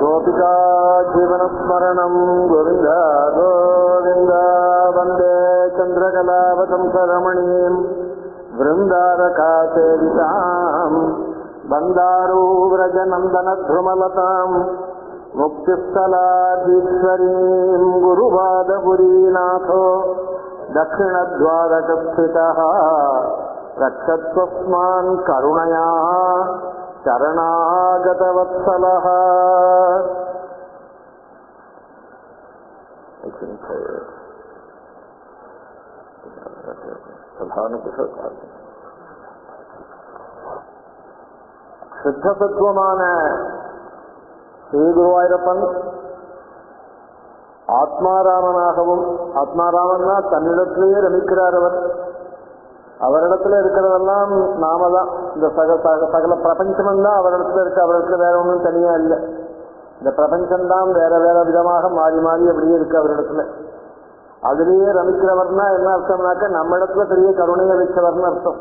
गोपिका जीवनस्मरणं गोविन्द गोविन्द वन्दे चन्द्रकलावतंसरमणीं वृन्दारकासेवितां बन्दारूव्रजनन्दनध्रुमलतां मुक्तिस्थलाधीश्वरीं गुरुवादपुरीनाथो दक्षिणद्वारकस्थितः रक्षत्वस्मान् करुणया शरणागतवत्सलः. சித்தசத்துவமான ஸ்ரீகுருவாயூரப்பன் ஆத்மாராமனாகவும், ஆத்மாராமன்னா தன்னிடத்திலேயே ரமிக்கிறார். அவரிடத்துல இருக்கிறதெல்லாம் நாம தான். இந்த சகல பிரபஞ்சம் தான் அவரிடத்துல இருக்கு. அவரிடத்துல வேற ஒன்றும் தனியா இல்லை. இந்த பிரபஞ்சம்தான் வேற வேற விதமாக மாறி மாறி அப்படியே இருக்கு அவரிடத்துல. அதுலேயே ரமிக்கிறவர்னா என்ன அர்த்தம்னாக்க நம்ம இடத்துல பெரிய கருணையை வச்சவர்னு அர்த்தம்.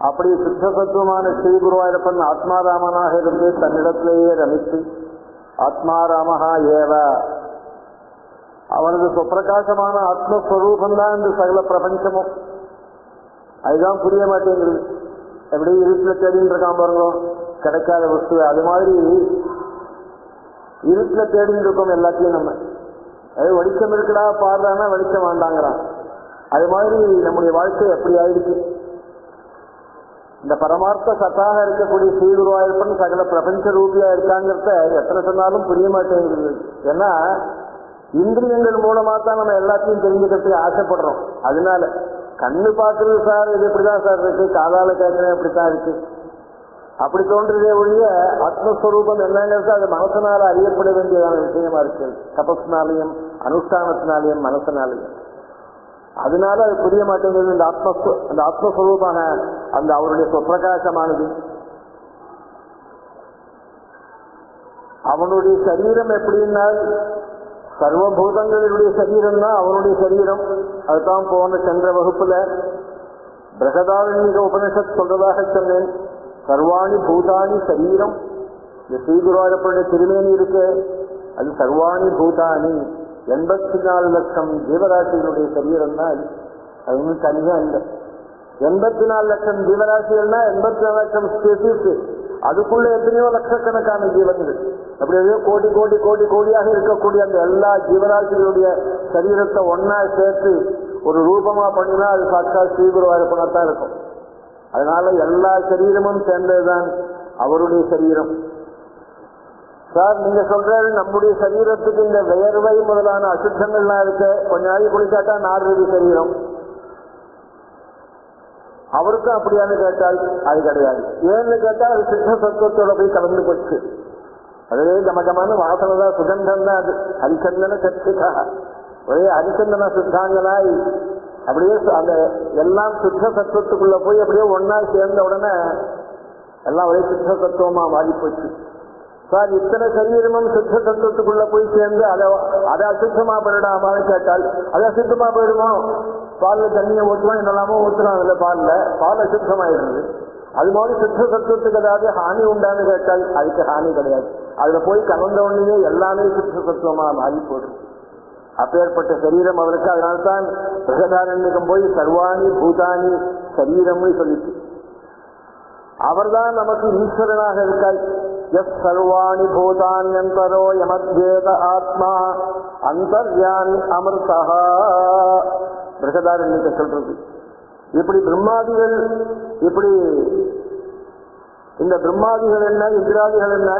அப்படி சித்தசத்துவமான ஸ்ரீ குருவாயூரப்பன் ஆத்மாராமனாக இருந்து தன்னிடத்திலேயே ரமித்து ஆத்மாராமஹா ஏவ, அவனது சுப்பிரகாசமான ஆத்மஸ்வரூபந்தான் இந்த சகல பிரபஞ்சமும். அதுதான் புரிய மாட்டேங்குது. எப்படி இருட்டில் தேடின்னு இருக்கான் பாருங்க கிடைக்காத வஸ்து, அது மாதிரி இருட்டில் தேடின்னு இருக்கோம் எல்லாத்தையும் நம்ம. அது வெளிச்சம் இருக்குடா பாடுறான்னா வெளிச்சம் வேண்டாங்கிறான். அது மாதிரி நம்முடைய வாழ்க்கை எப்படி ஆயிடுச்சு. இந்த பரமார்த்த சத்தாக இருக்கக்கூடிய ஸ்ரீ குருவாயூரப்பன் சகல பிரபஞ்ச ரூபியா இருக்காங்கிறத எத்தனை சொன்னாலும் புரிய மாட்டேங்குது. ஏன்னா இந்திரியங்கள் மூலமா தான் நம்ம எல்லாத்தையும் தெரிஞ்சுக்கிறதுக்கு ஆசைப்படுறோம். அதனால கண்ணு பார்க்கறது சார் இது இப்படிதான் சார் இருக்கு, காதால கேட்கறேன் இப்படித்தான் இருக்கு, அப்படி தோன்றதே ஒழிய ஆத்மஸ்வரூபம் என்னங்கிறது அது மனசனால அறியப்பட வேண்டியதான விஷயமா இருக்கு. தபஸ்னாலையும் அனுஷ்டானத்தினாலையும் மனசனாலையும். அதனால அது புரிய மாட்டேங்கிறது. அந்த ஆத்மஸ்வரூபான அந்த அவருடைய சுப்பிரகாசமானது. அவனுடைய சரீரம் எப்படின்னா சர்வபூதங்களுடைய சரீரம் தான் அவனுடைய சரீரம். அதுதான் போன சென்ற வகுப்புல பிரகதாரண்யக உபனிஷத் சொல்றதாக சொன்னேன். சர்வாணி பூதானி சரீரம். இந்த ஸ்ரீகுருவாயூரப்பனுடைய திருமேனி இருக்கு, அது சர்வாணி பூதானி 84 லட்சம் ஜீவராசிகளுடைய சரீரம் தான் அது. அது ஒன்றும் தனியா இல்லை. 84 லட்சம் ஜீவராசிகள்னா 84 லட்சம் ஸ்பீசிஸ். அதுக்குள்ள எத்தனையோ லட்சக்கணக்கான ஜீவன்கள், அப்படியே கோடி கோடி கோடி கோடியாக இருக்கக்கூடிய அந்த எல்லா ஜீவராசிகளுடைய சரீரத்தை ஒன்னா சேர்த்து ஒரு ரூபமா பண்ணினா அது சாட்சாத் ஸ்ரீகுருவாயூரப்பனாத்தான் இருக்கும். அதனால எல்லா சரீரமும் சேர்ந்ததுதான் அவருடைய சரீரம். சார் நீங்க சொல்றாரு நம்முடைய சரீரத்துக்கு இந்த வியர்வை முதலான அசுத்தங்கள்லாம் இருக்கு, கொஞ்ச நாளைக்கு குளிக்காட்டா நார்வெளி சரீரம். அவருக்கும் அப்படியான்னு கேட்டால் அது கிடையாது. ஏன்னு கேட்டா அது சித்த சத்துவத்தோட போய் கலந்து போச்சு. அதுவே கமகமான வாசனை தான், சுகந்தம் தான் அது. ஹரிச்சந்தன சத்துக்கா ஒரே ஹரிச்சந்தன சுத்தாங்கனாய் அப்படியே அந்த எல்லாம் சுத்த சத்துவத்துக்குள்ள போய் அப்படியே ஒன்னா சேர்ந்த உடனே எல்லாம் ஒரே சுத்த சத்துவமா மாறி போச்சு. சார் இத்தனை சரீரமும் சுத்த தத்துவத்துக்குள்ள போய் சேர்ந்து அதை அசுத்தமா பண்ணிடாமான்னு கேட்டால் அது அசுத்தமா போயிடுமோ? பால்ல தண்ணியை ஊற்றுவோம், என்னெல்லாமோ ஊற்றுறோம், அதுல பால் அசுத்தமாயிடுது. அது மாதிரி சுத்த சத்துவத்துக்கு ஏதாவது ஹானி உண்டான்னு கேட்டால் அதுக்கு ஹானி கிடையாது. அதுல போய் கலந்த உடனே எல்லாமே சுத்த சத்துவமா மாறி போடும். அப்பேற்பட்ட சரீரம் அவருக்கு. அதனால்தான் பிரகதாரண்யகம் போய் சர்வாணி பூதானி சரீரம்னு சொல்லிச்சு. அவர்தான் நமக்கு ஈஸ்வரனாக இருக்கார். எஸ் சர்வாணி பூதான்யந்தரோ யமத்வேத ஆத்மா அந்தர்யாமி அமிர்தா பிரகதாரண்யத்தை சொல்றது. இப்படி பிரம்மாதிகள், இப்படி இந்த பிரம்மாதிகள் என்ன இந்திராதிகள் என்ன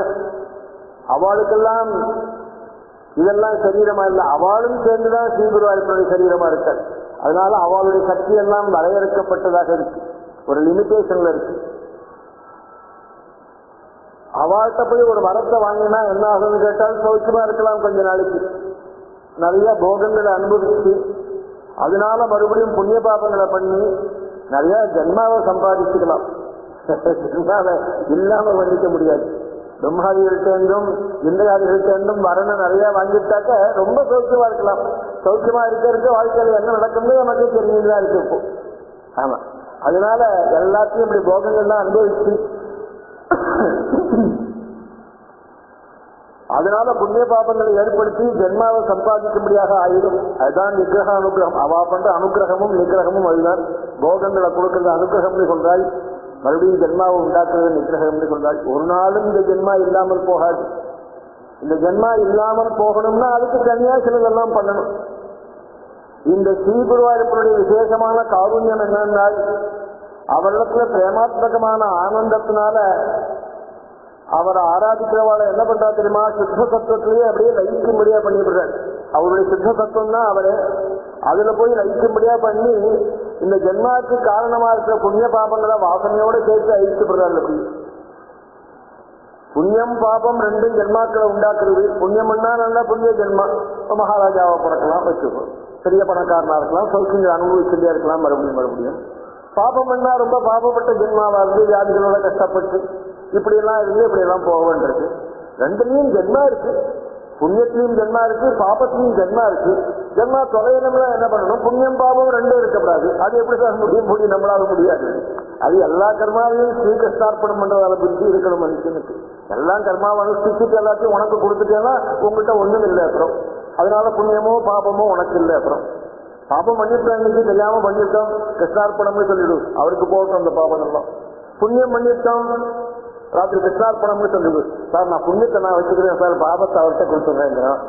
அவளுக்கெல்லாம் இதெல்லாம் சரீரமா இல்லை. அவளும் சேர்ந்துதான் ஸ்ரீகுருவாயூரப்பனுடைய சரீரமா இருக்காள். அதனால அவளுடைய சக்தி எல்லாம் வரையறுக்கப்பட்டதாக இருக்கு, ஒரு லிமிட்டேஷன்ல இருக்கு. அவள்கிட்ட போய் ஒரு வரத்தை வாங்கினா என்ன ஆகும்னு கேட்டால் சௌக்கியமா இருக்கலாம் கொஞ்ச நாளைக்கு, நிறைய போகங்களை அனுபவிச்சு அதனால மறுபடியும் புண்ணிய பாபங்களை பண்ணி நிறைய ஜென்மாவை சம்பாதிச்சுக்கலாம். ஜென்மாவை இல்லாம பண்ணிக்க முடியாது. பிரம்மாதிகள்கிட்டேருந்தும் இந்திராதிகள்கிட்டேருந்தும் வரனை நிறைய வாங்கிட்டாக்க ரொம்ப சௌக்கியமா இருக்கலாம். சௌக்கியமா இருக்க வாழ்க்கையில என்ன நடக்கும்னு நமக்கு தெரிஞ்சுதான் இருக்கு இப்போ. ஆமா, அதனால எல்லாத்தையும் இப்படி போகங்கள்லாம் அனுபவிச்சு அதனால புண்ணிய பாபங்களை ஏற்படுத்தி ஜென்மாவை சம்பாதிக்கும்படியாக ஆயிடும். அதுதான் நிகிரக அனுகிரகம். அவா பண்ற அனுகிரகமும் நிகிரகமும் அதுதான். போகங்களை கொடுக்கறது அனுகிரகம்னு சொல்றாள், மறுபடியும் ஜென்மாவை உண்டாக்குறது நிகிரகம்னு சொல்றாள். ஒரு நாளும் இந்த ஜென்மா இல்லாமல் போகாது. இந்த ஜென்மா இல்லாமல் போகணும்னா அதுக்கு தனியா சிலதெல்லாம் பண்ணணும். இந்த ஸ்ரீகுருவாயூரப்பனுடைய விசேஷமான காருண்யம் என்னன்னா, அவரிடத்துல பிரேமாத்மகமான ஆனந்தத்தினால அவரை ஆராதிக்கிறவாளை என்ன பண்றா தெரியுமா, சித்த சத்துவத்திலேயே அப்படியே லயிக்கும்படியா பண்ணிவிடுறாரு. அவருடைய சித்த சத்துவம் தான் அவரே. அதுல போய் லயிக்கும்படியா பண்ணி இந்த ஜென்மாவுக்கு காரணமா இருக்கிற புண்ணிய பாபங்களை வாசனையோட சேர்த்து அழிச்சுடுறாரு. அப்படி புண்ணியம் பாபம் ரெண்டும் ஜென்மாக்களை உண்டாக்குறது. புண்ணியம்னா நல்லா புண்ணிய ஜென்மா, மகாராஜாவை பிறக்கலாம் வச்சுக்கோ, பெரிய பணக்காரனா இருக்கலாம், சௌக்கியங்கள் அனுபவிச்சுட்டே இருக்கலாம், மறுபடியும். பாபம் என்ன ரொம்ப பாபப்பட்ட ஜென்மாவா இருந்து வியாதிகளோட கஷ்டப்பட்டு இப்படி எல்லாம் இருந்து இப்படி எல்லாம் போக வேண்டியிருக்கு. ரெண்டுலயும் ஜென்மா இருக்கு, புண்ணியத்திலையும் ஜென்மா இருக்கு, பாபத்திலையும் ஜென்மா இருக்கு. ஜென்மா தொலைனம்ல என்ன பண்ணணும், புண்ணியம் பாபம் ரெண்டும் இருக்கக்கூடாது. அது எப்படி சார் முடியும் நம்மளால முடியாது. அது எல்லா கர்மாவையும் ஸ்ரீகிருஷ்ணார்ப்பணம் பண்றதால புரிஞ்சு இருக்கணும் மனுஷனுக்கு. எல்லாம் கர்மாவை அனுஷ்டிச்சுட்டு எல்லாத்தையும் உனக்கு கொடுத்துட்டேன்னா உங்ககிட்ட ஒண்ணும் இல்லை அப்புறம். அதனால புண்ணியமோ பாபமோ உனக்கு இல்லை. அப்புறம் பாபம் பண்ணிட்டோம், இன்னைக்கு தெரியாம பண்ணிட்டோம், கிருஷ்ணார்ப்பணம்னு சொல்லிடு, அவருக்கு போகட்டும் அந்த பாபம் எல்லாம். புண்ணியம் பண்ணிட்டோம், ராத்திரி கிருஷ்ணார்ப்பணம்னு சொல்லிடு, சார் நான் புண்ணியத்தை நான் வச்சுக்கிறேன் சார், பாபத்தை அவர்கிட்ட கொடுத்துடுறேங்கிறான்.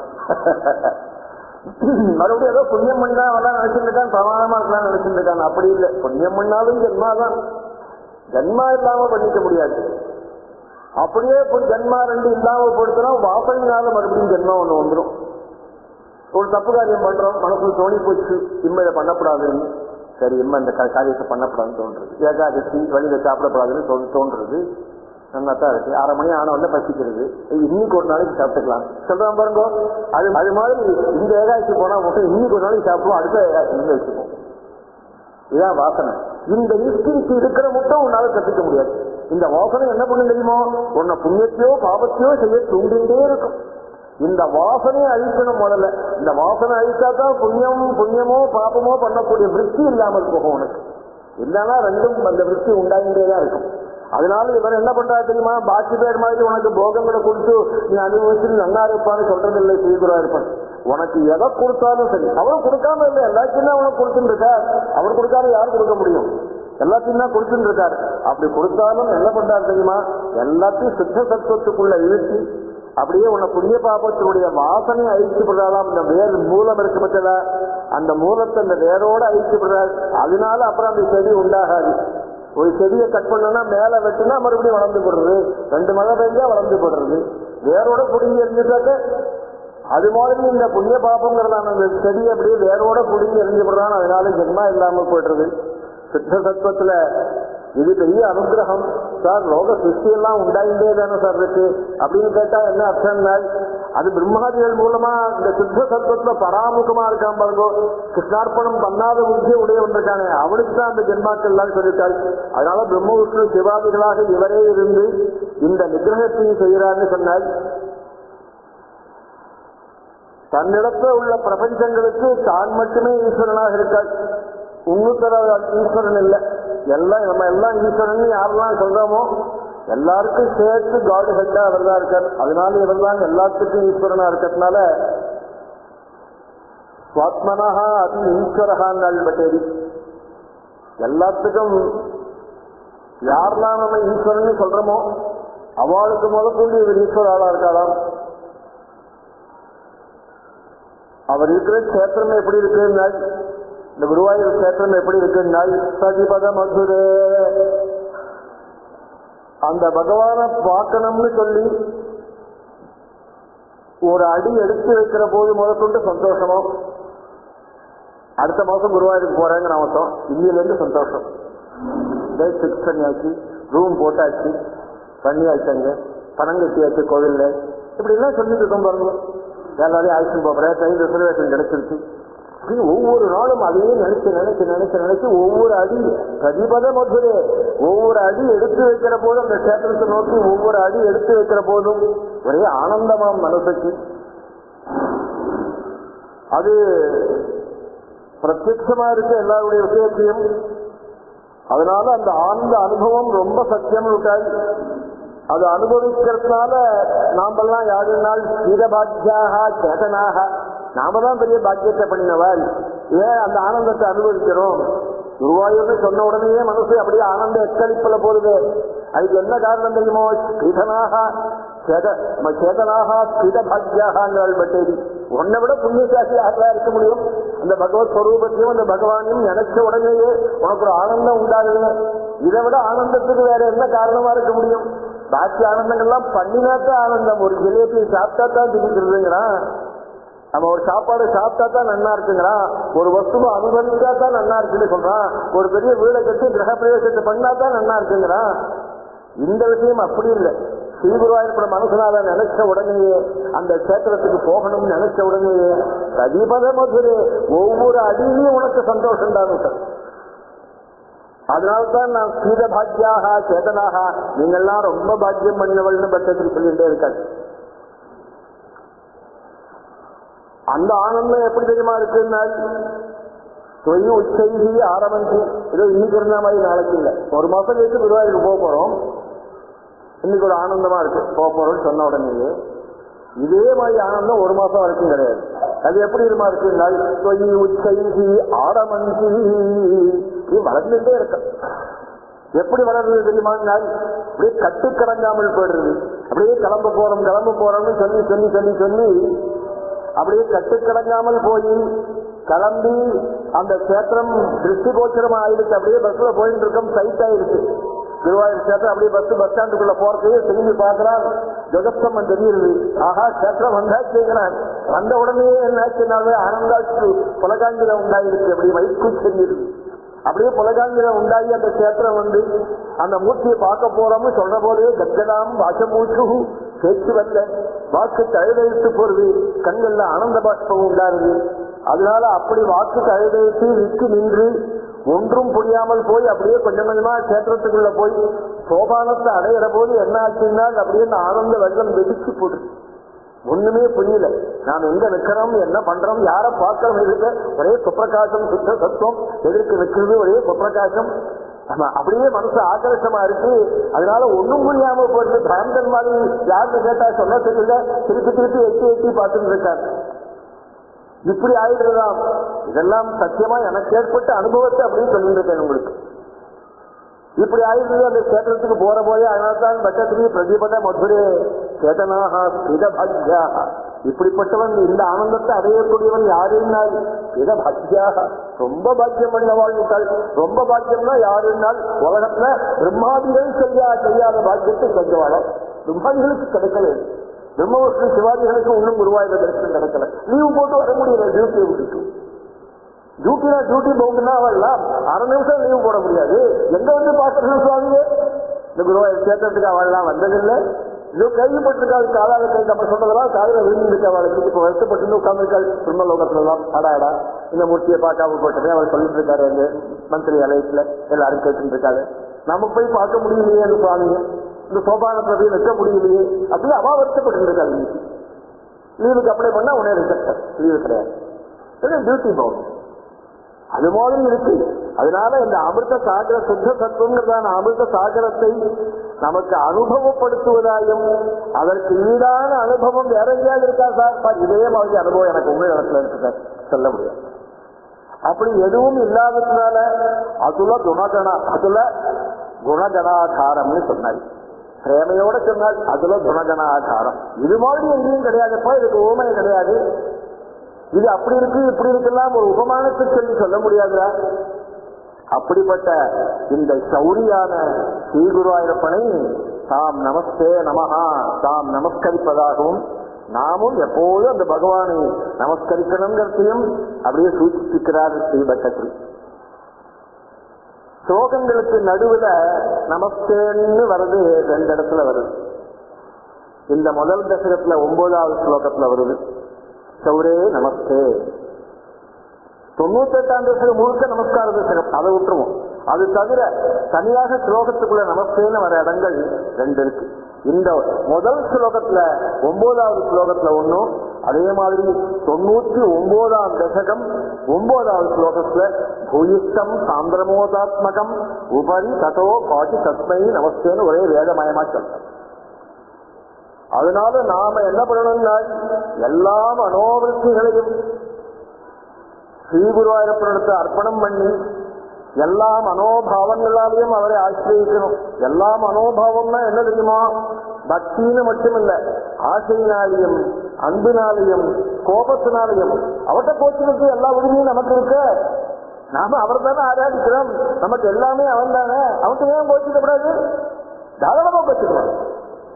மறுபடியும் ஏதோ புண்ணியம் பண்ணா அவெல்லாம் நினைச்சுட்டு இருக்கான், பிரமாணமா இருக்கலாம் நினைச்சுட்டு இருக்கான். அப்படி இல்லை, புண்ணியம் பண்ணாலும் ஜென்மாதான். ஜென்மா இல்லாம பண்ணிக்க முடியாது. அப்படியே ஜென்மா ரெண்டு இல்லாம போடுத்தனா வாசனையினால மறுபடியும் ஜென்மா ஒண்ணு வந்துடும். ஒரு தப்பு காரியம் பண்றோம், மனசுல தோணி போச்சு இம்மை இதை பண்ணப்படாதுன்னு. சரி இம்மை இந்த காரியத்தை பண்ணப்படாதுன்னு தோன்றுறது, ஏகாதசி வழியில சாப்பிடப்படாதுன்னு தோன்றுறது. நன்னாத்தான் இருக்கு. 6 மணி ஆன உடனே பசிக்கிறது, இன்னைக்கு ஒரு நாளைக்கு சாப்பிட்டுக்கலாம் சொல்றான் பாருங்க. அது மாதிரி இந்த ஏகாதசி போனா மட்டும் இன்னைக்கு ஒரு நாளைக்கு சாப்பிடுவோம், அடுத்த ஏகாதசி வச்சுப்போம். இதுதான் வாசனை. இந்த இன்ஸ்டிங்க்ட் இருக்கிற மட்டும் உன்னால கற்றுக்க முடியாது. இந்த வாசனை என்ன பண்ண தெரியுமோ, உன்னை புண்ணியத்தையோ பாபத்தையோ செய்ய தூண்டிகிட்டே இருக்கும். இந்த வாசனையை அழிக்கணும் முதல்ல. இந்த வாசனை அழிச்சாதான் புண்ணியமோ பாபமோ பண்ணக்கூடிய விருத்தி இல்லாமல் போகும் உனக்கு. இல்லைன்னா ரெண்டும் அந்த விருத்தி உண்டாகிட்டேதான் இருக்கும். அதனால இவர் என்ன பண்றா தெரியுமா, பாக்கி பேர் மாதிரி உனக்கு போகங்களை கொடுத்து நீ அனுபவிச்சு நல்லா இருப்பான்னு சொல்றது இல்லை. ஸ்ரீகுரா இருப்பான், உனக்கு எதை கொடுத்தாலும் சரி. அவரும் கொடுக்காம இல்லை, எல்லாத்தையும் தான் அவனுக்கு கொடுத்துட்டு இருக்கார். அவர் கொடுக்காம யார் கொடுக்க முடியும், எல்லாத்தையும் தான் கொடுத்துட்டு இருக்காரு. அப்படி கொடுத்தாலும் என்ன பண்றாரு தெரியுமா, எல்லாத்தையும் சித்த சத்துவத்துக்குள்ள இழுத்து அப்படியே உன்னை புண்ணிய பாபத்தினுடைய வாசனையை அழிச்சுப்படுறாளாம். இந்த வேர் மூலம் இருக்கு பட்சல, அந்த மூலத்தை அந்த வேரோட அழிச்சுப்படுறாரு. அதனால அப்புறம் அந்த செடி உண்டாகாது. ஒரு செடியை கட் பண்ணா மேல வெட்டுனா மறுபடியும் வளர்ந்து போடுறது, 2 மழை பெஞ்சா வளர்ந்து போடுறது, வேரோட புடுங்கி எரிஞ்சுட்டாக்க அது மாதிரி இந்த புண்ணிய பாபங்கிறதான அந்த செடியை அப்படியே வேரோட புடுங்கி எரிஞ்சுப்படுறான். அதனால ஜென்மா இல்லாம போயிடுறது. சித்த சத்துவத்துல இது பெரிய அனுகிரகம் சார். லோக சிருஷ்டி எல்லாம் உண்டாயிட்டே தானே சார் இருக்கு அப்படின்னு கேட்டா என்ன அர்த்தம்னா, அது பிரம்மாதிகள் மூலமா இந்த சித்த சத்துவத்துல பராமுகமா இருக்கான் பாருங்கோ. கிருஷ்ணார்ப்பணம் பண்ணாத புத்தியை உடையவன் இருக்கானே, அவனுக்கு தான் அந்த ஜென்மாக்கள் எல்லாம் சொல்லிட்டாள். அதனால பிரம்ம விஷ்ணு சிவாதிகளாக இவரே இருந்து இந்த நிகிரகத்தையும் செய்கிறான்னு சொன்னால், தன்னிடத்துல உள்ள பிரபஞ்சங்களுக்கு தான் மட்டுமே ஈஸ்வரனாக இருக்காள். இன்னொருத்தர ஈஸ்வரன் இல்லை, நம்ம எல்லாம் ஈஸ்வரன் யாரெல்லாம் சொல்றோமோ எல்லாருக்கும் சேர்த்து காடு ஹெட்டா அவர் தான் இருக்கார். அதனால இவர் தான் எல்லாத்துக்கும் ஈஸ்வரனா இருக்கிறதுனால சுவாத்மனஹா அது ஈஸ்வரஹான் பட்டேரி. எல்லாத்துக்கும் யாரெல்லாம் நம்ம ஈஸ்வரன் சொல்றோமோ அவளுக்கு முதற்கொண்டு இவர் ஈஸ்வர ஆளா இருக்காளாம். அவர் இருக்கிற கஷேத்திரம் எப்படி இருக்குன்னா, இந்த குருவாயூர் கஷேத்திரம் எப்படி இருக்குன்னா, சதிபத மதுரே அந்த பகவானை பார்க்கணும்னு சொல்லி ஒரு அடி எடுத்து வைக்கிற போது முதற்கொண்டு சந்தோஷமோ, அடுத்த மாசம் குருவாயூருக்கு போறேங்கிற அவசரம் இன்னிலிருந்து சந்தோஷம். டேட் ஃபிக்ஸ் பண்ணியாச்சு, ரூம் போட்டாச்சு, பண்ணியாச்சாங்க, பணம் கட்டியாச்சு கோவில்ல, இப்படி எல்லாம் சொல்லிட்டு இருக்கோம் பாருங்க. எல்லாரையும் ஆக்ஷன் போறேன், ட்ரெயின் ரிசர்வேஷன் கிடைச்சிருச்சு. ஒவ்வொரு நாளும் அதையே நினைச்சு நினைச்சு நினைச்சு நினைச்சு ஒவ்வொரு அடி கதிபத மதுரே, ஒவ்வொரு அடி எடுத்து வைக்கிற போதும் அந்த கஷேத்திரத்தை நோக்கி ஒவ்வொரு அடி எடுத்து வைக்கிற போதும் ஒரே ஆனந்தமாம் மனசுக்கு. அது பிரத்யட்சமா இருக்கு எல்லாருடைய விஷயத்தையும். அதனால அந்த ஆனந்த அனுபவம் ரொம்ப சத்தியம் இருக்காது. அது அனுபவிக்கிறதுனால நாமெல்லாம் யாருனால் ஸ்திரபாக்கியாக சேதனாக, நாம தான் பெரிய பாக்கியத்தை பண்ணினவள். ஏன் அந்த ஆனந்தத்தை அனுபவிக்கிறோம்? குருவாயூர்னு சொன்ன உடனேயே மனசு அப்படியே ஆனந்த எக்களிப்புல போகுது. அதுக்கு என்ன காரணம் தெரியுமோ? ஸ்ரீதனாக சேதனாக ஸ்ரீதபாக்கியாகாங்கிறாள் பட்டேரி. உன்னை விட புண்ணியசாட்சியாக இருக்க முடியும்? அந்த பகவத் ஸ்வரூபத்தையும் அந்த பகவானையும் நினைச்ச உடனேயே உனக்கு ஒரு ஆனந்தம் உண்டாகுது. இதை விட ஆனந்தத்துக்கு வேற என்ன காரணமா இருக்க முடியும்? பாக்கி ஆனந்தங்கள்லாம் பண்ணினாத்தான் ஆனந்தம். ஒரு ஜிலேபி சாப்பிட்டா தான் திணிக்கிறதுங்கிறான். நம்ம ஒரு சாப்பாடு சாப்பிட்டா தான் நன்னா இருக்குங்கிறான். ஒரு வஸ்துவை அனுபவிச்சா தான் நன்னா இருக்குன்னு சொல்றான். ஒரு பெரிய வீடை கட்டி கிரக பிரவேசத்தை பண்ணா தான் நன்னா இருக்குங்கிறான். இந்த விஷயம் அப்படி இல்லை. ஸ்ரீகுருவாயூர் மனசுனால நினைச்ச உடனேயே அந்த கஷேத்திரத்துக்கு போகணும்னு நினைச்ச உடனேயே பிரதிபத மதுரை ஒவ்வொரு அடியிலையும் உனக்கு சந்தோஷம் தான். அதனால்தான் நான் ஸ்ரீத பாக்கியாக சேதனாக, நீங்கள்லாம் ரொம்ப பாக்கியம் பண்ணினவள்னு பட்சத்தில் சொல்லிட்டே இருக்காரு. அந்த ஆனந்தம் எப்படி தெரியுமா இருக்குன்னா, தொய் உச்செய்தி ஆரம்பிச்சு ஏதோ இன்னைக்கு இருந்த மாதிரி நாளைக்கு இல்லை. ஒரு மாசம் கழிச்சு குருவாயூருக்கு போக போறோம். இன்னைக்கு ஒரு ஆனந்தமா இருக்கு போக போறோம்னு சொன்ன உடனேயே இதே மாதிரி ஆனந்தம் ஒரு மாசம் வரைக்கும் கிடையாது. அது எப்படி இருமா இருக்குன்னா, தொய் உச்செய்தி ஆரம்பிச்சு வளர்ந்துட்டே இருக்க. எப்படி வளர்றது தெரியுமா? அப்படியே கட்டு கடங்காமல் போயிடுறது. அப்படியே கிளம்ப போறோம்னு சொல்லி சொல்லி சொல்லி சொல்லி அப்படியே கட்டுக்கடங்காமல் போய் கிளம்பி அந்த கஷேத்திரம் திருஷ்டி கோச்சரமா ஆயிடுச்சு. அப்படியே பஸ்ல போயிட்டு இருக்கோம், சைட் ஆயிடுச்சு குருவாயூர் கஷேத்திரம். அப்படியே பஸ் ஸ்டாண்டுக்குள்ள போறதுக்கு திரும்பி பார்க்கிறான், ஜெகஸ்தம்பம் தெரியுது. ஆஹா, கஷேத்திரம் வந்தாச்சுங்கிறான். வந்த உடனே என்னாச்சுனாவே ஆனந்தாச்சு புலகாங்கில உண்டாயிருக்கு. அப்படி வயிற்று தெரியுது. அப்படியே புலகாங்கில உண்டாகி அந்த கஷேத்திரம் வந்து அந்த மூர்த்தியை பார்க்க போறோம்னு சொல்ற போதே கஜலாம் வாசமூச்சு பேச்சு வரல, வாக்கு தழுதழித்து போறது, கண்கள்ல ஆனந்த பாஷ்பம் உண்டாருது. அதனால அப்படி வாக்கு தழுதழித்து விட்டு நின்று ஒன்றும் புரியாமல் போய் அப்படியே கொஞ்சம் கொஞ்சமா கஷேத்திரத்துக்குள்ள போய் சோபானத்தை அடையிற போது என்ன ஆச்சுன்னா அப்படியே இந்த ஆனந்த வெள்ளம் வெடிச்சு போடுது. ஒண்ணுமே புரியல. நாம் எங்க நிக்கிறோம், என்ன பண்றோம், யார பார்க்கிறோம், எதிர்க்க ஒரே சுப்பிரகாசம், சுத்த சத்துவம் எதிர்க்க நிற்கிறது, ஒரே சுப்பிரகாசம். அப்படியே மனசு ஆக்கர்ஷமா இருக்கு. அதனால ஒண்ணும் புரியாம போயிட்டு பிராந்தன் மாதிரி யாருன்னு கேட்டா சொல்ல தெரியல, திருப்பி திருப்பி எட்டி எட்டி பார்த்துட்டு இருக்காரு. இப்படி ஆயிடுறதாம். இதெல்லாம் சத்தியமா எனக்கு ஏற்பட்ட அனுபவத்தை அப்படின்னு சொல்லிட்டு இருக்கேன் உங்களுக்கு. இப்படி ஆயிடுறது அந்த கஷேத்திரத்துக்கு போற போதே. அதனால்தான் பட்டத்திரி பிரதிபத மதுரே சேதனாக ஸ்திரபாக்கியாக. இப்படிப்பட்டவன் இந்த ஆனந்தத்தை அடையக்கூடியவன் யாருன்னால் ஸ்திரபாக்கியாக, ரொம்ப பாக்கியம் பண்ணவாழ்ந்தாள். ரொம்ப பாக்கியம்னா யாருன்னால் உலகத்துல பிரம்மாதிகள் செய்யாத பாக்கியத்தை செஞ்சவாழ பிரம்மாதிகளுக்கு கிடைக்கல. பிரம்மவிஷ்ணு சிவாஜிகளுக்கு ஒன்றும் குருவாயூர் தரிசனம் கிடைக்கல. லீவு போட்டு வர முடியல. டியூட்டியை விட்டுட்டு டியூட்டி பவுண்டுனா வரலாம். அரை நிமிஷம் லீவு போட முடியாது. எங்க வந்து பார்க்கணும் சுவாமியே? இந்த குருவாயூர் கேட்டதுக்கு அவள்லாம் வந்ததில்லை. இதோ கேள்விப்பட்டிருக்காள், காலால கை நம்ம சொன்னதெல்லாம் காலையில விரும்பிருக்க அவளுக்கு. இப்ப வருத்தப்பட்டு உட்கார்ந்துருக்காள் பிரம்மலோகத்துல எல்லாம். அடாடா, இந்த மூர்த்தியை பார்க்காம போட்டதே அவர் சொல்லிட்டு இருக்காரு. எங்க மந்திரி அலையத்துல எல்லாரும் கேட்டு இருக்காரு. நம்ம போய் பார்க்க முடியலையே சுவாமியை, இந்த சோபானத்துல போய் வைக்க முடியலையே அப்படின்னு அவ வருத்தப்பட்டு இருக்காள். லீவுக்கு அப்ளை பண்ணா உடனே ரிஜெக்ட், லீவு கிடையாது, டியூட்டி பவுண்ட். அது மாதிரி இருக்கு. அதனால இந்த அமிர்த சாகர சுத்த சத்துவங்கிறதான அமிர்த சாகரத்தை நமக்கு அனுபவப்படுத்துவதாயும் அதற்கு ஈடான அனுபவம் வேற எங்கேயாவது இருக்கா சார்? இதே மாதிரி அனுபவம் எனக்கு உங்க இடத்துல இருக்கு சார், சொல்ல முடியாது. அப்படி எதுவும் இல்லாததுனால அதுல குணகணாதாரம்னு சொன்னார். பிரேமையோட சொன்னால் அதுல குணகணாதாரம். இது மாதிரி எங்கேயும் கிடையாதுப்பா, இதுக்கு ஓமையை கிடையாது. இது அப்படி இருக்கு இப்படி இருக்கலாம் ஒரு உபமானத்தை சொல்லி சொல்ல முடியாதுடா. அப்படிப்பட்ட இந்த சௌரியான ஸ்ரீகுருவாயூரப்பனை தாம் நமஸ்தே நமஹா தாம் நமஸ்கரிப்பதாகவும் நாமும் எப்போதும் அந்த பகவானை நமஸ்கரிக்கணுங்கிறதையும் அப்படியே சூச்சிக்கிறார் ஸ்ரீபட்டத்தில். ஸ்லோகங்களுக்கு நடுவுல நமஸ்தேன்னு வருது, ரெண்டு இடத்துல வருது. இந்த முதல் தசகத்துல 9வது ஸ்லோகத்துல வருது சௌரே நமஸ்தே. 98ஆம் தசகம் முழுக்க நமஸ்கார தசகம், அதை விட்டுருவோம். அது தவிர தனியாக ஸ்லோகத்துக்குள்ள நமஸ்தேன்னு வர இடங்கள் ரெண்டு இருக்கு. இந்த முதல் ஸ்லோகத்துல 9வது ஸ்லோகத்துல ஒன்னும், அதே மாதிரி 99ஆம் தசகம் 9வது ஸ்லோகத்துல பூயிஷ்டம் சாந்திரமோதாத்மகம் உபரி ததோ பாட்டி தஸ்மை நமஸ்தேன்னு ஒரே வேதமயமா சொல்ற. அதனால நாம என்ன பண்ணணும்னா எல்லா மனோவிருத்திகளையும் ஸ்ரீகுருவாயூரப்பனிடத்தை அர்ப்பணம் பண்ணி எல்லா மனோபாவங்களாலையும் அவரை ஆசிரியக்கணும். எல்லா மனோபாவம்னா என்ன தெரியுமா? பக்தின்னு மட்டுமில்ல, ஆசையினாலையும் அன்பினாலையும் கோபத்தினாலையும் அவர்கிட்ட போச்சுருக்கு எல்லா உரிமையும் நமக்கு இருக்க. நாம அவர் தானே ஆராதிக்கிறோம், நமக்கு எல்லாமே அவன் தானே, அவனுக்கு ஏன் போச்சுக்கப்படாது? தாராளமா போச்சுக்கலாம்.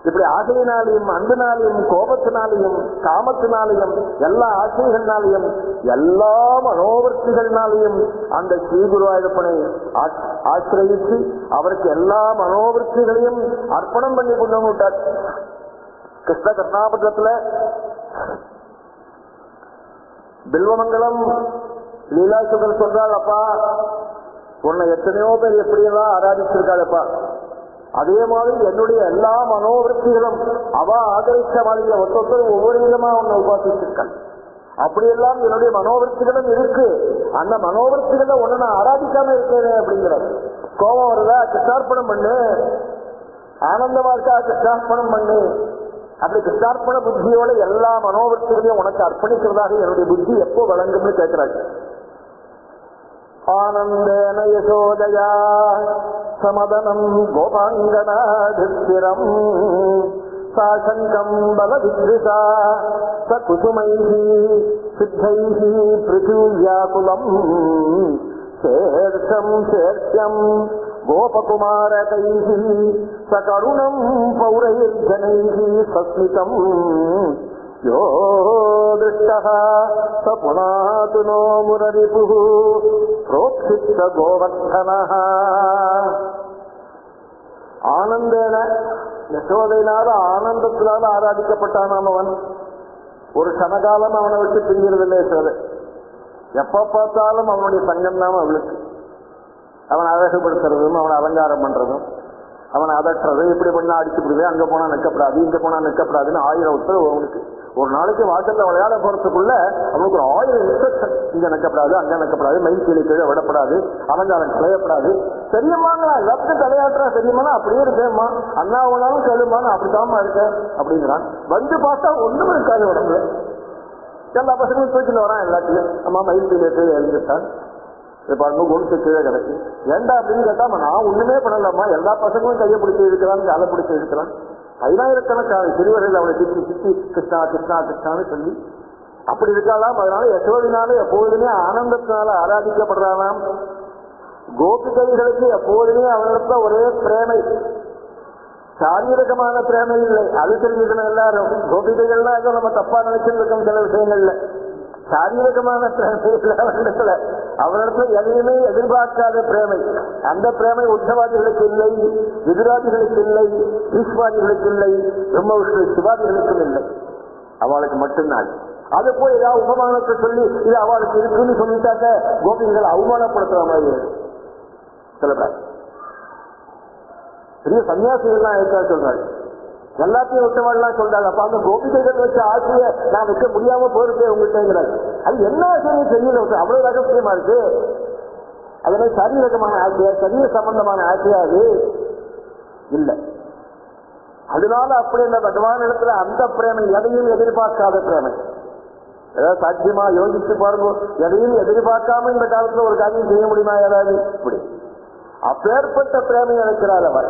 இப்படி ஆசையினாலையும் அன்பினாலையும் கோபத்தினாலையும் காமத்தினாலையும் எல்லா ஆசைகள்னாலையும் எல்லா மனோவர்த்திகள்னாலையும் அந்த ஸ்ரீகுருவாயூரப்பனை ஆசிரயித்து அவருக்கு எல்லா மனோவர்த்திகளையும் அர்ப்பணம் பண்ணி கொண்டு விட்டார். கிருஷ்ண கர்ணாபத்திரத்துல பில்வமங்கலம் லீலாசுகர் சொல்றாள், அப்பா உன்னை எத்தனையோ பேர் எப்படியெல்லாம் ஆராதிச்சிருக்காளப்பா, அதே மாதிரி என்னுடைய எல்லா மனோவிருத்திகளும் அவ ஆதரிச்ச மாதிரி ஒருத்தர் ஒவ்வொரு விதமா உன்னை உபாசிச்சிருக்காள். அப்படியெல்லாம் என்னுடைய மனோவிருத்திகளும் இருக்கு. அந்த மனோவிருத்திகளை ஒண்ணு நான் ஆராதிக்காம இருக்கேன் அப்படிங்கிறார். கோபம் வருதா, கிருஷ்ணார்ப்பணம் பண்ணு. ஆனந்தமா இருக்கா, கிருஷ்ணார்ப்பணம் பண்ணு. அப்படி கிருஷ்ணார்ப்பண புத்தியோட எல்லா மனோவிருத்திகளையும் உனக்கு அர்ப்பணிக்கிறதாக என்னுடைய புத்தி எப்போ வழங்கும்னு கேட்கிறாங்க. ஆனந்தேன யசோதயா சமதனம் கோபாங்கனாதிஸ்திரம் சாசங்கம் பலவித்ருஷா சகுசுமைஹி சித்தைஹி பிருத்திவ்யாகுலம் சேர்ஷம் சேர்ஷ்யம் கோபகுமாரகைஹி சகருணம் பௌரைர்ஜனைஹி சஸ்மிதம் யோ திருஷ்டः ச புனாது நோ முரரிபுः प्रोक्षित गोवर्धनः. ஆனந்தேன யசோதையினால ஆனந்தத்தினால ஆராதிக்கப்பட்டானாம் அவன். ஒரு கனகாலம் அவனை விட்டு பிரிகிறதில்லை யசோதை. எப்ப பார்த்தாலும் அவனுடைய சங்கம் தான் அவளுக்கு. அவன் அழகுபடுத்துறதும் அவனை அலங்காரம் பண்றதும் அவனை அதட்டுறது, இப்படி பண்ணா அடிச்சுப்படுது, அங்க போனா நிற்கப்படாது, இங்க போனா நிற்கப்படாதுன்னு 1000 உத்தரவு அவனுக்கு. ஒரு நாளைக்கு வாசல்ல விளையாட போறதுக்குள்ள அவனுக்கு ஒரு 1000 இன்ஸ்ட்ரக்ஷன். இங்க நிற்கப்படாது, அங்க நிற்கப்படாது, மயில் கீழே கீழே விடப்படாது, அலங்காரம் களையப்படாது. தெரியுமாங்க எல்லாத்துக்கும் தலையாட்டுறா, தெரியுமானா அப்படியே இருக்கேம்மா, அண்ணா ஒன்னாலும் கேளுமான்னு அப்படித்தாமா இருக்கேன் அப்படிங்கிறான். வந்து பார்த்தா ஒண்ணுமே இருக்காது உடம்புல. எல்லா பசங்களும் தூக்கிட்டு வரான் எல்லாத்தையும். அம்மா மயில் கீழே கீழே எழுதிட்டான், பாருங்க கொலுசு கீழே கிடக்கு. ஏண்டா அப்படின்னு கேட்டாமா, நான் ஒண்ணுமே பண்ணலாமா, எல்லா பசங்களும் கையை பிடிச்சி இழுக்கிறான், காலை பிடிச்சி இழுக்கிறான். 1000கணக்கான சிறுவர்கள் அவனை சுற்றி சுற்றி கிருஷ்ணா கிருஷ்ணா கிருஷ்ணான்னு சொல்லி அப்படி இருக்காளாம். அதனால யசோதினால எப்போதுமே ஆனந்தத்தினால ஆராதிக்கப்படுறானாம். கோபிகைகளுக்கு எப்போதுமே அவனிடத்துல ஒரே பிரேமை, சாரீரகமான பிரேமை இல்லை. அது தெரிஞ்சுக்கணும் எல்லாரும். கோபிகைகள்லாம் ஏதோ நம்ம தப்பா நினைச்சிருக்கோம் சில விஷயங்கள்ல. சாரீரகமான பிரேமை இல்லை அவனிடத்துல. அவனிடத்துல எதையுமே எதிர்பார்க்காத பிரேமை. அந்த பிரேமை உத்தவாதிகளுக்கு இல்லை, விதுராதிகளுக்கு இல்லை, ஈஸ்வாதிகளுக்கு இல்லை, பிரம்ம விஷ்ணு சிவாதிகளுக்கும் இல்லை. அவளுக்கு மட்டும்தான். அது போய் ஏதாவது உபமானத்தை சொல்லி இது அவளுக்கு இருக்குன்னு சொல்லிட்டாக்க கோபிகள் அவமானப்படுத்துற மாதிரி சில பேர். பெரிய சன்னியாசிகள்லாம் இருக்கா சொல்றாரு, எல்லாத்தையும் விட்டவாள்லாம் சொல்றாங்க. அப்ப அந்த கோபிகைகள் வச்ச ஆசையை நான் வைக்க முடியாம போயிருக்கேன் உங்கள்கிட்டங்கிறாரு. அது என்ன ஆசைன்னு தெரியல, அவ்வளவு ரகசியமா இருக்கு. அதனால சரீரகமான ஆசையா, சரீர சம்பந்தமான ஆசையா அது இல்லை. அதனால அப்படி இந்த பகவான் இடத்துல அந்த பிரேமை, எதையும் எதிர்பார்க்காத பிரேமை. ஏதாவது சாத்தியமா யோசிச்சு பாருங்க, எதையும் எதிர்பார்க்காம இந்த காலத்துல ஒரு காரியம் செய்ய முடியுமா ஏதாவது? இப்படி அப்பேற்பட்ட பிரேமை அழைக்கிறார் அவர்.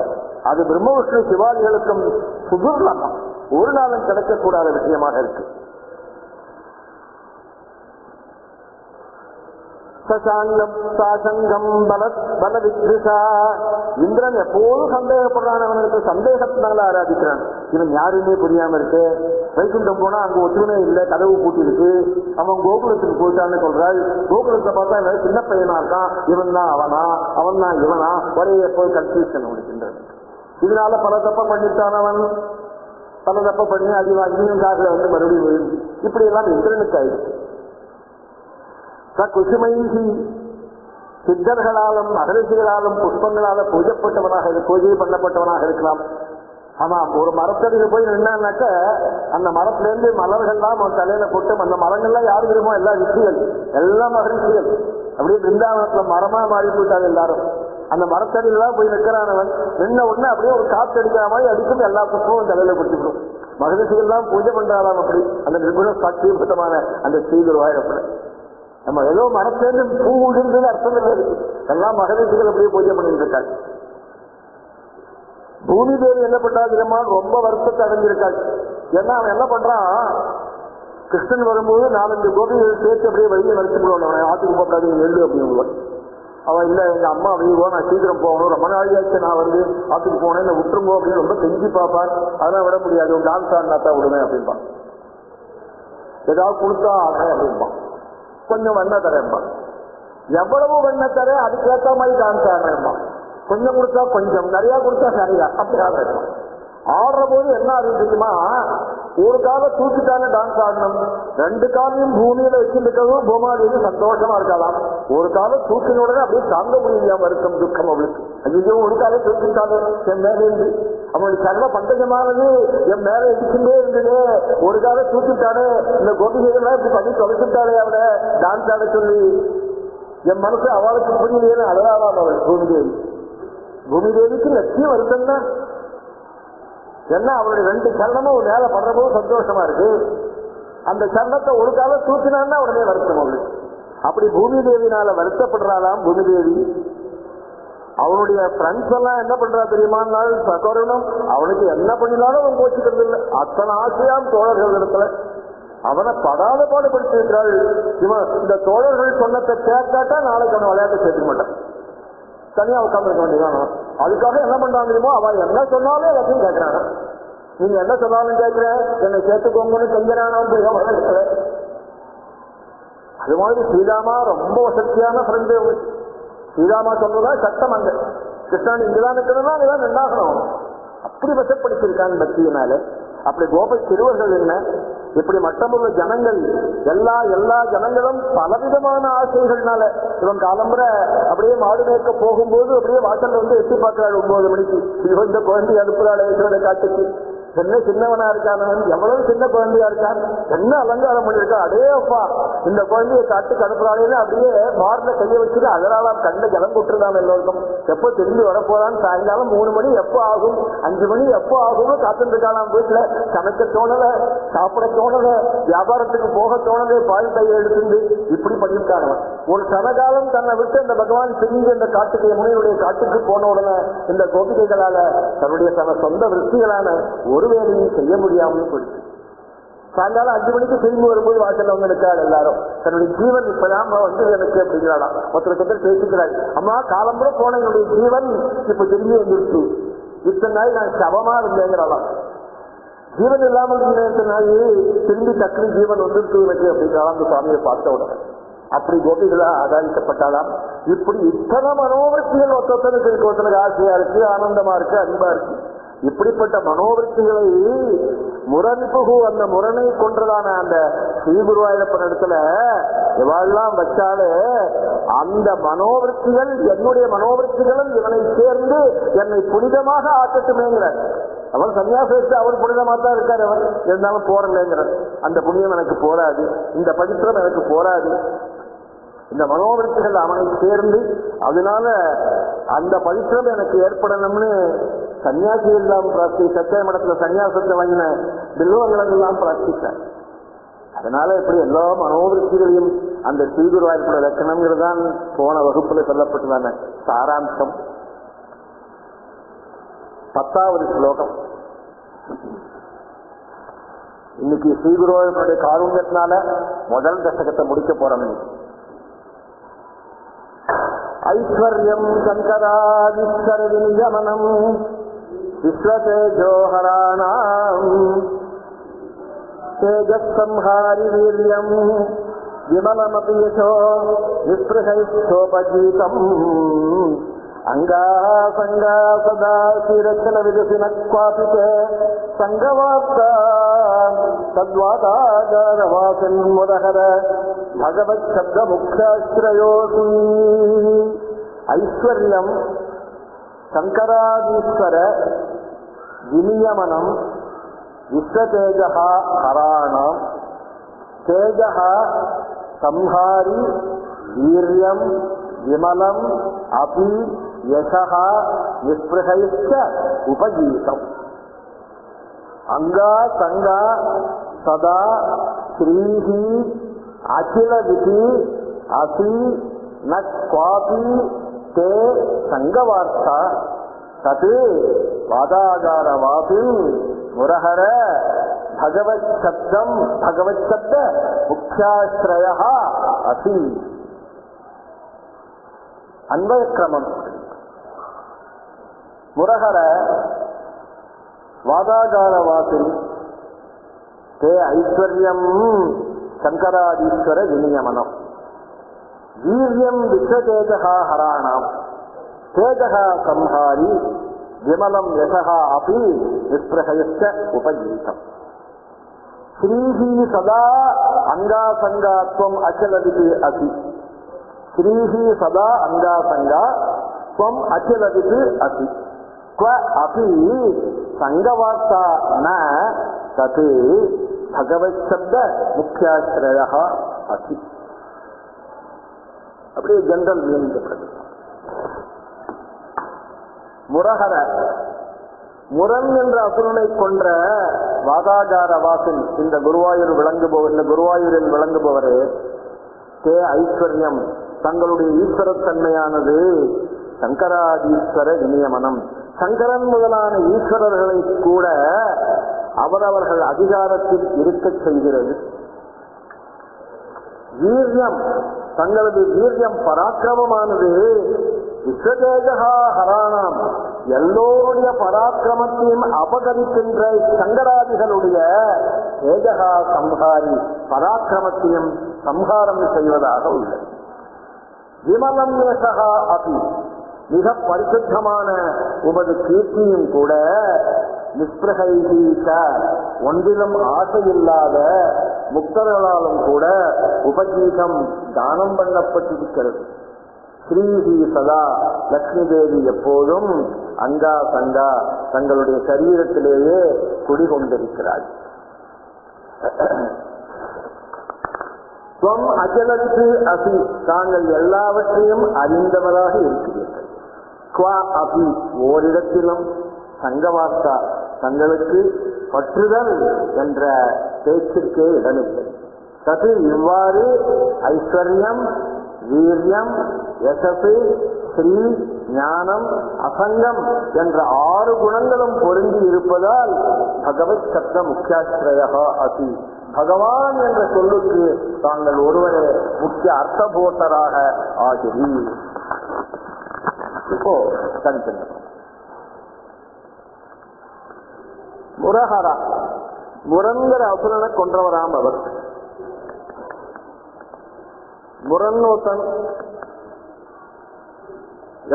அது பிரம்ம விஷ்ணு சிவாதிகளுக்கும் சுதுர்லபம், ஒரு நாளும் கிடைக்கக்கூடாத விஷயமாக இருக்கு. சசாங்கம் சாசங்கம் பல வித்ருஷா. இந்திரன் எப்போதும் சந்தேகப்படுறான், அவனுக்கு சந்தேகத்தினால ஆராதிக்கிறான். இவன் யாருமே புரியாம இருக்கு. வைகுண்டம் போனா அங்க ஒற்றுமை இல்லை, கதவு பூட்டி இருக்கு. அவன் கோகுலத்துக்கு போயிட்டான்னு சொல்றாள். கோகுலத்தை பார்த்தா சின்ன பையனா இருக்கான், இவன் தான் அவனா, அவன் தான் இவனா, ஒரே எப்போது கன்ஃபியூஷன் அவனுக்கு. இதனால பல தப்ப பண்ணிட்டான் அவன். பல தப்ப பண்ணி அடிவாங்கியாக வந்து மறுபடியும் இப்படி எல்லாம் இந்திரனுக்கு ஆயிடுச்சு. குசுமைகி சித்தர்களாலும் அகரிசிகளாலும் புஷ்பங்களால பூஜைப்பட்டவனாக பூஜை பண்ணப்பட்டவனாக இருக்கலாம். ஆமா, ஒரு மரத்தடியில் போய் நின்னாக்க அந்த மரத்திலேருந்து மலர்கள்லாம் அவன் தலையில போட்டு, அந்த மரங்கள்லாம் யாரு விரும்போ எல்லா ரிஷிகள், எல்லாம் மகரிஷிகள். அப்படியே பிருந்தாவனத்துல மரமா மாறி போயிட்டாங்க எல்லாரும். அந்த மரத்தடியில தான் போய் நிற்கிறானவன். நின்ன உடனே அப்படியே ஒரு காத்து அடிக்கிற மாதிரி அடிக்கும், எல்லா புஷ்பமும் தலையில பிடிச்சிடும். மகரிஷிகள்லாம் பூஜை பண்றாராம் அப்படி அந்த நிர்குண சாட்சியபூதமான அந்த ஸ்ரீகுருவாயூரப்பட. நம்ம ஏதோ மரத்தேர்ந்து பூ விழுந்தது அர்த்தம் இல்லை, எல்லாம் மகரிஷிகள் அப்படியே பூஜை பண்ணிட்டு இருக்காங்க. பூமி தேவி என்ன பண்றா தெரியுமா, ரொம்ப வருத்தத்தை அடைஞ்சிருக்காள். ஏன்னா அவன் என்ன பண்றான், கிருஷ்ணன் வரும்போது 4-5 கோபிகள் சேர்த்து அப்படியே வெளியே மறுத்துடுவான், அவனை ஆத்துக்கு போட்டாது எழுது அப்படின்னு. அவன் இல்லை எங்க அம்மா வீவோ, நான் சீக்கிரம் போகணும், ரொம்ப நாளையாச்சு நான் வந்து ஆத்துக்கு போனேன், என்ன விட்டுருங்கோ அப்படின்னு ரொம்ப கெஞ்சி பார்ப்பான். அதெல்லாம் விட முடியாது, உன் டான்ஸ் ஆடினாத்தான் விடுவேன் அப்படின்பான். ஏதாவது கொடுத்தா ஆடுறேன் அப்படின்பான். கொஞ்சம் வெண்ணெய் தரேன்பான். எவ்வளவு வெண்ணெய் தர அதுக்கேற்ற மாதிரி டான்ஸ் ஆடுறேன்பான். கொஞ்சம் கொடுத்தா கொஞ்சம், நிறைய கொடுத்தா சரியா அப்படி ஆடுறேன். ஆடுற போது என்ன ஆகுது தெரியுமா, ஒரு காலை தூக்கிட்டான டான்ஸ் ஆடணும், 2 காலையும் பூமியில வச்சுருக்கவும் பூமாதேவி சந்தோஷமா இருக்கலாம். ஒரு காலை தூக்கின உடனே அப்படியே தாங்க முடியாம இருக்கும் துக்கம் அவளுக்கு. ஐயோ ஒரு காலை தூக்கிட்டாங்க என் மேலே இருந்து, அவனுடைய சர்வ பந்தஜமானது என் மேல இடிச்சுட்டே இருந்தது, ஒரு காலை தூக்கிட்டானே, இந்த கோபிகைகள்லாம் இப்படி பண்ணி தொலைச்சுட்டாளே அவளை டான்ஸ் ஆட சொல்லி. என் மனசு அவளுக்கு புரியலையே அழகாவாம் அவள் பூமிதேவி. பூமிதேவிக்கு லட்சியம் வருத்தம் தான். ஏன்னா அவருடைய 2 சரணமும் மேல படுற போது சந்தோஷமா இருக்கு. அந்த சரணத்தை ஒரு காலம் தூக்கினான்னா உடனே வருத்தம் அவளுக்கு. அப்படி பூமி தேவினால வருத்தப்படுறாளாம் பூமி தேவி. அவனுடைய ஃப்ரெண்ட்ஸ் எல்லாம் என்ன பண்றா தெரியுமா, சகோதரனும் அவனுக்கு என்ன பண்ணினாலும் அவன் கோச்சிக்கிறது இல்லை. அத்தனை ஆசையாம் தோழர்கள் இடத்துல அவனை படாத பாடுபடுத்தி இருக்கிறாள். இவன் இந்த தோழர்கள் சொன்னத்தை கேட்டாட்டா நாளைக்கு அவனை விளையாட்டு சேர்த்துக்க மாட்டான், தனியா உட்காந்துருக்க வேண்டியதான. அதுக்காக என்ன பண்றான் தெரியுமோ, அவன் என்ன சொன்னாலும் எல்லாத்தையும் கேட்கிறான். நீங்க என்ன சொன்னாலும் கேட்கிற, என்னை சேர்த்துக்கோங்கன்னு செஞ்சானோ. அது மாதிரி ஸ்ரீராமா ரொம்ப வசதியான ஃப்ரெண்டு. ஸ்ரீராமா சொன்னதா சட்டம், அங்க கிருஷ்ணன் இங்கதான் இருக்கணும்னா அங்கதான் நின்றாகணும். அப்படி வசப்படுத்திருக்காங்க பக்தியினால. அப்படி கோப சிறுவர்கள் என்ன, இப்படி மட்டமுள்ள ஜனங்கள் எல்லா ஜனங்களும் பலவிதமான ஆசைகள்னால. இவன் காலம்புற அப்படியே மாடு மேய்க்க போகும்போது அப்படியே வாசல்ல வந்து எட்டி பார்க்கிறாள் 9 மணிக்கு. இந்த குழந்தை அனுப்புறாள் ஈஸ்வரனை காட்டுக்கு. என்ன சின்னவனா இருக்கானவன், எவ்வளவு சின்ன குழந்தையா இருக்கான், என்ன அலங்காரம் பண்ணிருக்கான். அடே அப்பா இந்த குழந்தைய காட்டுக்கு அனுப்புறாளேன்னு அப்படியே மார்ல கையை வச்சுட்டு அதனால கண்ட ஜலம் கொட்டுருந்தான் எல்லோருக்கும். எப்போ திரும்பி வரப்போறான்னு சாயங்காலம் 3 மணி எப்போ ஆகும், 5 மணி எப்போ ஆகும்னு காத்துட்டு இருக்கான். வீட்டுல சமைக்க தோணல, சாப்பிட தோணல, வியாபாரத்துக்கு போக தோணல, பால் கையை எடுத்துட்டு இப்படி பண்ணிருக்காங்க. ஒரு சனகாலம் தன்னை விட்டு இந்த பகவான் பிரிஞ்சு இந்த காட்டுக்கு முனையுடைய காட்டுக்கு போன உடனே இந்த கோபிகைகளால தன்னுடைய சொந்த விருத்திகளான ஒரு வேலையும் செய்ய முடியாமல் போயிடுச்சு. சாயங்காலம் 5 மணிக்கு திரும்பி வரும்போது வாசல்ல வந்து நிற்கிறாள் எல்லாரும். தன்னுடைய ஜீவன் இப்பதான் வந்து எனக்கு அப்படிங்கிறாளாம். ஒருத்தருக்கு பேசிக்கிறாள், அம்மா காலம்புற போன என்னுடைய ஜீவன் இப்ப திரும்பி வந்துருச்சு, இத்தனை நாள் நான் சவமா இருந்தேங்கிறாளாம். ஜீவன் இல்லாமல் நாள் திரும்பி டக்குனு ஜீவன் வந்துருச்சு எனக்கு அப்படிங்கிறாளாம் அந்த சுவாமியை பார்த்த உடனே. அப்படி கோபிகளா ஆதாரிக்கப்பட்டாலாம். இப்படி இத்தனை மனோவர்த்திகள் ஒருத்தனுக்கு ஆசையா இருக்கு, ஆனந்தமா இருக்கு, அன்பா இருக்கு. இப்படிப்பட்ட மனோவர்த்திகளை முரணிப்புகு அந்த முரணை கொன்றதான அந்த ஸ்ரீகுருவாயூரப்பன் இடத்துல இவாள்லாம் வச்சாலே அந்த மனோவர்த்திகள் என்னுடைய மனோவர்த்திகளும் இவனை சேர்ந்து என்னை புனிதமாக ஆக்கட்டுமேங்கிற. அவன் சன்னியாசத்தை அவர் புனிதமா தான் இருக்காரு, அவர் இருந்தாலும் போறலைங்கிற. அந்த புனிதம் எனக்கு போராது, இந்த பவித்திரம் எனக்கு போராது. இந்த மனோவர்த்திகள் அவனை சேர்ந்து அதனால அந்த பவித்திரம் எனக்கு ஏற்படணும்னு சன்னியாசி எல்லாம் சத்திய மடத்துல சன்னியாசத்தை வாங்கின பில்வங்கள் எல்லாம் பிரார்த்தித்தார். அதனால இப்படி எல்லா மனோவிருத்திகளையும் அந்த ஸ்ரீகுருவாயூரப்பட இலக்கணம்ங்கிறது தான் போன வகுப்புல சொல்லப்பட்டதான சாராம்சம். 10வது ஸ்லோகம். இன்னைக்கு ஸ்ரீகுருவாயூரப்பனுடைய காருண்யத்தினால முதல் தசகத்தை முடிக்க போறோம். ஐஸ்வர்யம் சங்கராதிஸ்வர விநியமனம் விஸ்வதேஜோஹராணாம் தேஜஸ்சம்ஹாரி வீர்யம் விமலமபி யசோ விஸ்ருஹைஸ்தோபஜீதம் அங்காசங்கா சதா ஸ்ரீரச்சன விகசின க்வாபிதே சங்கவாப்தா தத்வாதாகாரவாசன் முதஹர பகவத் சப்த முக்தாஸ்ரயோசி. ஐஸ்வர்யம் சங்கராதீஸ்வர விநியமனம் விஸ்வதேஜஹ ஹராணம் தேஜஹ சம்ஹாரி வீர்யம் விமலம் அபி யசஹ நிஸ்பிருஹைச்ச உபஜீதம். அங்கா சங்கா சதா ஸ்ரீஹி அகில விதி அசி நி தே சங்கவார்த்தா தது வாதாகாரவாதி முரஹர பகவத் சப்த முக்கியாஸ்ரய அசி. அன்வய கிரமம். முரஹர வாதாகாரவாதி தே ஐஸ்வர்யம் சங்கராதீஸ்வர விநியமனம். வீரியம் விஸ்வதேஜா ஹராணாம் தேஜா சம்ஹாரி விமலம் யசா அபி நிஸ்பிரஹயச்ச உபஜீதம். ஸ்ரீஹி சதா அங்காசங்காத்வம் அச்சலவிதி அசி. ஸ்ரீஹி சதா அங்காசங்கா துவம் அச்சலவிதி அசி. क्व अपि संगवार्ता न तत् भगवत शब्द मुख्याश्रय अस्ति. அப்படியே ஜெனரல் மீனிங். முரஹர முரன் என்ற அசுரனை கொன்ற வாதாகார வாசன் இந்த குருவாயூரில் விளங்குபவரே தே ஐஸ்வர்யம் தங்களுடைய ஈஸ்வரத்தன்மையானது சங்கராதீஸ்வர விநியமனம். சங்கரன் முதலான ஈஸ்வரர்களை கூட அவரவர்கள் அதிகாரத்தில் இருக்க செய்கிறது. வீரியம் தங்களது வீரியம் பராக்கிரமமானது விஸ்வதேஜா ஹராணாம் எல்லோருடைய பராக்கிரமத்தையும் அபகரிக்கின்ற சங்கராதிகளுடைய தேஜகா சம்ஹாரி பராக்கிரமத்தையும் சம்ஹாரம் செய்வதாக உள்ளது. விமலம் யசஹா அபி மிக பரிசுத்தமான உமது கீர்த்தியும் கூட நிஸ்பிரகைக ஒன்றிலும் ஆசையில்லாத முக்தர்களாலும் கூட உபஜீகம் தானம் பண்ணப்பட்டிருக்கிறது. ஸ்ரீஹி சதா லக்ஷ்மி தேவி எப்போதும் அங்கா சங்கா தங்களுடைய சரீரத்திலேயே குடிகொண்டிருக்கிறாள். துவம் அச்சலத்து அசி தாங்கள் எல்லாவற்றையும் அறிந்தவராக இருக்கிறீர்கள். குவா அபி ஓரிடத்திலும் சங்கவார்த்தா தங்களுக்கு பற்றுதல் என்ற பேச்சிற்கே இடமில்லை. தது இவ்வாறு ஐஸ்வர்யம் வீரியம் யசசு ஸ்ரீ ஞானம் அசங்கம் என்ற 6 குணங்களும் பொருந்தி இருப்பதால் பகவத் சப்த முக்கியாஸ்ரய அசி பகவான் என்ற சொல்லுக்கு தாங்கள் ஒருவரே முக்கிய அர்த்தபோத்தராக ஆகிறீர். இப்போ கண்டினியூ. முரஹரா முரன்கிற அசுரனை கொன்றவராம் அவர். முரன்னோத்தன்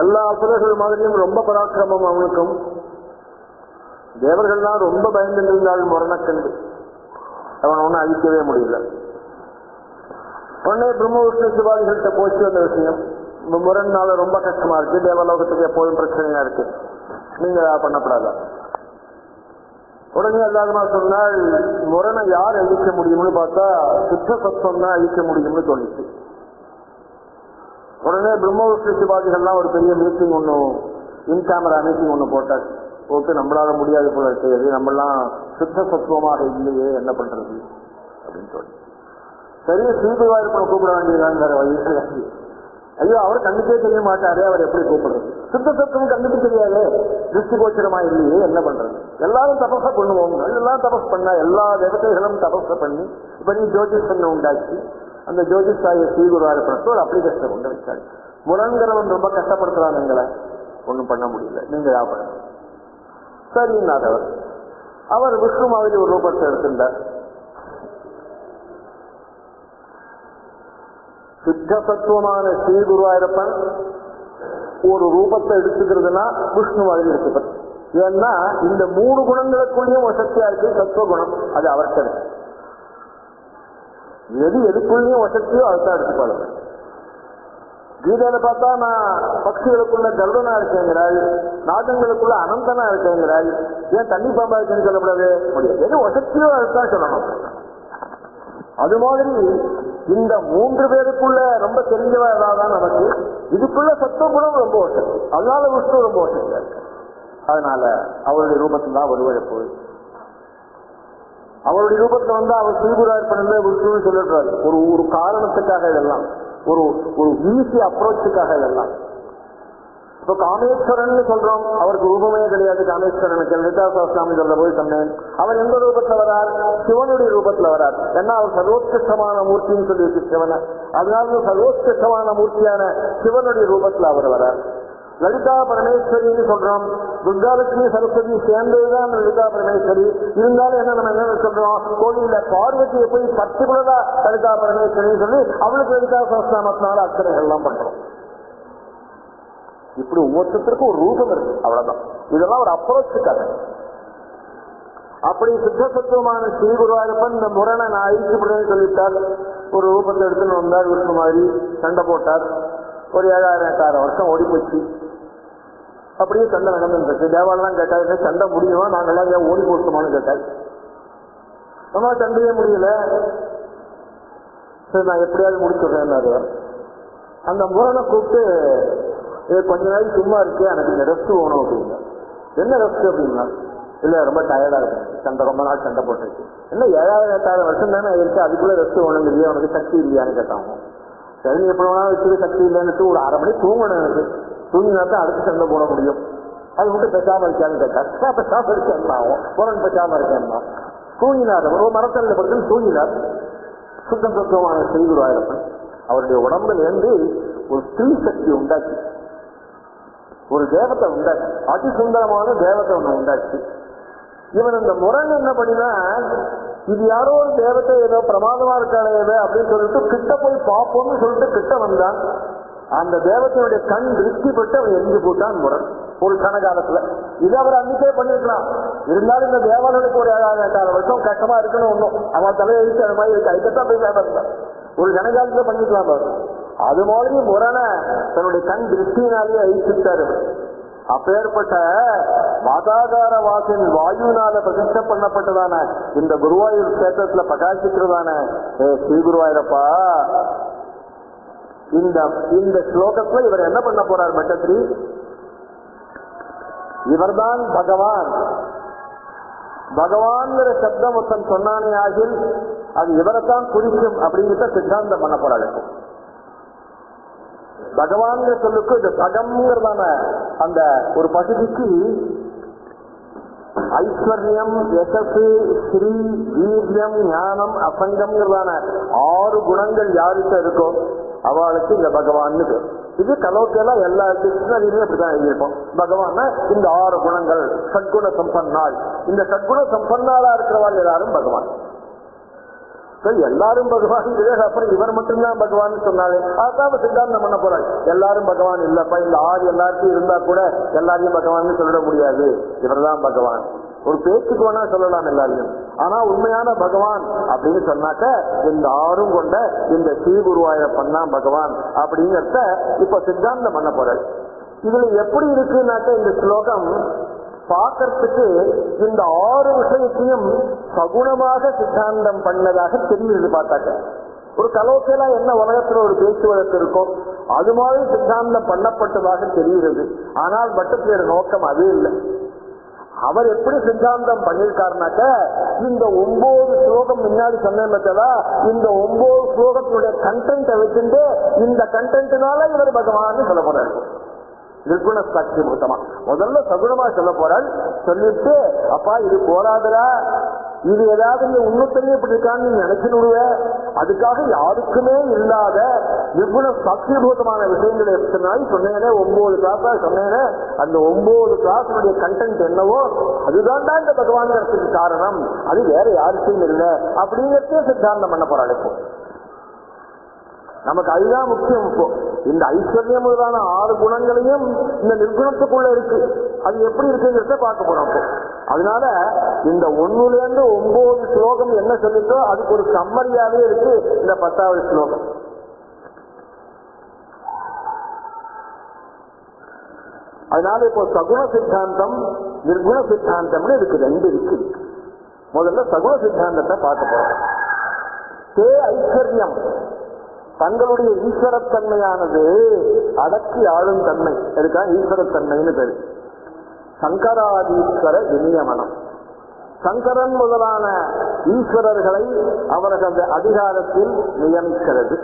எல்லா அசுரர்கள் மாதிரியும் ரொம்ப பராக்கிரமம் அவனுக்கும். தேவர்கள்லாம் ரொம்ப பயந்து இருந்தாள் முரணக்கண்டு. அவன் ஒன்னும் அழிக்கவே முடியல. உடனே பிரம்ம விஷ்ணு சிவாதிகள்கிட்ட போச்சு அந்த விஷயம். முரண்னால ரொம்ப கஷ்டமா இருக்கு, தேவலோகத்துக்கு எப்போதும் பிரச்சனையா இருக்கு, நீங்க பண்ணப்படாத. உடனே எல்லாருமா சொன்னால் முரணை யார் அழிக்க முடியும்னு பார்த்தா சுத்த சத்தம் தான் அழிக்க முடியும்னு தோணிச்சு. உடனே பிரம்ம விஷ்ணு சிவாதிகள்லாம் ஒரு பெரிய மீட்டிங் ஒன்று, இன் கேமரா மீட்டிங் ஒன்று போட்டாச்சு. போட்டு நம்மளால முடியாது போல செய்யுது, நம்மளாம் சுத்த சத்துவமாக இல்லையே, என்ன பண்றது அப்படின்னு சொல்லி சரி ஸ்ரீபுவாயிருப்பனை கூப்பிட வேண்டியதான் வேற வயசு. ஐயோ அவர் கண்ணுக்கே தெரிய மாட்டாரு, அவர் எப்படி கூப்பிடுறது? சுத்த சத்துவம் கண்ணுக்கு தெரியாது, திருஷ்டி கோச்சரமா இல்லையே, என்ன பண்றது? எல்லாரும் தபஸ பண்ணுவோம். எல்லாம் தபஸ் பண்ணா எல்லா தேவதைகளும் தபஸ பண்ணி இப்ப நீ ஜோதிஷ் பண்ண உண்டாச்சு. அந்த ஜோதிஷ் ஆகிய ஸ்ரீகுருவாயிருப்பனுக்கு ஒரு அப்ளிகேஷனை கொண்டு வச்சாரு. முரண்கிறவன் ரொம்ப கஷ்டப்படுத்துறான், எங்களை ஒன்றும் பண்ண முடியல, நீங்க யா பண்ணுங்க. சரின்னாதவர் அவர் விஷ்ணு மாதிரி ஒரு ரூபத்தை எடுத்திருந்தார். சித்த சத்துவமான ஸ்ரீ குருவாயூரப்பன் ஒரு ரூபத்தை எடுத்துக்கிறதுனா விஷ்ணு மாதிரி எடுத்துப்பார். ஏன்னா இந்த 3 குணங்களுக்குள்ளேயும் வசதியா இருக்கு சத்துவ குணம், அது அவர்கிட்ட இருக்கு. எதுக்குள்ளேயும் வசதியோ அதுதான் எடுத்துப்பாரு. கீதையில பார்த்தா நான் பட்சிகளுக்குள்ள கருடனா இருக்கேங்கிறாள், நாகங்களுக்குள்ள அனந்தனா இருக்கேங்கிறாள், ஏன் தண்ணி பாம்பா இருக்குன்னு சொல்லக்கூடாது? முடியாது. எது வசதியோ அதுதான் சொல்லணும். அது மாதிரி இந்த 3 பேருக்குள்ள ரொம்ப தெரிஞ்சவராதான் நமக்கு. இதுக்குள்ள சத்துவ குணம் ரொம்ப வசதி, அதனால விஷ்ணு ரொம்ப வசதியா இருக்கு. அதனால அவருடைய ரூபத்தில் தான் வருவதை போய் அவருடைய ரூபத்துல வந்து அவர் ஸ்ரீகுருவாயூரப்பன் விஷ்ணுன்னு சொல்லிடுறாரு. ஒரு காரணத்துக்காக இதெல்லாம், ஒரு ஈஸி அப்ரோச்சுக்காக இதெல்லாம். இப்போ காமேஸ்வரன் சொல்றோம், அவருக்கு ரூபமே கிடையாது. காமேஸ்வரனுக்கு லலிதா சஹஸ்ரநாமம் சொல்ல போய் சொன்னேன், அவர் எந்த ரூபத்துல வரார்? சிவனுடைய ரூபத்துல வரார். ஏன்னா அவர் சர்வோத்கிருஷ்டமான மூர்த்தின்னு சொல்லியிருக்கு சிவனை. அதனால சர்வோத்கிருஷ்டமான மூர்த்தியான சிவனுடைய ரூபத்துல அவர் வரார். லலிதா பரமேஸ்வரின்னு சொல்றோம், துர்காலட்சுமி சரஸ்வதி சேர்ந்ததுதான் லலிதா பரமேஸ்வரி. இருந்தாலும் நம்ம என்ன சொல்றோம், கோயில பார்வதியை போய் பர்டிகுலரா லலிதா பரமேஸ்வரின்னு சொல்லி அவளுக்கு லலிதா சஹஸ்ரநாமத்தினால அர்ச்சனைகள்லாம் பண்றோம். இப்படி ஒவ்வொருத்தருக்கும் ஒரு ரூபம் இருக்கு, அவ்வளவுதான். இதெல்லாம் ஒரு அப்ரோச்சுக்காக. அப்படி சித்தசத்துவமான ஸ்ரீகுருவாயூரப்பன் இந்த முரணை நான் அழிச்சுப்படுறேன்னு சொல்லிட்டார். ஒரு ரூபத்தை எடுத்துன்னு வந்தார், விஷ்ணு மாதிரி சண்டை போட்டார். ஒரு 7000-8000 வருஷம் ஓடி போச்சு. அப்படியே சண்டை நடந்துருக்கு. தேவாலெல்லாம் கேட்டாங்க, சண்டை முடியுமா, நாங்கெல்லாம் ஏன் ஓடி போட்டுமான்னு கேட்டாங்க. நம்ம சண்டையே முடியல, சரி நான் எப்படியாவது முடிச்சுடுறேன்னாரு. அந்த முரணை கூப்பிட்டு, கொஞ்ச நாள் சும்மா இருக்கு, எனக்கு இந்த ரெஸ்ட் வேணும் அப்படின்னா. என்ன ரெஸ்ட் அப்படின்னா, இல்ல ரொம்ப டயர்டா இருக்கு, சண்டை ரொம்ப நாள் சண்டை போட்டுருக்கு. என்ன 7000-8000 வருஷம் தானே இருக்கு, அதுக்குள்ள ரெஸ்ட் வேணும் இல்லையா, உனக்கு சக்தி இல்லையான்னு கேட்டாங்க. சரி எப்படி வேணாலும் வச்சுட்டு சக்தி இல்லைன்னு ஒரு 1/2 மணி தூங்கணும், எனக்கு தூங்கினா தான் அடுத்து சண்டை போட முடியும். அது மட்டும் பேசாம இருக்கான்னு கேட்டா, பேசாம இருக்கேன்னா முரண் பேசாம இருக்கேன்னா தூங்கினார். ஒரு மரத்தல்ல படுத்து தூங்கினார். சுத்தம் சுத்தமான ஸ்ரீகுருவாயூரப்பன் அவருடைய உடம்புல இருந்து ஒரு ஸ்திரீ சக்தி உண்டாச்சு, ஒரு தேவத்தை உண்டாச்சு, அதிசுந்தரமான தேவத்தை ஒண்ணு உண்டாச்சு. இவன் இந்த முரண் என்ன பண்ணினா, இது யாரோ ஒரு தேவத்தை ஏதோ பிரமாதமா இருக்காளே அப்படின்னு சொல்லிட்டு கிட்ட போய் பார்ப்போம்னு சொல்லிட்டு கிட்ட வந்தான். அந்த தேவத்தையுடைய கண் திருஷ்டி பட்டு அவன் எரிஞ்சு போட்டான் முரண் ஒரு கனகாலத்துல. இது அவர் அன்னைக்கே பண்ணிருக்கலாம். இருந்தாலும் இந்த தேவாலயத்துக்கு ஒரு 7000-8000 வருஷம் கஷ்டமா இருக்குன்னு ஒண்ணும் அவன் தலையெழுத்து அது மாதிரி இருக்கு, அதுக்கத்தான் போய் வேண்டாம், ஒரு கனகாலத்துல பண்ணிக்கலாம் அவர். அது மாதிரி முரணை தன்னுடைய கண் திருஷ்டினாலேயே அழிச்சுட்டாரு. அப்பேற்பட்ட மாதாகார வாசின் வாயுனால பிரதிஷ்டை பண்ணப்பட்டதான இந்த குருவாயூர் கஷேத்திரத்துல பிரகாசிக்கிறதான ஸ்ரீகுருவாயூரப்பா, இந்த ஸ்லோகத்துல இவர் என்ன பண்ண போறார் மெட்டத்ரி? இவர்தான் பகவான். பகவான்ங்கிற சப்தம் ஒருத்தன் சொன்னானே ஆகில் அது இவரைத்தான் குறிக்கும் அப்படிங்கிற சித்தாந்தம் பண்ண போறாரு. பகவான்கிற சொல்லுக்கு இந்த பகம்ங்கிறதான அந்த ஒரு பகுதிக்கு ஐஸ்வர்யம், யசசு, ஸ்ரீ, வீரியம், ஞானம், அசங்கம்ங்கிறதான 6 குணங்கள் யாருக்கு இருக்கோ அவளுக்கு இந்த பகவான். இது கலோக்கியெல்லாம் எல்லா டிக்ஷனரியிலும் அப்படிதான் எழுதியிருப்போம். பகவான் இந்த 6 குணங்கள், சத்குண சம்பன்னாள். இந்த சத்குண சம்பன்னாளா இருக்கிறவாள் எல்லாரும் பகவான். எல்லாரும் பகவான், அப்புறம் இவர் மட்டும்தான் பகவான் சொன்னாலே அதான் சித்தாந்தம் பண்ண போறாங்க. எல்லாரும் பகவான் இல்லப்பா, இந்த 6 எல்லாருக்கும் இருந்தா கூட எல்லாரையும் பகவான் சொல்லிட முடியாது, இவர்தான் பகவான். ஒரு பேச்சுக்கு வேணா சொல்லலாம் எல்லாரையும், ஆனா உண்மையான பகவான் அப்படின்னு சொன்னாக்க இந்த 6 கொண்ட இந்த ஸ்ரீகுருவாயூரப்பன் தான் பகவான் அப்படிங்கிறத இப்ப சித்தாந்தம் பண்ண போறாரு. இதுல எப்படி இருக்குன்னாக்க இந்த ஸ்லோகம் பார்க்கறதுக்கு இந்த 6 விஷயத்தையும் சகுணமாக சித்தாந்தம் பண்ணதாக தெரியுது. பார்த்தாக்க ஒரு கலோக்கியலா என்ன உலகத்துல ஒரு பேச்சு வழக்கு இருக்கும் அது மாதிரி சித்தாந்தம் பண்ணப்பட்டதாக தெரிகிறது. ஆனால் பட்டத்தியோட நோக்கம் அது இல்லை. அவர் எப்படி சித்தாந்தம் பண்ணிருக்காருனாக்க, இந்த 9 ஸ்லோகம் முன்னாடி சொன்னேன், இந்த 9 ஸ்லோகத்தினுடைய கண்டென்ட்டை வச்சுட்டு இந்த கண்டென்ட்னால இவர் பகவான் சொல்ல போறாரு. நிர்குண சாட்சி பூத்தமா முதல்ல சகுணமா சொல்ல போறாள். சொல்லிட்டு அப்பா இது போராதரா, இது ஏதாவது நீ உன்னுத்தரையே இப்படி இருக்கான்னு நீ நினைச்சுடுவ, அதுக்காக யாருக்குமே இல்லாத நிர்குண சாட்சிபூதமான விஷயங்களை எத்தனாலும் சொன்னேனே, 9 கிளாஸா சொன்னேனே, அந்த 9 கிளாஸுடைய கண்டென்ட் என்னவோ அதுதான்டா இந்த பகவான்கிறதுக்கு காரணம், அது வேற யாருக்கும் இல்லை அப்படிங்கிறதே சித்தாந்தம் பண்ண போறாள். இப்போ நமக்கு அதுதான் முக்கியம். இப்போ இந்த ஐஸ்வர்யம் முதலான 6 குணங்களையும் இந்த நிர்குணத்துக்குள்ள இருக்கு, அது எப்படி இருக்குங்கிறத பார்க்க போறோம். இப்போ அதனால இந்த 1லேருந்து 9 ஸ்லோகம் என்ன சொல்லிட்டோ அதுக்கு ஒரு சம்மரியாவே இருக்கு இந்த 10வது ஸ்லோகம். அதனால இப்போ சகுண சித்தாந்தம் நிர்குண சித்தாந்தம்னு இதுக்கு 2 இருக்கு. முதல்ல சகுண சித்தாந்தத்தை பார்க்க போறோம். தே ஐஸ்வர்யம், தங்களுடைய ஈஸ்வரத்தன்மையானது அடக்கி ஆளும் தன்மை இருக்கா, ஈஸ்வரத்தன்மைன்னு பேரு. சங்கராதீஸ்வர விநியமனம், சங்கரன் முதலான ஈஸ்வரர்களை அவரது அதிகாரத்தில் நியமிக்கிறது.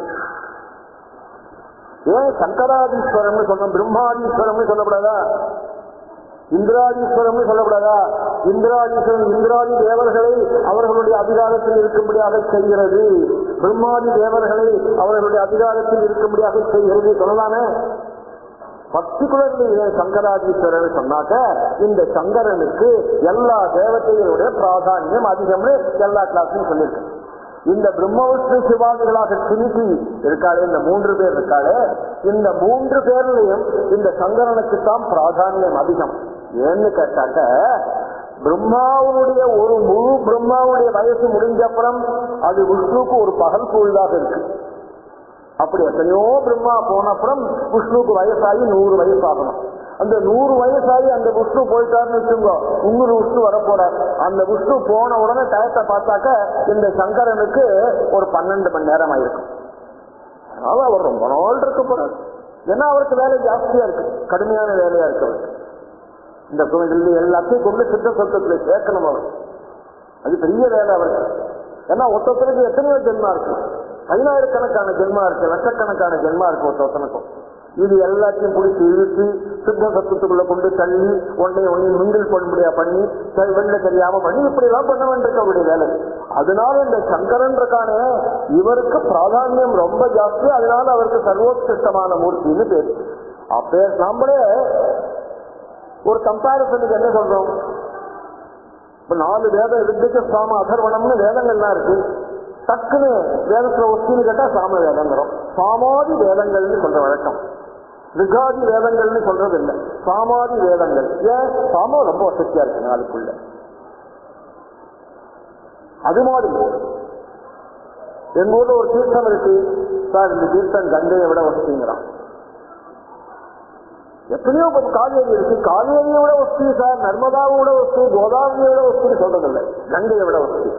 ஏன் சங்கராதீஸ்வரன் சொன்ன, பிரம்மாதீஸ்வரன் சொல்லப்படாதா, இந்திராதீஸ்வரன் சொல்லப்படாதா? இந்திராதீஸ்வரன் இந்திராதி தேவர்களை அவர்களுடைய அதிகாரத்தில் இருக்கும்படியாக செய்கிறது, பிரம்மாதி தேவர்களை அவர்களுடைய அதிகாரத்தில் இருக்கும்படியாக செய்கிறது சொல்லலாமே. பர்டிகுலர்லி சங்கராதீஸ்வரன் சொன்னாக்க இந்த சங்கரனுக்கு எல்லா தேவதைகளுடைய பிராதானியம் அதிகம்னு எல்லா கிளாஸையும் சொல்லியிருக்கு. இந்த பிரம்ம விஷ்ணு சிவாதிகளாக திருப்பி இருக்காளே, இந்த 3 பேர் இருக்காளே, இந்த 3 பேர்லையும் இந்த சங்கரனுக்கு தான் பிராதானியம் அதிகம். ஏன்னு கேட்டாக்க, பிரம்மாவுடைய ஒரு முழு பிரம்மாவுடைய வயசு முடிஞ்ச அப்புறம் அது விஷ்ணுக்கு ஒரு பகல் பொழுதாக இருக்கு. அப்படி எத்தனையோ பிரம்மா போன அப்புறம் விஷ்ணுக்கு வயசாகி 100 வயசு ஆகணும். அந்த 100 வயசாகி அந்த விஷ்ணு போயிட்டாருன்னு வச்சுக்கோ, இன்னொரு விஷ்ணு வரப்போறார். அந்த விஷ்ணு போன உடனே டயத்தை பார்த்தாக்க இந்த சங்கரனுக்கு ஒரு 12 மணி நேரம் ஆயிருக்கும். அதனால அவர் ரொம்ப நாள் இருக்க போறார். ஏன்னா அவருக்கு வேலை ஜாஸ்தியா இருக்கு, கடுமையான வேலையா இருக்கு அவருக்கு. இந்த எல்லாத்தையும் கொண்டு சித்த சொத்தத்துல சேர்க்கணும் அவர். அது பெரிய வேலை அவருக்கு. ஏன்னா ஒருத்தருக்கு எத்தனையோ ஜென்மா இருக்கு, 10,000கணக்கான ஜென்மா இருக்கு, லட்சக்கணக்கான ஜென்மா இருக்கு ஒருத்தனுக்கும். இது எல்லாத்தையும் பிடிச்சி இழுத்து சித்த சத்துக்குள்ள கொண்டு தள்ளி ஒன்றை மிங்கில் பண்ணும்படியா பண்ணி வெளில தெரியாம பண்ணி இப்படி எல்லாம் பண்ண வேண்டியிருக்க அவருடைய வேலை. அதனால இந்த சங்கரன்றக்கான இவருக்கு பிராதானியம் ரொம்ப ஜாஸ்தி. அதனால அவருக்கு சர்வோத்கிருஷ்டமான மூர்த்தின்னு பேரு. அப்ப நம்மளே ஒரு கம்பாரிசனுக்கு என்ன சொல்றோம், இப்ப 4 வேதம் இருக்கு, சாம அதர்வணம்னு வேதங்கள்லாம் இருக்கு. டக்குன்னு வேதத்துல ஒஸ்தின்னு கேட்டா சாம வேதங்கிறோம். சாமாதி வேதங்கள்னு சொல்ற வழக்கம், ரிகாதி வேதங்கள்னு சொல்றது இல்லை, சாமாதி வேதங்கள். ஏன்? சாமம் ரொம்ப வசதியா இருக்கு நாளுக்குள்ள. அது மாதிரி எங்க ஊர்ல ஒரு தீர்த்தம் இருக்கு சார், இந்த தீர்த்தம் கங்கையை விட வசதிங்கிறான். எத்தனையோ காவேரி இருக்கு, காவேரியை விட வசதி சார், நர்மதாவை விட வசதி, கோதாவரியை விட வசதி சொல்றதில்லை, கங்கையை விட வசதி.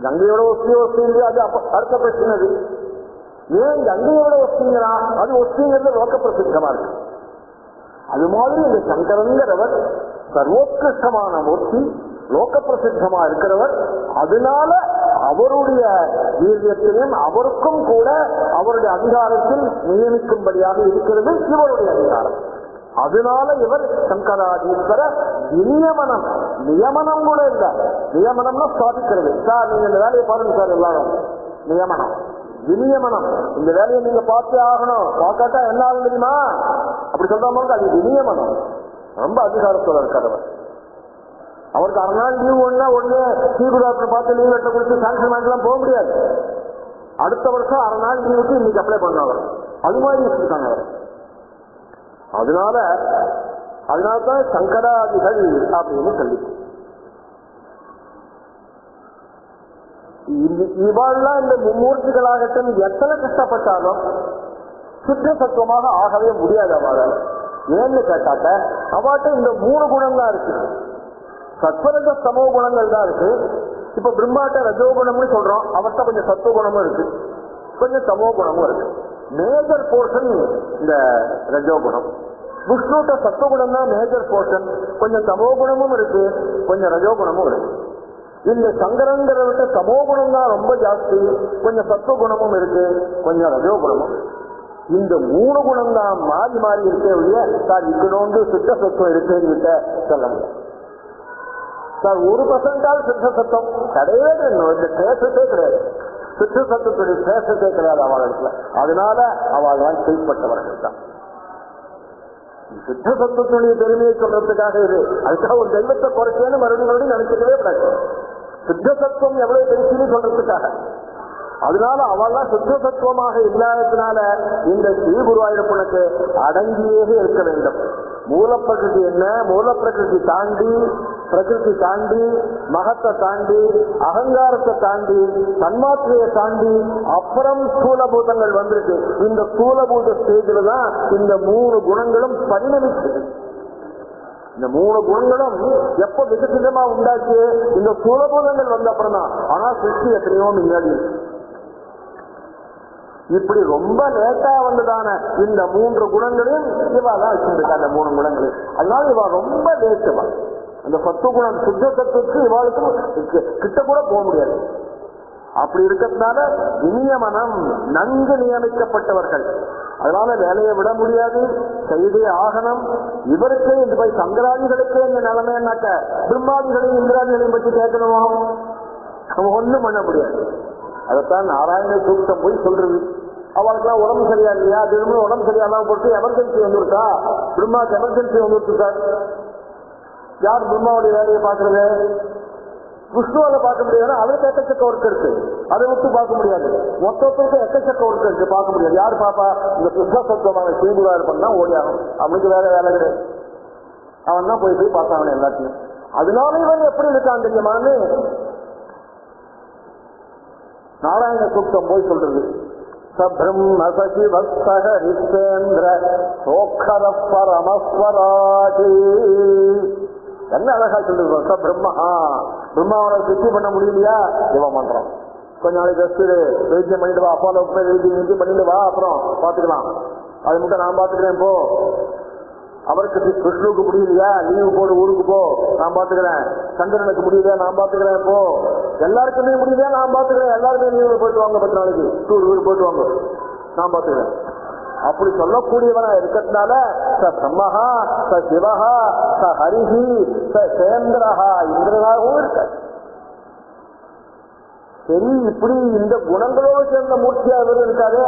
கங்கையோட வசதி அது அடுத்த பிரச்சனை. அது ஏன் கங்கையோட வசதிங்கிறா? அது வசதிங்கிறது லோக பிரசித்தமா இருக்கு. அது மாதிரி இந்த சங்கரங்கிறவர் சர்வோத்கிருஷ்டமான மூர்த்தி, லோக பிரசித்தமா இருக்கிறவர். அதனால அவருடைய வீரியத்திலும் அவருக்கும் கூட அவருடைய அதிகாரத்தில் நியமிக்கும்படியாக இருக்கிறது இவருடைய அதிகாரம். அதனால இவர் சங்கராதீஸ்வர நியமனம், நியமனம் கூட இல்ல, நியமனம்னா ஸ்தாபிக்கிறது. சார் நீங்க இந்த வேலையை பாருங்க சார், எல்லாரும் நியமனம் விநியமனம், இந்த வேலையை நீங்க பார்த்தே ஆகணும், பார்க்காட்டா என்ன ஆகும் தெரியுமா அப்படி சொல்றாங்க. அது விநியமனம். ரொம்ப அதிகாரத்தோட இருக்கார் அவருக்கு. 6 நாள் லீவ் ஒண்ணு சீஃப் டாக்டர் பார்த்து லீவ் லெட்டர் கொடுத்து சாங்ஷன் வாங்கலாம் போக முடியாது. அடுத்த வருஷம் 6 நாள் லீவுக்கு இன்னைக்கு அப்ளை பண்ணுவாங்க. அது மாதிரி வச்சிருக்காங்க அவர். அதனால்தான் சங்கராதிகள் அப்படின்னு சொல்லி இவாள்லாம் இந்த மும்மூர்த்திகளாகட்டும் எத்தனை கஷ்டப்பட்டாலும் சுத்த சத்துவமாக ஆகவே முடியாது அவளால். ஏன்னு கேட்டாக்க அவாட்ட இந்த 3 குணம் தான் இருக்கு, சத்வரஜ சமோ குணங்கள் தான் இருக்கு. இப்ப பிரம்மாட்ட ரஜோகுணம்னு சொல்றோம், அவர்கிட்ட கொஞ்சம் சத்துவ குணமும் இருக்கு, கொஞ்சம் சமோ குணமும் இருக்கு. மேஜர் போர்ஷன் இந்த ரஜோகுணம். விஷ்ணுட்ட சத்துவகுணம் தான் மேஜர் போர்ஷன், கொஞ்சம் தமோகுணமும் இருக்கு, கொஞ்சம் ரஜோகுணமும் இருக்கு. இந்த சங்கரங்கிறவர்கிட்ட தமோகுணம் தான் ரொம்ப ஜாஸ்தி, கொஞ்சம் சத்துவகுணமும் இருக்கு, கொஞ்சம் ரஜோகுணமும் இருக்கு. இந்த 3 குணம் தான் மாறி மாறி இருக்கே ஒழிய சார் இக்கணோண்டு சித்த சத்துவம் இருக்குன்னு கிட்ட சொல்ல முடியாது சார். 1% சித்த சத்தம் கிடையாது, இந்த தேசத்தே கிடையாது, சித்த சத்துவத்துடைய தேசத்தே கிடையாது அவளுக்கு. அதனால அவள் தான் கீழ்பட்டவர்கள் தான். சித்த சத்துவத்துடைய பெருமையை சொல்றதுக்காக இது, அதுக்காக ஒரு தெய்வத்தை குறைச்சேன்னு மறுபடியும் நினைச்சிக்கவே கூடாது. சித்த சத்துவம் எவ்வளவு பெருசுன்னு சொல்றதுக்காக. அதனால அவெல்லாம் சுத்த சத்துவமாக இல்லாததுனால இந்த ஸ்ரீகுருவாயூரப்பனுக்கு அடங்கியே இருக்க வேண்டும். மூலப்பிரகிருதி என்ன, மூலப்பிரகிருதி தாண்டி, பிரகிருதி தாண்டி, மகத்தை தாண்டி, அகங்காரத்தை தாண்டி, தன்மாத்திரையை தாண்டி அப்புறம் ஸ்தூலபூதங்கள் வந்திருக்கு. இந்த ஸ்தூலபூத ஸ்டேஜில் தான் இந்த 3 குணங்களும் பரிணமிச்சு. இந்த 3 குணங்களும் எப்ப விகசிதமா உண்டாச்சு, இந்த ஸ்தூலபூதங்கள் வந்த அப்புறம் தான். ஆனா சிருஷ்டி எத்தனையோ முன்னாடி இப்படி ரொம்ப லேட்டா வந்ததான இந்த 3 குணங்களையும் இவா தான் வச்சிருக்கா. அந்த 3 குணங்களையும் அதனால இவா ரொம்ப லேட்டுவா, அந்த சத்துவகுணம் சுத்த சத்துவத்துக்கு இவாளுக்கும் கிட்ட கூட போக முடியாது. அப்படி இருக்கிறதுனால நியமனம் நன்கு நியமிக்கப்பட்டவர்கள். அதனால வேலையை விட முடியாது, செய்தே ஆகணும். இவருக்கே இந்த போய் சங்கராதிகளுக்கே இந்த நிலைமைன்னாக்க பிரம்மாதிகளையும் இந்திராதிகளையும் பற்றி கேட்கணுமோ? ஒண்ணும் பண்ண முடியாது. அதைத்தான் நாராயண சூக்தம் போய் சொல்றது. அவளுக்குலாம் உடம்பு சரியா இல்லையா, திரும்ப உடம்பு சரியாதான் போட்டு எமர்ஜென்சி வந்துருக்கா, பிரம்மாவுக்கு எமர்ஜென்சி வந்துருக்கு சார். யார் பிரம்மாவுடைய வேலையை பார்க்கறது? விஷ்ணுவால பார்க்க முடியாது, அவருக்கு எக்கச்சக்க ஒர்க் இருக்கு, அதை விட்டு பார்க்க முடியாது. மொத்தத்துக்கு எக்கச்சக்க ஒர்க் இருக்கு, பார்க்க முடியாது. யார் பாப்பா? இந்த சுத்த சத்துவமான ஸ்ரீகுரா இருப்பா ஓடியாகும், அவனுக்கு வேற வேலை கிடையாது. அவன் தான் போய் பார்த்தாங்க எல்லாத்தையும். அதனால இவன் எப்படி இருக்கான் தெரியுமான்னு நாராயண சூக்தம் போய் சொல்றது. சப்ரம்ம சசிவஸ்தக ரிஷேந்திர சோக்கர பரமஸ்வராஜி. என்ன அழகா சொல்லிருக்கோம். சப்ரம்மஹா, பிரம்மாவனை சித்தி பண்ண முடியலையா, இவன் பண்றான். கொஞ்ச நாளைக்கு ரெஸ்ட் வைத்தியம் பண்ணிட்டு வா, அப்பா வைத்தியம் பண்ணிட்டு வா, அப்புறம் பாத்துக்கலாம். அது மட்டும் நான் பாத்துக்கிறேன். இப்போ அவருக்கு விஷ்ணுவுக்கு முடியலையா, லீவு போடு, ஊருக்கு போ, நான் பாத்துக்கிறேன். சந்திரனுக்கு முடியலையா, நான் பாத்துக்கிறேன். இப்போ எல்லாருக்குமே முடியலையா, நான் பாத்துக்கிறேன். எல்லாருமே லீவுல போயிட்டு வாங்க, 10 நாளைக்கு டூர் போயிட்டு வாங்க, நான் பாத்துக்கிறேன். அப்படி சொல்லக்கூடியவனா இருக்கிறதுனால ச பிரம்மஹா ச சிவஹா ச ஹரிஹி ச சேந்திரஹா, இந்திரனாகவும் இருக்காது. சரி, இப்படி இந்த குணங்களோடு சேர்ந்த மூர்த்தியா இவர் இருக்காரு.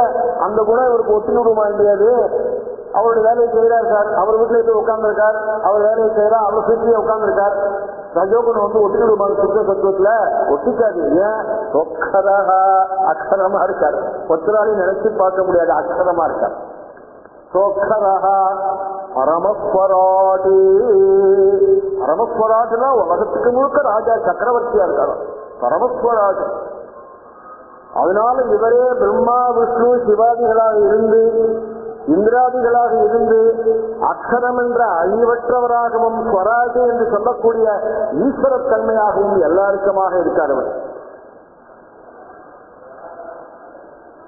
அந்த குணம் இவருக்கு ஒத்துணுமா முடியாது. அவருடைய வேலையை செய்யறாரு சார், அவர் வீட்டுல போய் உட்கார்ந்து இருக்கார், அவர் வேலையை செய்யறார், அவர் சுற்றியே உட்கார்ந்து இருக்கார். ரஜோகுணம் வந்து ஒட்டிடுமா சுத்த சத்துவத்துல? ஒட்டிக்காது. ஏன்? சொக்கரஹா, அக்ஷரமா இருக்கார். ஒத்தராளி நினைச்சு பார்க்க முடியாது, அக்ஷரமா இருக்கார். சோக்கரஹா பரமஸ்வராட்டு. பரமஸ்வராட்டுனா உலகத்துக்கு முழுக்க ராஜா சக்கரவர்த்தியா இருக்காரு, பரமஸ்வராட்டு. அதனால இவரே பிரம்மா விஷ்ணு சிவாதிகளாக இருந்து, இந்திராதிகளாக இருந்து, அக்ஷரம் என்ற அழிவற்றவராகவும் ஸ்வராஜு என்று சொல்லக்கூடிய ஈஸ்வரத்தன்மையாகவும் எல்லாருக்குமாக இருக்கார் அவர்.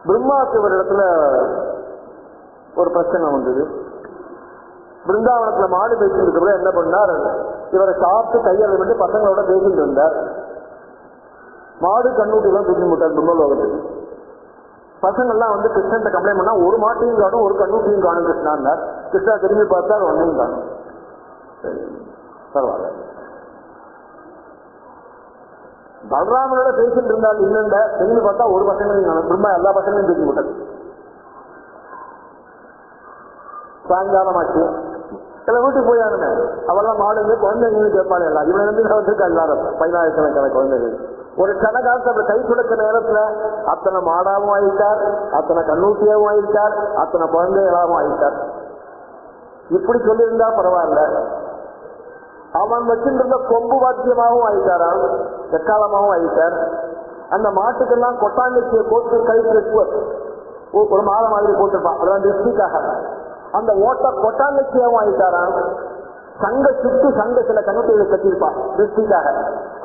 பிரம்மாவுக்கு ஒரு இடத்துல ஒரு பிரச்சனை வந்தது. பிருந்தாவனத்துல மாடு பேசிட்டு இருக்கிற என்ன பண்ணார், இவரை சாப்பிட்டு கையாள விட்டு பசங்களோட பேசிட்டு இருந்தார். மாடு கண்ணூட்டி எல்லாம் தூக்கி விட்டார் பிரம்மலோகத்துக்கு. பசங்கள்லாம் வந்து கிருஷ்ணன் கம்ப்ளைண்ட் பண்ணா, ஒரு மாட்டையும் காணும், ஒரு கண்ணூட்டியும் காணும் கிருஷ்ணா. கிருஷ்ணா திரும்பி பார்த்தா ஒன்னையும் காணும். பரவாயில்ல. பலராமனோட பேசிட்டு இருந்தால் இல்லைண்ட, திரும்பி பார்த்தா ஒரு பசங்களையும் காணும். பிரம்மா எல்லா பசங்களையும் தூக்கி விட்டது. சாயங்காலம் ஆச்சு, சில வீட்டுக்கு போயானுமே, அவெல்லாம் மாடுங்க குழந்தைங்க கேட்பாங்க. எல்லாம் இவனை வந்து வந்திருக்கா எல்லாரும் 10,000 குழந்தைகள். ஒரு கணக்காலத்து அப்படி கை கொடுக்க நேரத்துல அத்தனை மாடாவும் ஆயிட்டார், அத்தனை கண்ணூட்டியாவும் ஆயிட்டார், அத்தனை குழந்தைகளாகவும் ஆயிட்டார். இப்படி சொல்லியிருந்தா பரவாயில்ல. அவன் வச்சுருந்த கொம்பு வாத்தியமாகவும் ஆயிட்டாரான், எக்காலமாகவும் ஆயிட்டார். அந்த மாட்டுக்கெல்லாம் கொட்டாங்கச்சியை போட்டு கழித்து ஒரு மாலை மாதிரி போட்டிருப்பான், அதான் திருஷ்டிக்காக. அந்த ஓட்ட கொட்டாங்கச்சியாவும் ஆயிட்டாரான். சங்க சுட்டு சங்க சில கண்ணுகளை கட்டியிருப்பான் திருஷ்டிக்காக,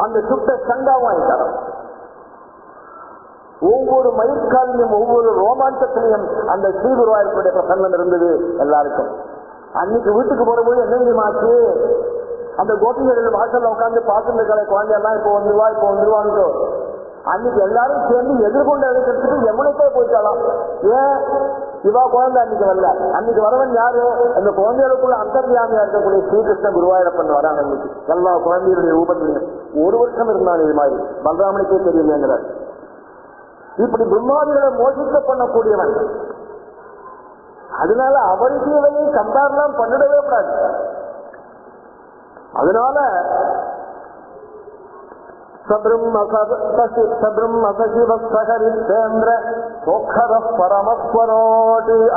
அந்த சுட்ட சங்காவும் ஆயிட்டாரான். ஒவ்வொரு மயிர்காலியும் ஒவ்வொரு ரோமாஞ்சத்திலையும் அந்த ஸ்ரீகுருவாயூரப்பனுடைய பிரசன்னம் இருந்தது எல்லாருக்கும். அன்னைக்கு வீட்டுக்கு போறபோது என்ன தெரியுமாச்சு, அந்த கோபிகள் வாசல்ல உட்காந்து பார்த்துட்டு இருக்கிற குழந்தையெல்லாம் இப்போ வந்துருவா இப்போ வந்துருவான்னு அன்னைக்கு எல்லாரும் சேர்ந்து எதிர்கொண்டு எடுக்கிறதுக்கு யமுனைக்கே போயிட்டாலாம். ஏன்? இவா குழந்தை அன்னைக்கு வரல. அன்னைக்கு வரவன் யாரு? அந்த குழந்தைகளுக்குள்ள அந்தர்யாமியா இருக்கக்கூடிய ஸ்ரீகிருஷ்ண குருவாயூரப்பன் வராங்க. அன்னைக்கு எல்லா குழந்தைகளுடைய ரூபத்திலையும் 1 வருஷம் இருந்தாங்க. இது மாதிரி பலராமனுக்கே தெரியுமேங்கிறார். இப்படி பிரம்மாதிகளை மோசிக்க பண்ணக்கூடியவன். அதனால அவருக்கு இவனை கம்பேர்லாம் பண்ணிடவே கூடாது. அதனால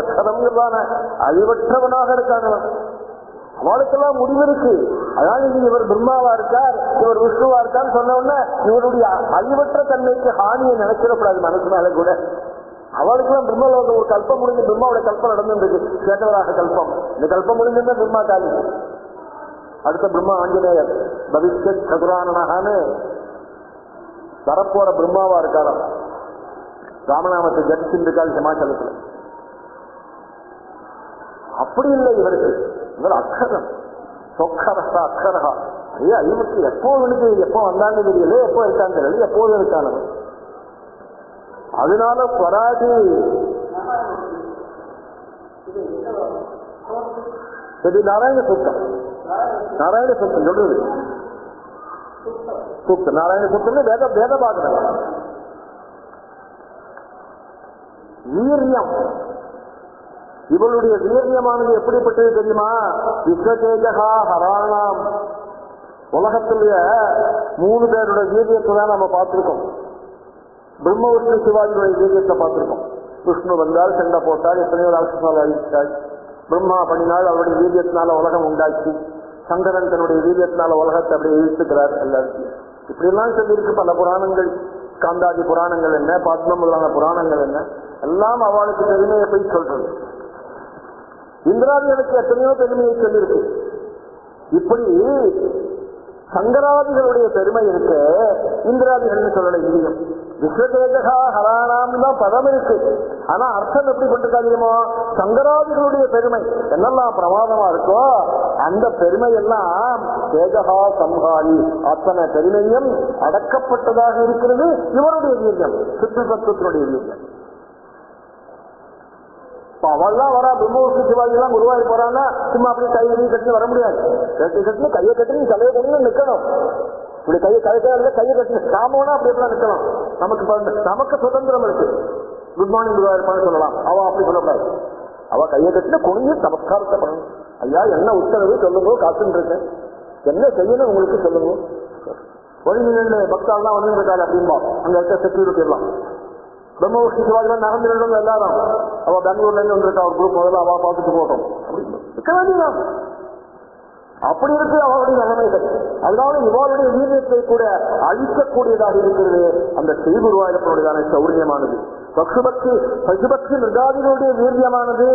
அக்ஷரம்ங்கிறதான அழிவற்றவனாக இருக்காங்க. அவளுக்கெல்லாம் முடிவு இருக்கு. அதாவது இவர் பிரம்மாவா இருக்கார், இவர் விஷ்ணுவா இருக்கான்னு சொன்ன உடனே இவருடைய அழிவற்ற தன்மைக்கு ஹானியை நினைச்சிடக்கூடாது மனசு மேல கூட. அவளுக்கெல்லாம் பிரம்மலோகம் ஒரு கல்பம் முடிஞ்சு, பிரம்மாவோட கல்பம் நடந்துருக்கு, கேட்டவராக கல்பம். இந்த கல்பம் முடிஞ்சிருந்தா பிரம்மா காலி. அடுத்த பிரம்மா ஆஞ்சநேயர் பவிஷ்யத் சதுரானனகான்னு வரப்போற பிரம்மாவா இருக்காராம். ராமநாமத்தை ஜடிச்சிருக்காள் ஹிமாச்சலத்துல. அப்படி இல்லை இவருக்கு. இவர் அக்ஷரம் சொக்கரா அக்ஷரா ஐயா இவனுக்கு எப்போ இவனுக்கு எப்போ வந்தான்னு தெரியல, எப்போ இருக்கான்னு தெரியல, எப்போதும் இருக்கானு. அதனால பராதி இது நாராயண சூக்தம். நாராயண சூக்தம் சொல்றது சூக்தம். நாராயண சூக்தம் வேத பாகங்கள். வீரியம், இவளுடைய வீரியமானது எப்படிப்பட்டது தெரியுமா? விஸ்வதேஜகா ஹராணாம். உலகத்திலேய 3 பேருடைய வீரியத்தை தான் நம்ம பார்த்திருக்கோம். பிரம்ம விஷ்ணு சிவாஜியுடைய வீரியத்தை பார்த்திருக்கோம். விஷ்ணு வந்தால் சண்டை போட்டால், எத்தனையோ ராட்சசால் அழித்தாள். பிரம்மா பண்ணினால் அவருடைய வீரியத்தினால உலகம் உண்டாக்கி, சங்கரன் தன்னுடைய வீரியத்தினால உலகத்தை அப்படியே இழுத்துக்கிறார் எல்லாத்தையும். இப்படியெல்லாம் சொல்லியிருக்கு பல புராணங்கள். காந்தாதி புராணங்கள் என்ன, பத்ம முதலான புராணங்கள் என்ன, எல்லாம் அவளுக்கு பெருமையை போய் சொல்றது. இந்திராதிகளுக்கு எத்தனையோ பெருமையை சொல்லியிருக்கு. இப்படி சங்கராதிகளுடைய பெருமை இருக்கு, இந்திராதிகள் சொல்லல. இங்கேயும் விஸ்வதேஜகா ஹராணாம் தான் பதம் இருக்கு. ஆனா அர்த்தம் எப்படி கொண்டிருக்காதீமோ, சங்கராதிகளுடைய பெருமை என்னெல்லாம் பிரமாதமா இருக்கோ அந்த பெருமை எல்லாம் தேஜகா சம்ஹாரி, அத்தனை பெருமையும் அடக்கப்பட்டதாக இருக்கிறது இவருடைய வீரியம், சித்து தத்துவத்தினுடைய வீரியம். அவள்லாம் வரா, பிரம்மவிஷ்ணு சிவாஜி எல்லாம் குருவாயூர் போறான்னா சும்மா அப்படியே கையை கட்டி வர முடியாது. கட்டி கையை கட்டி தலையை கட்டி நிற்கணும். இப்படி கையை கட்டி சாமோனா அப்படி எப்படிலாம் நிற்கணும். நமக்கு சுதந்திரம் இருக்கு. குட் மார்னிங் குருவாயூர்ப்பான்னு சொல்லலாம். அவ அப்படி சொல்லக்கூடாது. அவ கையை கட்டின குனிஞ்சு நமஸ்காரத்தை பண்ணணும். ஐயா என்ன உத்தரவு சொல்லுங்க, காத்துன்னு இருக்கேன், என்ன செய்யணும் உங்களுக்கு சொல்லுங்க. ஒழுங்கு பக்தாலாம் வந்து இருக்காது அப்படின்பா. அங்க இருக்க செக்யூரிட்டி எல்லாம் பிரம்ம விஷ்ணு சிவாஜிலாம் நடந்து எல்லாரும் அவ பெங்களூர்ல இருந்து வந்துருக்கா ஒரு குரூப், முதல்ல அவ பார்த்துட்டு போட்டோம் அப்படின்னு அப்படி இருக்கு அவருடைய நிலைமைகள். அதனால இவருடைய வீரியத்தை கூட அழிக்கக்கூடியதாக இருக்கிறது அந்த ஸ்ரீகுருவாயூரப்பனுடையதான சௌரியமானது. பசுபக்தி மிருகாதிகளுடைய வீரியமானது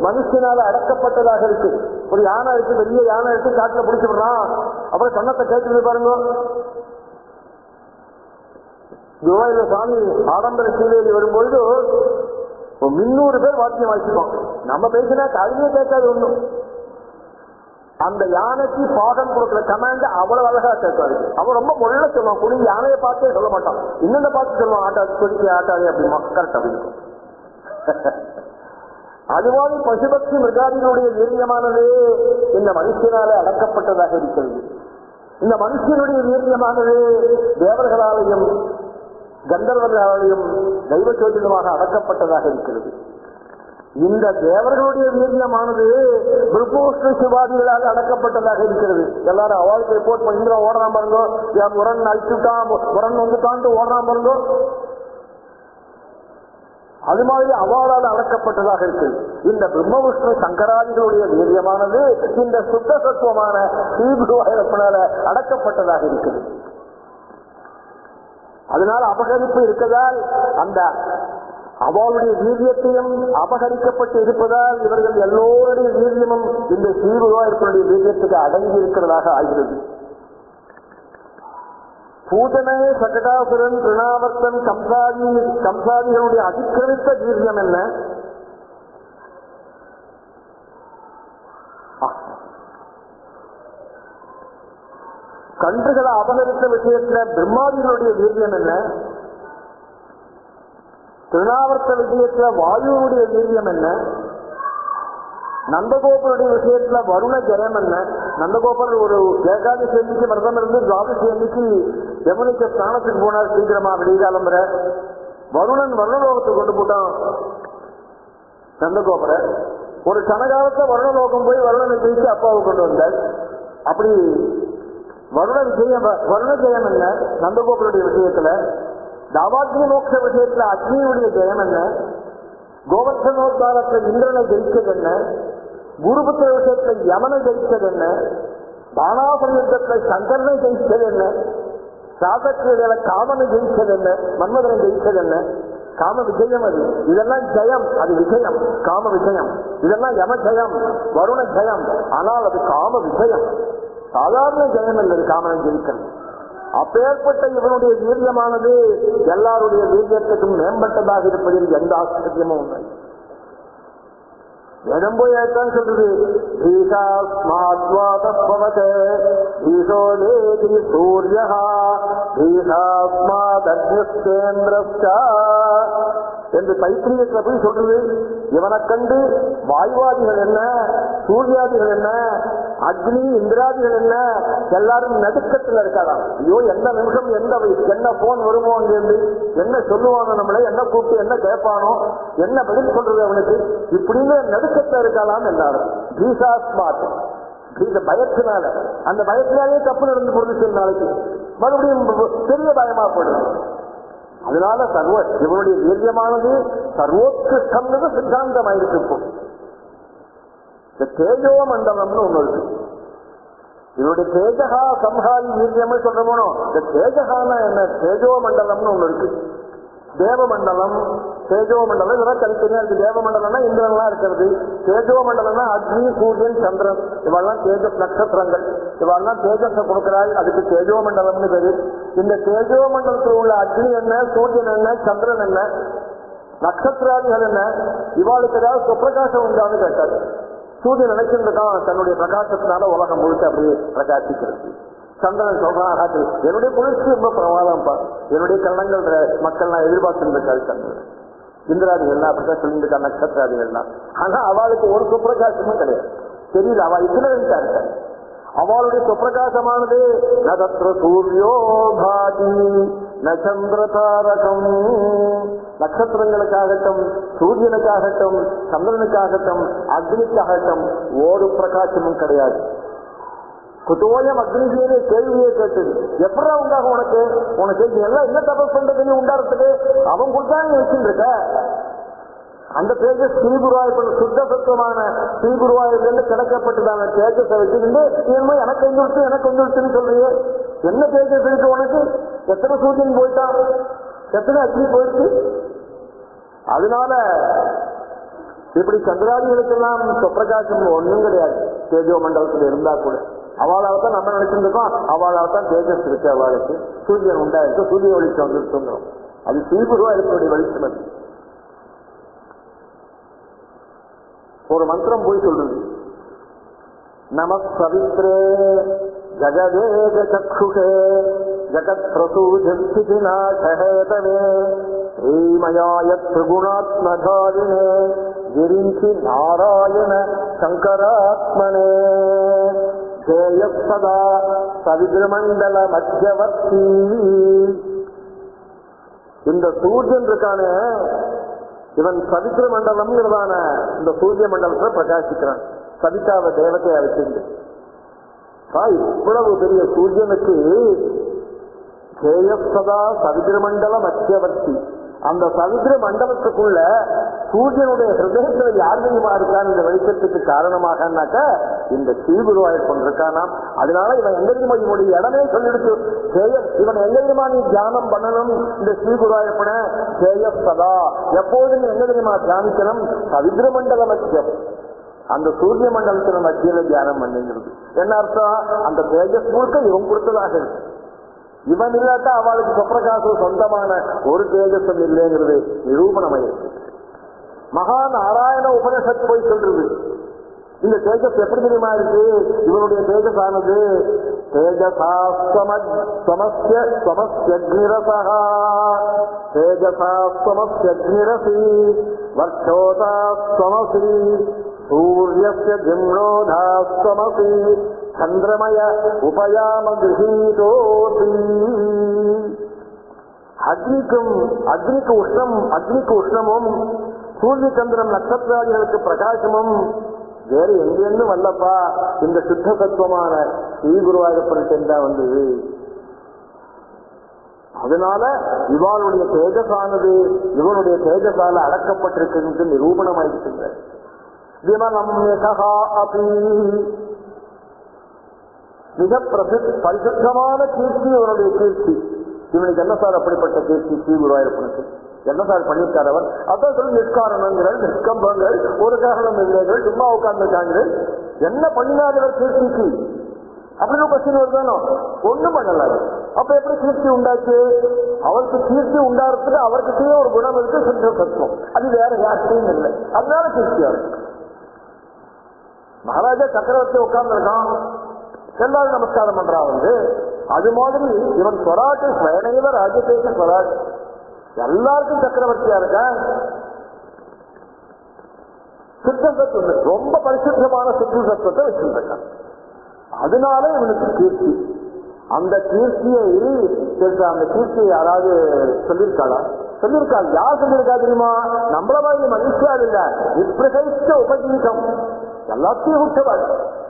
மனுஷனால அடக்கப்பட்டதாக இருக்கு. ஒரு யானை இருக்கு, பெரிய யானை இருக்கு, காட்டுல பிடிச்சு விடுறான், அப்புறம் சொன்னத்தை கேட்டு பாருங்க. குருவாயூர் சாமி ஆடம்பர சீலையில் வரும்பொழுது 300 பேர் வாக்கியம் வாசிப்போம். நம்ம பேசினா கல்வியே கேட்காது ஒண்ணும். அந்த யானைக்கு பாடம் கொடுக்கிற கமாண்ட் அவ்வளவு அழகா கேட்காது. அவன் ரொம்ப முள்ள சொல்லுவான், குடி யானையை பார்த்தே சொல்ல மாட்டான், இன்னொன்னு பார்த்து சொல்லுவான், ஆட்டாது கொடிக்க ஆட்டாதே அப்படிமா கரெக்ட் அப்படின்னு. அதுவாக பசுபக்தி மிருகாதிகளுடைய வீரியமானது இந்த மனுஷனால அடக்கப்பட்டதாக இருக்கிறது. இந்த மனுஷனுடைய வீரியமானது தேவர்களாலையும் கந்தர்வர்களாலையும் தெய்வ சோதிடமாக அடக்கப்பட்டதாக இருக்கிறது. இந்த தேவர்களுடைய வீரியமானது பிரம்மவிஷ்ணு சிவாதிகளாக அடக்கப்பட்டதாக இருக்கிறது. எல்லாரும் அவளுக்கு ரிப்போர்ட் பண்ணி ஓடுறான் பாருங்க, உரன் அழிச்சுட்டான், உரன் வந்துட்டான்ட்டு ஓடுறான் பாருங்க. அது மாதிரி அவளால் அடக்கப்பட்டதாக இருக்கிறது. இந்த பிரம்ம விஷ்ணு சங்கராதிகளுடைய வீரியமானது இந்த சுத்த சத்துவமான ஸ்ரீகுருவாயூரப்பனால அடக்கப்பட்டதாக இருக்கிறது. அதனால அபகரிப்பு இருக்கதால் அந்த அவளுடைய வீரியத்தையும் அபகரிக்கப்பட்டு இருப்பதால் இவர்கள் எல்லோருடைய வீரியமும் இந்த ஸ்ரீகுருவாயூரப்பனுடைய வீரியத்துக்கு அடங்கி இருக்கிறதாக ஆகிறது. பூதனை சகடாசுரன் திருணாவர்த்தன் கம்சாதிகளுடைய அதிக்கிரமித்த வீரியம் என்ன? கன்றுகளை அபகரித்த விஷயத்துல பிரம்மாதிகளுடைய வீரியம் என்ன? திருநாவர்த்த விஷயத்துல வாயுனுடைய வீரியம் என்ன? நந்தகோபருடைய விஷயத்துல வருண ஜெயம் என்ன? நந்தகோபர் ஒரு ஏகாதசி எண்ணிக்கை விரதம் இருந்து துவாதசி எண்ணிக்கை யமுனைக்கு ஸ்நானத்துக்கு போனார் சீக்கிரமா விடிகாலம்புற. வருணன் வருணலோகத்துக்கு கொண்டு போட்டான் நந்தகோபரை. ஒரு கனகாலத்தை வருணலோகம் போய் வருணனை ஜெயிச்சு அப்பாவை கொண்டு வந்தார். அப்படி வருண ஜெயம் என்ன நந்தகோபருடைய விஷயத்துல? தாவாக்னி மோட்ச விஷயத்துல அக்னியுடைய ஜெயம் என்ன? கோவர்த்தனோத்தாரத்தில் இந்திரனை ஜெயிச்சது என்ன? குருபுத்திர விஷயத்துல யமனை ஜெயிச்சது என்ன? பானாசுர யுத்தத்தில் சங்கரனை ஜெயிச்சது என்ன? சாதக்கிரியில காமனை ஜெயிச்சது என்ன? மன்மதனை ஜெயிச்சது என்ன? காம விஜயம். அது இதெல்லாம் ஜெயம், அது விஜயம், காம விஜயம். இதெல்லாம் யம ஜெயம், வருண ஜெயம். ஆனால் அது காம விஜயம், சாதாரண ஜெயம் அல்லது காமனை ஜெயிக்கிறது. அப்பேற்பட்ட இவனுடைய வீரியமானது எல்லாருடைய வீரியத்துக்கும் மேம்பட்டதாக இருப்பதில் எந்த ஆச்சரியமும் இல்லை. வேதம் போய் ஏற்றான்னு சொல்றது. பீஷாஸ்மாத்வாதஸ்பவதே பீஷோதேதி சூர்யா பீஷாஸ்மாதக்னிஸ்தேந்திரஸ்சா என்று தைத்திரியத்துல போய் சொல்றது. இவனை கண்டு வாயுவாதிகள் என்ன, சூர்யாதிகள் என்ன, அக்னி இந்திராதிகள் என்ன, எல்லாரும் நடுக்கத்துல இருக்காராம். ஐயோ எந்த நிமிஷம் என்ன போன் வருமோ அங்கிருந்து, என்ன சொல்லுவானோ, நம்மளை என்ன கூப்பிட்டு என்ன கேட்பானோ, என்ன பதில் சொல்றது அவனுக்கு, இப்படின்னு நடுக்கத்துல இருக்கலாம் எல்லாரும். பீஷாஸ்மாத் பயத்தினால, அந்த பயத்தினாலே தப்பு நடந்து போறது சில நாளைக்கு, மறுபடியும் பெரிய பயமா போடுது. அதனால இவனுடைய வீரியமானது சர்வோத்கிருஷ்டம்னு சித்தாந்தமாயிருக்கு. இப்போ இந்த தேஜோ மண்டலம்னு ஒண்ணு இருக்கு. இவருடைய தேஜகா சம்ஹாரி வீரியம்னு சொல்றோமோ, இந்த தேஜகான என்ன, தேஜோ மண்டலம்னு ஒண்ணு இருக்கு. தேவமண்டலம், தேஜோ மண்டலம், இதெல்லாம் தனித்தனியா இருக்கு. தேவமண்டலம்னா இந்திரன்லாம் இருக்கிறது. தேஜோ மண்டலம்னா அக்னி, சூரியன், சந்திரன், இவெல்லாம் தேஜஸ் நட்சத்திரங்கள், இவெல்லாம் தேஜஸை கொடுக்கிறாள், அதுக்கு தேஜோ மண்டலம்னு பேரு. இந்த தேஜோ மண்டலத்தில் உள்ள அக்னி என்ன, சூரியன் என்ன, சந்திரன் என்ன, நட்சத்திராதிகள் என்ன, இவாளுக்கு ஏதாவது சுப்பிரகாசம் உண்டான்னு கேட்டாரு. சூரியன் நினைச்சிருந்துதான் தன்னுடைய பிரகாசத்தினால உலகம் முழுக்க அப்படியே பிரகாசிக்கிறது. சந்திரன் சொல்றான், என்னுடைய குளிர்ச்சி ரொம்ப பிரமாதம்ப்பா, என்னுடைய கரணங்கள் மக்கள்லாம் எதிர்பார்த்துருக்காரு சந்திரன். இந்திராதிகள்லாம் அப்படித்தான் சொல்லியிருக்கா, நட்சத்திராதிகள்லாம். ஆனா அவளுக்கு ஒரு சுப்பிரகாசமும் கிடையாது, தெரியல, அவ இக்னரண்டா இருக்க. அவளுடைய சுப்பிரகாசமானது நதத்ர சூரியோ பாதி நச்சந்திர தாரகம். நட்சத்திரங்களுக்காகட்டும், சூரியனுக்காகட்டும், சந்திரனுக்காகட்டும், அக்னிக்காகட்டும் ஒரு பிரகாசமும் கிடையாது. குத்தோயம் அக்னிஜியே கேள்வியே கேட்டது, எப்படா உண்டாகும் உனக்கு, உனக்கு எல்லாம் என்ன தபஸ் பண்றது நீ உண்டாடுறதுக்கு, அவன் கொடுத்தான் நீ வச்சுருக்க. அந்த தேஜஸ் ஸ்ரீகுருவாயூர் சுத்த சத்துவமான ஸ்ரீகுருவாயூர்லேருந்து கிடைக்கப்பட்டதான தேஜஸை வச்சுக்கிட்டு நீ எனக்கு வந்துடுச்சு எனக்கு வந்துடுச்சுன்னு சொல்றீங்க. என்ன தேஜஸ் இருக்கு உனக்கு, எத்தனை சூரியன் போயிட்டான், எத்தனை அக்னி போயிடுச்சு. அதனால இப்படி சந்திராதிகளுக்கெல்லாம் சொப்பிரகாசம் ஒன்றும் கிடையாது தேஜோ மண்டலத்தில் இருந்தா கூட. அவளால் தான் நம்ம நினைச்சிருக்கோம், அவளால் தான் தேஜஸ் இருக்கு, அவளுக்கு சூரியன் உண்டாயிருக்கு, சூரிய வெளிச்சம் வந்துருக்கிறோம். அது ஸ்ரீகுருவாயூருடைய வெளிச்சம். அது ஒரு மந்திரம் போய் சொல்றது, நம சவித்ரே ஜகதேக சக்ஷுஷே ஜகத் பிரசூஜிநாசஹேதவே ஸ்ரீமயாய திரிகுணாத்மதாரிணே கிரீஷி நாராயண சங்கராத்மனே ஜேய சதா சவித்ரமண்டல மத்தியவர்த்தி. இந்த சூரியன் இருக்கானே, இவன் சவித்ர மண்டலம்ங்கிறதான இந்த சூரிய மண்டலத்தை பிரகாசிக்கிறான். சவிதாவை தேவத்தையா வச்சிருந்து இவ்வளவு பெரிய சூரியனுக்கு ஜேயசதா சவித்ர மண்டல மத்தியவர்த்தி. அந்த சவித்ர மண்டலத்துக்குள்ள சூரியனுடைய ஹிருதயத்துல யார் தெரியுமா இருக்கான் இந்த வெளிச்சத்துக்கு காரணமாகனாக்க இந்த ஸ்ரீகுருவாயூர் கொண்டிருக்கானாம். அதனால இவன் எங்க தெரியுமா, இவனுடைய இடமே சொல்லிடுச்சு, இவன் எங்க தெரியுமா நீ தியானம் பண்ணணும், இந்த ஸ்ரீகுருவாயூரப்பன ஜேயசதா எப்போதும் எங்க தெரியுமா தியானிக்கணும், சவித்ர மண்டல மத்தியம், அந்த சூரிய மண்டலத்துல மத்தியில தியானம் பண்ணிங்கிறது. என்ன அர்த்தம், அந்த தேஜஸ் முழுக்க இவன் கொடுத்ததாக இருக்கு. இவன் இல்லாட்டா அவளுக்கு சொப்பிரகாசம் சொந்தமான ஒரு தேஜஸம் இல்லைங்கிறது நிரூபணமாயிருக்கு. மகா நாராயண உபனிஷத் போய் சொல்றது, இந்த தேஜஸ் எப்படி தெரியுமா இருக்கு, இவனுடைய தேஜஸானது தேஜசாஸ்வமஸ்யக்னிரசி வர்ஷோதாஸ்வமசி சூரியஸ்ய ஜிம்னோதாஸ்வமசி சந்திரமய உபயாம கிரஹீதோதி. அக்னிக்கு உஷ்ணமும் சூரிய சந்திரன் நட்சத்திராதிகளுக்கு பிரகாசமும் வேற எங்கேன்னு வல்லப்பா இந்த சுத்த தத்துவமான ஸ்ரீகுருவாயூரப்பன்டா வந்தது. அதனால இவனுடைய தேஜஸானது இவனுடைய தேஜஸால அடக்கப்பட்டிருக்கு நிரூபணமாயிருக்கின்ற மிக பரிசுத்தமான கீர்த்தி இவனுடைய கீர்த்தி. இவனுக்கு என்ன சார் அப்படிப்பட்ட கீர்த்தி ஸ்ரீகுருவாயூரப்பனுக்கு என்ன சார் பண்ணியிருக்கார் அவர்? அதான் சொல்லி நிஷ்காரணங்கள் நிஷ்கம்பங்கள் ஒரு காரணம் இல்லைகள் சும்மா உட்கார்ந்துருக்காங்க. என்ன பண்ணினாதவர் கீர்த்திக்கு அப்படின்னு கொஸ்டின் வருதானோ, ஒண்ணும் பண்ணல. அப்ப எப்படி கீர்த்தி உண்டாச்சு? அவருக்கு கீர்த்தி உண்டாகிறதுக்கு அவர்கிட்டயே ஒரு குணம் இருக்கு, சுத்த சத்துவம். அது வேற யார்கிட்டையும் இல்லை, அதனால கீர்த்தி அவருக்கு. மகாராஜா சக்கரவர்த்தி உட்கார்ந்து இருக்கான், எல்லாரும் நமஸ்காரம் பண்றான். அது மாதிரி இவன் ஸ்வராட்டு ஸ்வயனைவ ராஜ்யதேச ஸ்வராட், எல்லாருக்கும் சக்கரவர்த்தியா இருக்கான். சித்த சத்துவம் ரொம்ப பரிசுத்தமான சித்த சத்துவத்தை வச்சிருக்கான். அதனால இவனுக்கு கீர்த்தி. அந்த கீர்த்தியை அந்த கீர்த்தியை யாராவது சொல்லியிருக்காளா? சொல்லியிருக்காள். யார் சொல்லியிருக்கா தெரியுமா? நம்மள மாதிரி மனுஷியால் இல்ல, நிப்பிரகைஷ்ட உபஜீவிதம், எல்லாத்தையும் விட்டவள்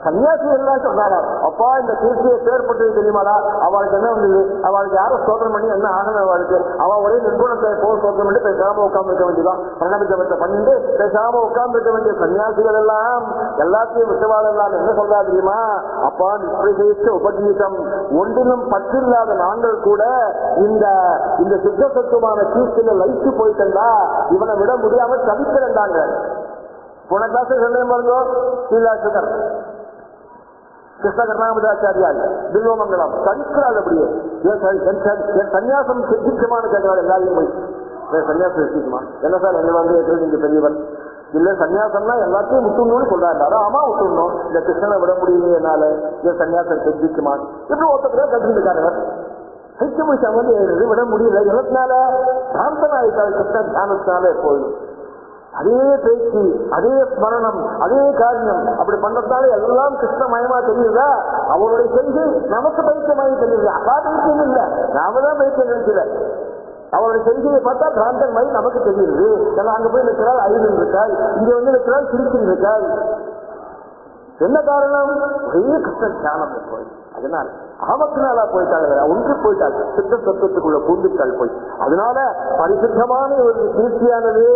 கன்னியாசி எல்லாம் சொல்றாளா, அப்பா இந்த கீர்த்தியை பேர்பட்டது தெரியுமாடா? அவளுக்கு என்ன வந்தது? அவளுக்கு யாரும் ஸ்தோத்திரம் பண்ணி என்ன ஆகணும்? அவளுக்கு அவள் ஒரே நிர்குணத்தை போல் ஸ்தோத்திரம் பண்ணி பேசாம உட்கார்ந்து இருக்க வேண்டியதான். பிரணமிச்சவத்தை பண்ணிட்டு பேசாம உட்கார்ந்து இருக்க வேண்டிய சன்னியாசிகள் எல்லாம் எல்லாத்தையும் விட்டவாள் எல்லாம் என்ன சொல்றா தெரியுமா? அப்பா நிப்பிரகைஷ்ட உபஜீவிதம், ஒன்றிலும் பற்றில்லாத நாங்கள் கூட இந்த இந்த சித்த சத்துவமான கீர்த்தியில லைத்து போயிட்டா இவனை விட முடியாம தவிக்கிறண்டாங்க. போன கிளாஸ் சொன்னேன் பாருங்க, ஸ்ரீலாசகர் கிருஷ்ண கர்ணாமதாச்சாரியால் பில்வமங்கலம் தனிக்கிறாள். அப்படியே என் சன்னியாசம் சித்திக்குமான்னு கேட்கிறாள். எல்லாரையும் போய் சன்னியாசம் சித்திக்குமா? என்ன சார் என்ன வந்து நீங்க பெரியவர் இல்ல, சன்னியாசம்னா எல்லாத்தையும் விட்டுணும்னு சொல்றாரு. ஆமா விட்டுணும், இந்த கிருஷ்ணனை விட முடியல என்னால, என் சன்னியாசம் சித்திக்குமா? எப்படி ஒருத்தர் கற்றுருக்காரு. சைக்கியம் வந்து விட முடியல, எதனால? சாந்தன் ஆயிட்டாள் கிருஷ்ண தியானத்தினால. எப்போதும் அதே பேச்சு, அதே ஸ்மரணம், அதே காரியம் அப்படி பண்றதுனால எல்லாம் கிருஷ்ணமயமா தெரியுதா? அவருடைய செய்தி நமக்கு பைத்தியமாயி தெரியுது. அகாதமிக்கும் இல்ல, நாம தான் பைத்தியம் நினைக்கல. அவருடைய செய்தியை பார்த்தா பிராந்தன் மாதிரி நமக்கு தெரியுது. அங்க போய் நிற்கிறாள் அழுது இருக்காள், இங்க வந்து நிற்கிறாள் சிரிச்சு இருக்காள். என்ன காரணம்? ஒரே கிருஷ்ண தியானம் போய். அதனால ஆமத்தினாலா போயிட்டாங்க, ஒன்று போயிட்டாள், சித்த தத்துவத்துக்குள்ள பூந்துட்டாள் போய். அதனால பரிசுத்தமான ஒரு கீர்த்தியானது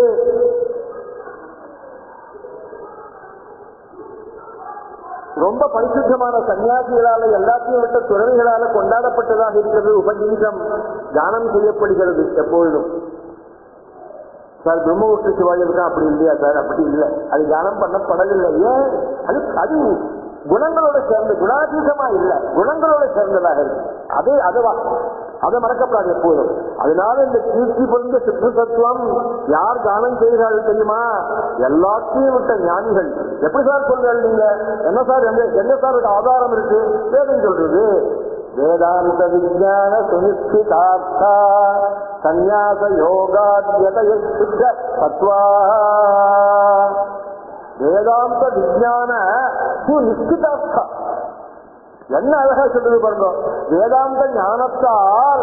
ரொம்ப பரிசுத்தமான சன்னியாசிகளால எல்லாத்தையும் விட்ட துறவிகளால கொண்டாடப்பட்டதாக இருக்கிறது. உபஜீவிதம் கானம் செய்யப்படுகிறது எப்பொழுதும். சார் பிரம்மபுஷ்ட சிவாஜிக்கு அப்படி இல்லையா சார்? அப்படி இல்லை, அது கானம் பண்ணப்படவில்லை. ஏன்? அது குணங்களோட சேர்ந்து, குணாதீதமா இல்ல, குணங்களோட சேர்ந்ததாக இருக்கு. அதை மறக்கப்படாது எப்போதும். அதனால இந்த கீர்த்தி பொருந்த சித்த தத்துவம் யார் கானம் செய்கிறார்கள் தெரியுமா? எல்லாத்தையும் விட்ட ஞானிகள். எப்படி சார் சொல்றாரு நீங்க? என்ன சார் என்ன சார் ஆதாரம் இருக்கு? வேதம் சொல்றது. வேதாந்த விஞ்ஞான சுனிஷ்டிதார்த்தா சந்நியாச யோகாத்யதய சித்த தத்வா. வேதாந்த விஞ்ஞான சுனிஷ்டிதார்த்தா என்ன அழகா சொல்றது பாருங்க. வேதாந்த ஞானத்தால்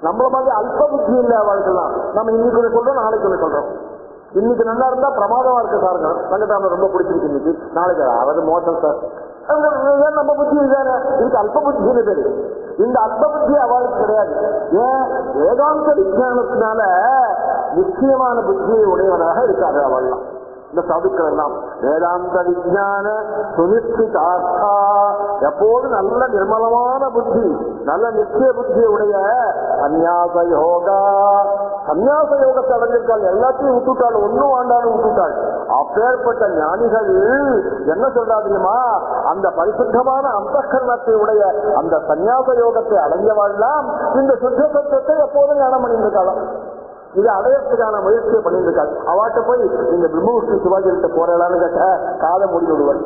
நம்மள மாதிரி அல்ப புத்தி இல்லை அவளுக்கெல்லாம். நம்ம இன்னைக்கு சொல்றோம், நாளைக்கு சொல்றோம். இன்னைக்கு நல்லா இருந்தா பிரமாதமா இருக்கு சாருங்க, சங்கத்தாம ரொம்ப பிடிச்சிருக்கு இன்னைக்கு, நாளைக்கு அதாவது மோசம் சார். நம்ம புத்தி தானே, இதுக்கு அல்ப புத்தின்னு பேரு. இந்த அல்ப புத்தி அவளுக்கு கிடையாது. ஏன்? வேதாந்த விஞ்ஞானத்தினால நிச்சயமான புத்தியை உடையவனாக இருக்காது அவள்லாம். இந்த சாதுக்கள் எல்லாம் வேதாந்த விஞ்ஞான சுனிஷ்டிதார்த்தா, எப்போது நல்ல நிர்மலமான புத்தி, நல்ல நிச்சய புத்தியை உடைய சந்நியாச யோகா. சந்நியாச யோகத்தை அடைஞ்சிருக்காள், எல்லாத்தையும் விட்டுட்டாள், ஒன்னும் ஆண்டாலும் விட்டுட்டாள். அப்பேற்பட்ட ஞானிகள் என்ன சொல்றா தெரியுமா? அந்த பரிசுத்தமான அந்தகரணத்தை உடைய அந்த சந்நியாச யோகத்தை அடைஞ்சவாழ்லாம் இந்த சுத்த சத்தத்தை எப்போதும் ஞானம் பண்ணியிருக்காளாம். இது அடையறதுக்கான முயற்சியை பண்ணியிருக்காள். அவாட்ட போய் நீங்க பிரம்மவிஷ்ணு சிவாஜிகிட்ட போறலான்னு கேட்ட காதை மூடி விடுவாள்.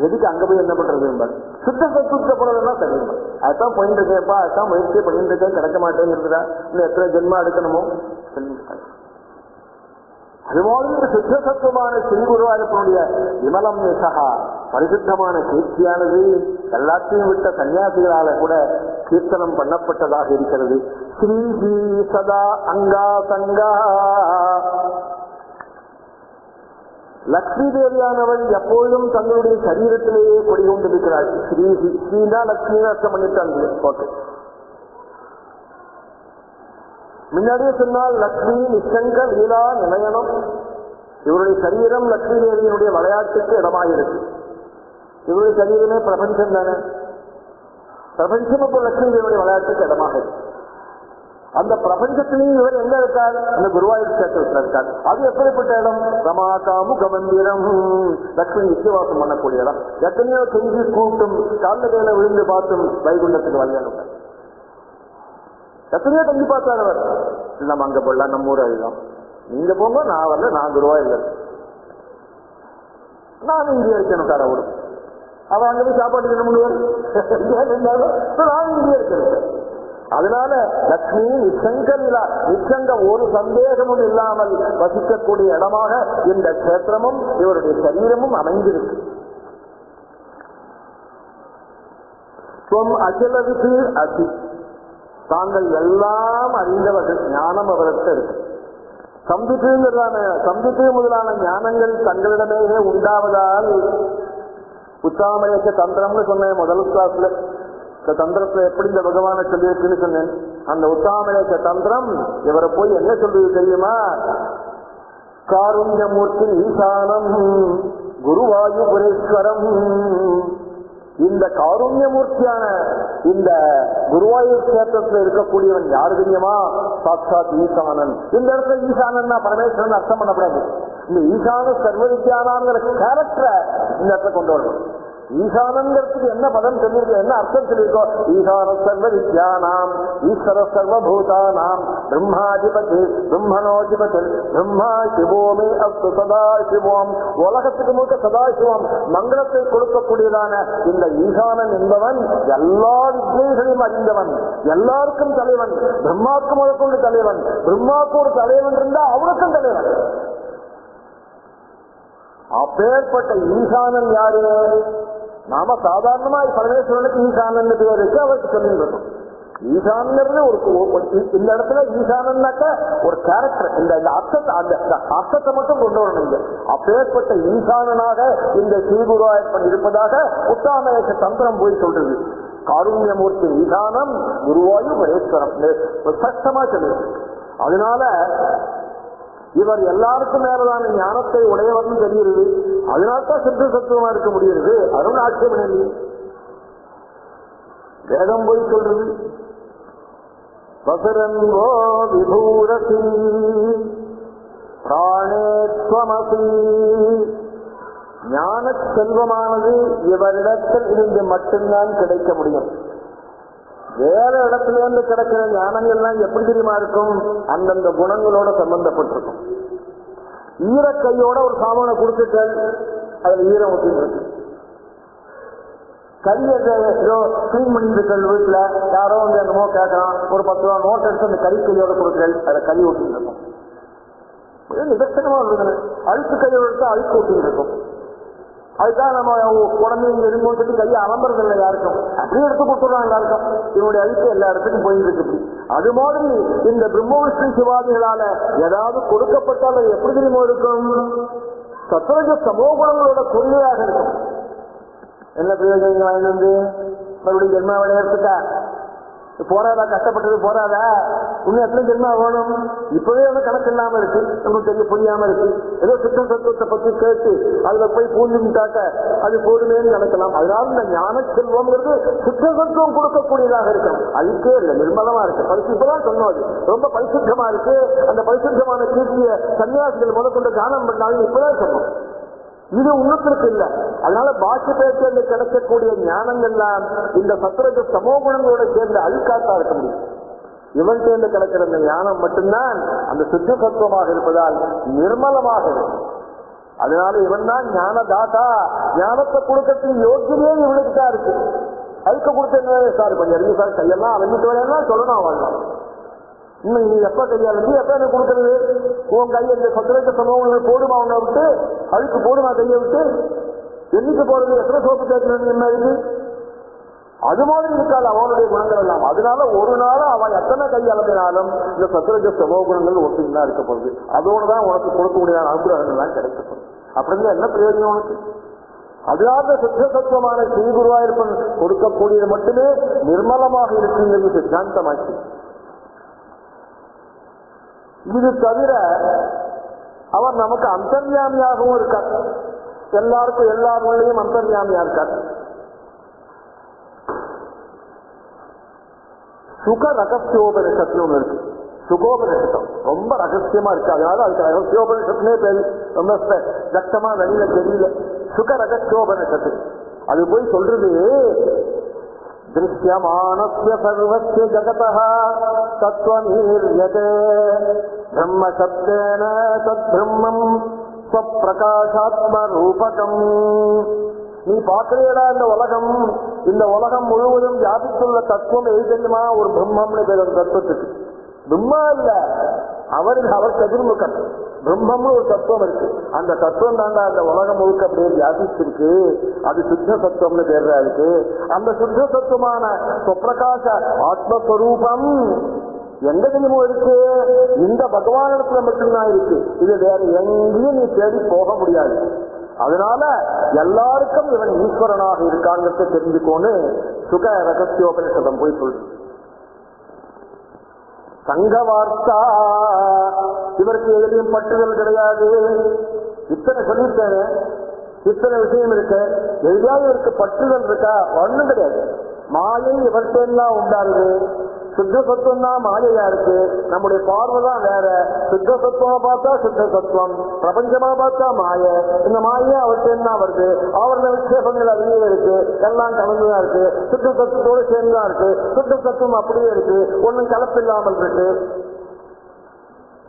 எதுக்கு அங்க போய் என்ன பண்றது? சுத்த சத்துக்க போறதுன்னா சரி, அதுதான் போயிட்டு இருக்கேன்ப்பா, அதுதான் முயற்சியை பண்ணிட்டு இருக்கேன், கிடைக்க மாட்டேங்கிறதுடா, இன்னும் எத்தனை ஜென்மா எடுக்கணுமோ சொல்லியிருக்காள். அதுபோல சுத்த சத்துவமான ஸ்ரீகுருவாயூரப்பனுடைய விமலம் சகா பரிசுத்தமான கீர்த்தியானது எல்லாத்தையும் விட்ட சன்னியாசிகளால கூட கீர்த்தனம் பண்ணப்பட்டதாக இருக்கிறது. ஸ்ரீஹி சதா அங்கா சங்கா. லக்ஷ்மி தேவியானவள் எப்பொழுதும் தங்களுடைய சரீரத்திலேயே கொடிகொண்டிருக்கிறாள். ஸ்ரீஹி, ஸ்ரீனா லக்ஷ்மி அர்த்தம் பண்ணிட்டாங்க போட்டு. முன்னாடியே சொன்னால் லக்ஷ்மி நிச்சங்க லீலா நிலையனம். இவருடைய சரீரம் லக்ஷ்மி தேவியினுடைய விளையாட்டுக்கு இடமாயிருக்கு. இவருடைய சரீரமே பிரபஞ்சம் தானே, பிரபஞ்சம் இப்போ லக்ஷ்மி தேவியுடைய விளையாட்டுக்கு இடமாக இருக்கு. அந்த பிரபஞ்சத்திலையும் இவர் எங்க இருக்கார்? அந்த குருவாயூர் கஷேத்திரத்தில் இருக்கார். அது எப்படிப்பட்ட இடம்? ரமாகாமுக மந்திரம், லக்ஷ்மி நிச்சயவாசம் பண்ணக்கூடிய இடம். எத்தனையோ செஞ்சு கூட்டும், கால கையில விழுந்து பார்த்தும் வைகுண்டத்துக்கு வரணும். எத்தனையோ தங்கி பார்த்தார் அவர். நம்ம அங்க போடலாம், நம்ம ஊர் அதுதான், நீங்க போங்க, நான் வரல, நான் குருவாயூர். நான் இங்கே இருக்கணும் சார் அவரு அவன் அங்கே போய் சாப்பாடு என்ன பண்ணுவார் நான் இங்கே இருக்கிறேன். அதனால லட்சுமி நிச்சங்க ஒரு சந்தேகமும் இல்லாமல் வசிக்கக்கூடிய இடமாக இந்த கஷேத்திரமும் இவருடைய சரீரமும் அமைந்திருக்கு. அகிலவிக்கு அதி தாங்கள் எல்லாம் அறிந்தவர்கள், ஞானம் அவர்கிட்ட இருக்கு. சம்பித்து முதலான ஞானங்கள் தங்களிடமே உண்டாவதால் உத்தாமயக்க தந்திரம்னு சொன்னேன் முதல் கிளாஸ்ல. இந்த தந்திரத்தை எப்படி இந்த பகவானை சொல்லியிருக்குன்னு சொன்னேன். அந்த உத்தாமயக்க தந்திரம் இவரை போய் என்ன சொல்றது தெரியுமா? காருண்யமூர்த்தி ஈசானம் குருவாயூபுரேஸ்வரம். இந்த காருண்யமூர்த்தியான இந்த குருவாயூர் கஷேத்திரத்தில் இருக்கக்கூடியவன் யாரு தெரியுமா? சாட்சாத் ஈசானன். இந்த இடத்துல ஈசானன் பரமேஸ்வரன் அர்த்தம் பண்ணக்கூடாது. இந்த ஈசான சர்வவித்யானாங்கிற கேரக்டரை இந்த இடத்துல கொண்டு வரணும். ஈசானங்கிறதுக்கு என்ன பதம் சொல்லியிருக்கோ, என்ன அர்த்தம் சொல்லியிருக்கோ? ஈசான சர்வ வித்யானாம் ஈஸ்வர சர்வபூதானாம் பிரம்மாதிபதி பிரம்மனோதிபதி பிரம்மா சிவோமே அஸ்து சதா சிவோம். உலகத்துக்கு முழுக்க சதாசிவம் மங்களத்தை கொடுக்கக்கூடியதான இந்த ஈசானன் என்பவன் எல்லா வித்யைகளையும் அறிந்தவன், எல்லாருக்கும் தலைவன், பிரம்மாவுக்கு முதற்கொண்டு தலைவன். பிரம்மாவுக்கு ஒரு தலைவன் இருந்தா அவனுக்கும் தலைவன். அப்பேற்பட்ட ஈசானன் யாரு? நாம சாதாரணமா பரமேஸ்வரனுக்கு ஈசானன் பேர் இருக்கு, அவருக்கு சொல்லிருக்கோம். ஈசானங்கிறது ஒரு இந்த இடத்துல ஈசானன்னாக்க ஒரு கேரக்டர், இந்த அர்த்தத்தை மட்டும் கொண்டு வரணும். அப்பேற்பட்ட ஈசானனாக இந்த ஸ்ரீகுருவாயூரப்பன் இருப்பதாக உத்தாமயக்க தந்திரம் போய் சொல்றது. காருண்யமூர்த்தி ஈசானம் குருவாயூரேஸ்வரம் ஸ்பஷ்டமா சொல்லுது. அதனால இவர் எல்லாருக்கும் மேலதான ஞானத்தை உடையவர்னு தெரிகிறது. அதனால்தான் சித்த சத்துவமா இருக்க முடிகிறது. அருண் ஆட்சேபம் இல்லை. வேதம் போய் சொல்றது வசரங்கோ விபூரசி பிராணேஸ்வமசி. ஞான செல்வமானது இவரிடத்தில் இருந்து மட்டும்தான் கிடைக்க முடியும். வேற இடத்துல இருந்து கிடைக்கிற ஞானங்கள்லாம் எப்படி தெரியுமா இருக்கும்? அந்தந்த குணங்களோட சம்பந்தப்பட்டிருக்கும். ஈரக்கையோட ஒரு சாமானை கொடுத்துட்டேன், அதுல ஈரம் ஊற்றிருக்கு. கையை கிளீன் பண்ணிட்டு வீட்டுல யாரோ வந்து என்னமோ கேட்கறான், ஒரு 10 ரூபா நோட் எடுத்து அந்த கறி கையோட கொடுக்குறேன், அதை கறி ஊற்றிட்டு இருக்கும். நிதர்சனமா இருக்குது. அழுக்கு கையோட எடுத்து அழுக்கு ஊற்றிட்டு இருக்கும். அதுக்காக நம்ம உடனே இங்க இருக்கும்னு சொல்லி கையை அலம்புறது இல்லை யாருக்கும். அப்படியே எடுத்து கொடுத்துடுறான் எல்லாருக்கும். இதனுடைய அழுக்கு எல்லா இடத்துக்கும் போயிட்டு இருக்கு. அது மாதிரி இந்த பிரம்ம விஷ்ணு சிவாதிகளால ஏதாவது கொடுக்கப்பட்டால் அது எப்படி தெரியுமோ இருக்கும்? சத்ரஜ சமோகுணங்களோட கொள்ளையாக இருக்கும். என்ன பிரயோஜனம் வாங்கி வந்து மறுபடியும் ஜென்மா விளையாடுறதுக்கா? போறாதா? கஷ்டப்பட்டது போறாதா? இன்னும் எத்தனை ஜென்மா வேணும்? இப்பவே வந்து கணக்கு இல்லாம இருக்கு, நமக்கு தெரிய புரியாம இருக்கு. ஏதோ சித்த சத்துவத்தை பத்தி கேட்டு அதுல போய் பூஞ்சுட்டாக்க அது போடுமேன்னு நினைக்கலாம். அதனால இந்த ஞான செல்வம்ங்கிறது சித்த சத்துவம் கொடுக்கக்கூடியதாக இருக்கும். அதுக்கே இல்லை, நிர்மலமா இருக்கு. இப்பதான் சொன்னோம், அது ரொம்ப பரிசுத்தமா இருக்கு. அந்த பரிசுத்தமான கீர்த்திய சன்னியாசிகள் முதற்கொண்டு தானம் பண்ணாலும் இப்பதான் சொன்னோம். இது உன்னத்திற்கு இல்லை. அதனால பாக்கி பேச்சு கிடைக்கக்கூடிய ஞானங்கள்லாம் இந்த சத்ரஜ சமோகுணங்களோட சேர்ந்து அழுக்காத்தா இருக்க முடியும். இவன் சேர்ந்து கிடைக்கிற இந்த ஞானம் மட்டும்தான் அந்த சித்த சத்துவமாக இருப்பதால் நிர்மலமாக இருக்கும். அதனால இவன் தான் ஞான தாத்தா. ஞானத்தை கொடுக்கறதுக்கு யோகியமே இவனுக்கு தான் இருக்கு. அதுக்கு கொடுத்த சார் கொஞ்சம் இருக்கு சார், கையெல்லாம் அலம்பிட்டு வரையெல்லாம் சொல்லணும். அவன் இன்னும் நீ எப்ப கையாளு எப்ப எனக்கு கொடுக்கறது? உன் கையை இந்த சத்திரத்த சமூகங்கள் போடுமா? அவனை விட்டு அழுக்கு போடுமா? கையை விட்டு என்னைக்கு போறது? எத்தனை சோப்பு தேய்க்கிறது? என்ன இருக்கு? அது மாதிரி இருக்காது அவனுடைய குணங்கள் எல்லாம். அதனால ஒரு நாளும் அவன் எத்தனை கையளம்பினாலும் இந்த சத்திரஜ சமோகுணங்கள் ஒட்டினா இருக்க போகுது. அதோடுதான் உனக்கு கொடுக்கக்கூடிய அனுகிரகங்கள்லாம் கிடைக்கப்படும். அப்படிங்கிற என்ன பிரயோஜனம் உனக்கு? அதனால சித்த சத்துவமான ஸ்ரீகுருவாயூரப்பன் கொடுக்கக்கூடியது மட்டுமே நிர்மலமாக இருக்குங்கிறது சித்தாந்தமாச்சு. இது தவிர அவர் நமக்கு அந்தர்யாமியாகவும் இருக்கார். எல்லாருக்கும் எல்லாருடையும் அந்தர்யாமியா இருக்கார். சுக ரகசியோபனிஷத்து ஒன்று இருக்கு. சுகோபனிஷத்தம் ரொம்ப ரகசியமா இருக்கு. அதனால அதுக்கு ரகசியோபனிஷத்துனே பேரு. ரொம்ப தட்டமா வெளியில தெரியல. சுக ரகசியோபனிஷத்து அது போய் சொல்றது, திருஷ்யமானஸ்ய சர்வஸ்ய ஜகதஹ தத்வமீர்யதே பிரம்ம சப்தேன தத் பிரம்மம் பிரகாசாத்ம ரூபகம். நீ பார்க்கிறீடா இந்த உலகம் முழுவதும் வியாபித்துள்ள தத்துவம் எது தெரியுமா? ஒரு பிரம்மம்னு பேர் ஒரு தத்துவத்துக்கு. பிரம்மா இல்ல, அவர் கதிர்முகன். பிரம்மம்னு ஒரு தத்துவம் இருக்கு. அந்த தத்துவம் தாண்டா அந்த உலகம் முழுக்க அப்படியே வியாபிச்சிருக்கு. அது சுத்த சத்துவம்னு பேர் இருக்கு. அந்த சுத்த சத்துவமான சுப்பிரகாச ஆத்மஸ்வரூபம் எந்த தினமும் இருக்கு, இந்த பகவானிடத்துல மட்டும்தான் இருக்கு. இது வேற எங்கேயும் நீ தேடி போக முடியாது. அதனால எல்லாருக்கும் இவன் ஈஸ்வரனாக இருக்காங்கிறத தெரிஞ்சுக்கோன்னு சுக ரகசியோபனிஷதம் போய் சொல்லு. சங்க வார்த்தா, இவருக்கு எதிலையும் பற்றுதல் கிடையாது. இத்தனை சொல்லிட்டேன், இத்தனை விஷயம் இருக்கு. எதிராவது இவருக்கு பற்றுதல் இருக்கா? ஒண்ணும் கிடையாது. மாயை இவர்கிட்டெல்லாம் உண்டாருது. சுத்த சத்துவம் தான் மாயையா இருக்கு. நம்முடைய பார்வை தான் வேற. சுத்த சத்துவமா பார்த்தா சுத்த சத்துவம், பிரபஞ்சமா பார்த்தா மாய. இந்த மாயை அவர்கிட்ட வருது. அவரோட விசேஷங்கள் அதுலயே இருக்கு. எல்லாம் கலந்துதான் இருக்கு. சுத்த சத்துவத்தோடு சேர்ந்துதான் இருக்கு. சுத்த சத்துவம் அப்படியே இருக்கு. ஒன்னும் கலப்பில்லாமல் இருக்கு.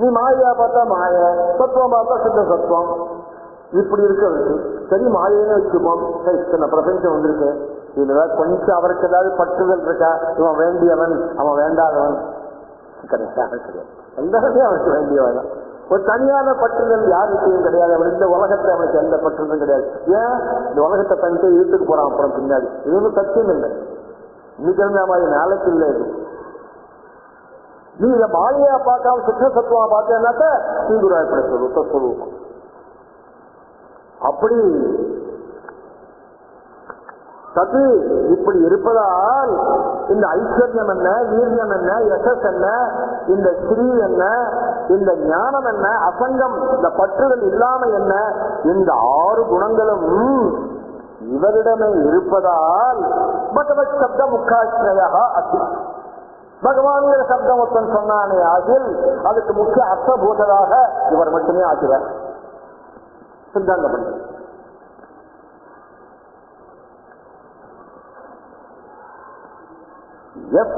நீ மாயா பார்த்தா மாய, சத்துவம் பார்த்தா சுத்த சத்துவம். இப்படி இருக்கிறது சரி. மாயைன்னு வச்சுப்போம். சரி, இத்தனை பிரபஞ்சம் வந்திருக்கு. இதுல கொஞ்சம் அவருக்கு ஏதாவது பற்றுதல் இருக்கா? இவன் வேண்டியவன், அவன் வேண்டாதவன் கிடையாது. எல்லாருமே அவனுக்கு வேண்டியவன். ஒரு தனியான பற்றுதல் யாருக்கும் கிடையாது. அவன் இந்த உலகத்தை அவனுக்கு எந்த பற்றுதலும் கிடையாது. ஏன்? இந்த உலகத்தை தனித்து இழுத்துக்கு போறான் அப்புறம் பின்னாடி. இது ஒன்றும் சத்தியம் இல்லை. இன்னைக்கு இருந்த மாதிரி நாளைக்கு இல்லை. இது நீ இதை மாலையா பார்க்காம சுத்த சத்துவமா பார்த்தேன்னாக்க தீங்குராய்ப்பட சுத்தஸ்வரூபம். அப்படி சத்து இப்படி இருப்பதால் இந்த ஐஸ்வர்யம் என்ன, வீரியம் என்ன, யசஸ் என்ன, இந்த ஸ்ரீ என்ன, இந்த ஞானம் என்ன, அசங்கம், இந்த பற்றுதல் இல்லாம என்ன, இந்த 6 குணங்களும் இவரிடமே இருப்பதால் பகவத் சப்த முக்காஸ்ரயா அசி. பகவான்கிற சப்தம் ஒருத்தன் சொன்னானே ஆகில் அதுக்கு முக்கிய அர்த்தபூதராக இவர் மட்டுமே ஆகிறார். சித்தாந்தம் பண்ண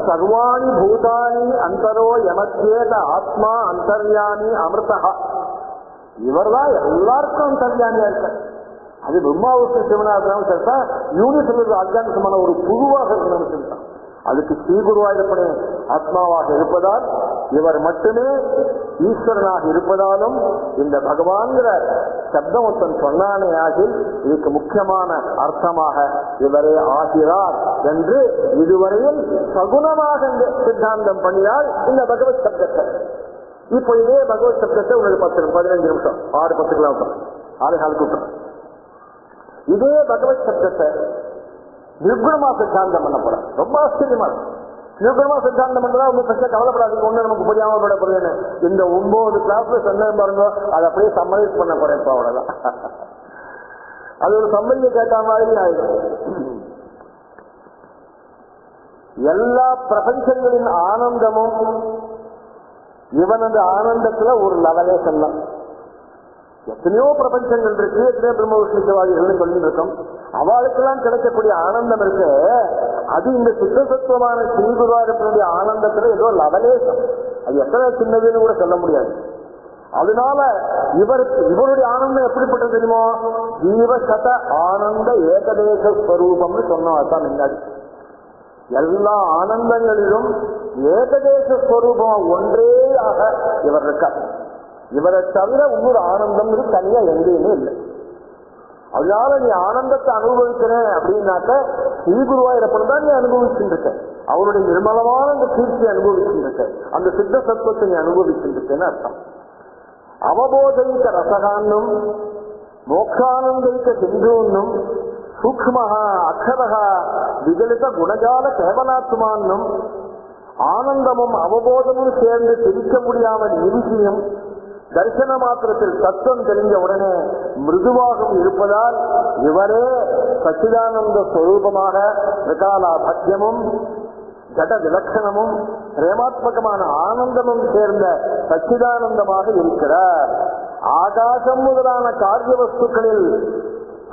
சர்வாணி பூதானி அந்தரோ யமத்யேத ஆத்மா அந்தர்யாமி அமிர்தா. இவர் தான் எல்லாருக்கும் அந்தர்யாமியா இருக்க. அது பிரம்மாவுக்கு சிவனாக சேர்த்தா யூனிட் அஜானமான ஒரு புழுவாக இருக்கணும்னு சொல்லிட்டான். அதுக்கு ஸ்ரீகுருவாயிருப்பனே ஆத்மாவாக இருப்பதால் இவர் மட்டுமே ஈஸ்வரனாக இருப்பதாலும் இந்த பகவான்கிற சப்தமொத்தன் சொன்னானே ஆகில் இதுக்கு முக்கியமான அர்த்தமாக இவரே ஆகிறார் என்று இதுவரையில் சகுனமாக சித்தாந்தம் பண்ணினால் இந்த பகவத் சப்தத்தை. இப்போ இதே பகவத் சப்தத்தை உங்களுக்கு 15 நிமிஷம் 6-10 கிலோமீட்டர் 6 கூட்டம் இதே பகவத் சப்தத்தை நிர்குணமா சித்தாந்தம் பண்ண போற. ரொம்ப ஆச்சரியமா நிர்குணமா சித்தாந்தம் பண்றதா உங்க பிரச்சனை கவலைப்படாதீங்க. ஒண்ணு நமக்கு புரியாம விட போறேன்னு இந்த 9 கிளாஸ்ல சொன்ன பாருங்க, அதை அப்படியே சம்மரைஸ் பண்ண போறேன். இப்ப அவ்வளவுதான். அது ஒரு சம்மதியை கேட்ட மாதிரி ஆயிடும். எல்லா பிரபஞ்சங்களின் ஆனந்தமும் இவனது ஆனந்தத்துல ஒரு லெவலே செல்லம். எத்தனையோ பிரபஞ்சங்கள் இருக்கு, எத்தனையோ பிரம்ம விஷ்ணுவாதிகள் சொல்லி இருக்கோம். அவளுக்கெல்லாம் கிடைக்கக்கூடிய ஆனந்தம் இருக்கு. அது இந்த சுத்தசத்துவமான ஸ்ரீகுருவாரப்பனுடைய ஆனந்தத்துல ஏதோ லவலேசம். அது எத்தனை சின்னதுன்னு கூட சொல்ல முடியாது. அதனால இவருடைய ஆனந்தம் எப்படிப்பட்டது தெரியுமோ? ஜீவசத ஆனந்த ஏகதேச ஸ்வரூபம்னு சொன்னோம். அதுதான் முன்னாடி எல்லா ஆனந்தங்களிலும் ஏகதேச ஸ்வரூபம் ஒன்றேயாக இவர் இருக்கார். இவரை தவிர இன்னொரு ஆனந்தம் தனியா எங்கேயுமே இல்லை. அதனால நீ ஆனந்தத்தை அனுபவிக்கிறேன் அப்படின்னாக்க ஸ்ரீகுருவாயிரப்பதான் நீ அனுபவிச்சுருக்க. அவருடைய நிர்மலமான அந்த கீர்த்தியை அனுபவிச்சுருக்க, அந்த சித்த சத்துவத்தை நீ அனுபவிச்சுருக்கேன்னு அர்த்தம். அவபோதைக்க ரசகான்னும் மோக்ஷானந்தைக்க சிந்துன்னும் சூக்மஹா அக்ஷரஹா விகலித குணஜால கேவலாத்மான்னும் ஆனந்தமும் அவபோதமும் சேர்ந்து பிரிக்க முடியாமல் இருக்கையும் தரிசன மாத்திரத்தில் தத்துவம் தெரிஞ்ச உடனே மிருதுவாகவும் இருப்பதால் இவரே சச்சிதானந்த ஸ்வரூபமாக விகாலாபத்தியமும் ஜட விலட்சணமும் பிரேமாத்மகமான ஆனந்தமும் சேர்ந்த சச்சிதானந்தமாக இருக்கிறார். ஆகாசம் முதலான காரிய வஸ்துக்களில்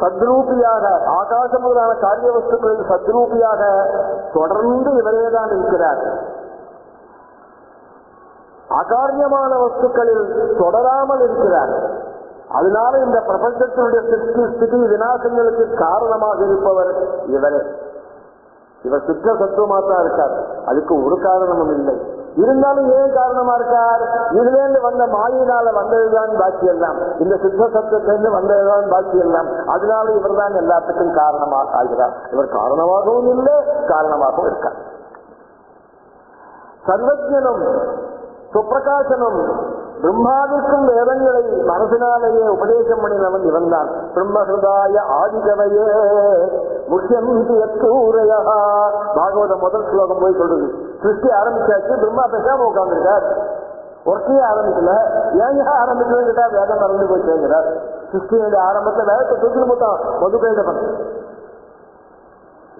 சத்ரூபியாக, ஆகாசம் முதலான காரிய வஸ்துக்களில் சத்ரூபியாக தொடர்ந்து இவரேதான் இருக்கிறார். அகாரியமான வஸ்துக்களில் தொடராமல் இருக்கிறார். அதனால இந்த பிரபஞ்சத்தினுடைய சிருஷ்டி ஸ்திதி விநாசங்களுக்கு காரணமாக இருப்பவர் இவரே. இவர் சுத்த சத்துவமாத்தான் இருக்கார், அதுக்கு ஒரு காரணமும் இல்லை. இருந்தாலும் ஏன் காரணமா இருக்கார்? இதுலேருந்து வந்த மாயினால வந்ததுதான் பாக்கி எல்லாம், இந்த சித்த சத்துவத்திலிருந்து வந்ததுதான் பாக்கி எல்லாம். அதனால இவர் தான் எல்லாத்துக்கும் காரணமாக ஆகிறார். இவர் காரணமாகவும் இல்லை, காரணமாகவும் இருக்கார். சர்வஜனும் சுப்பிரகாசனும் பிரம்மாவிற்கும் வேதங்களை மனசினாலேயே உபதேசம் பண்ணினவன் இவன் தான். பிரம்மஹிருதாய ஆதிகவையே முக்கியூரையா. பாகவத முதல் ஸ்லோகம் போய் சொல்றது, சிருஷ்டி ஆரம்பிச்சாச்சு, பிரம்மா பேசாம உட்கார்ந்துருக்கார், ஒர்க்கையே ஆரம்பிக்கல. ஏன் ஆரம்பிக்கலன்னு கேட்டா வேதம் மறந்து போய் சேர்க்கிறார். சிருஷ்டியுடைய ஆரம்பத்தை வேதத்தை தூக்கி போட்டான் மதுகைதவன்.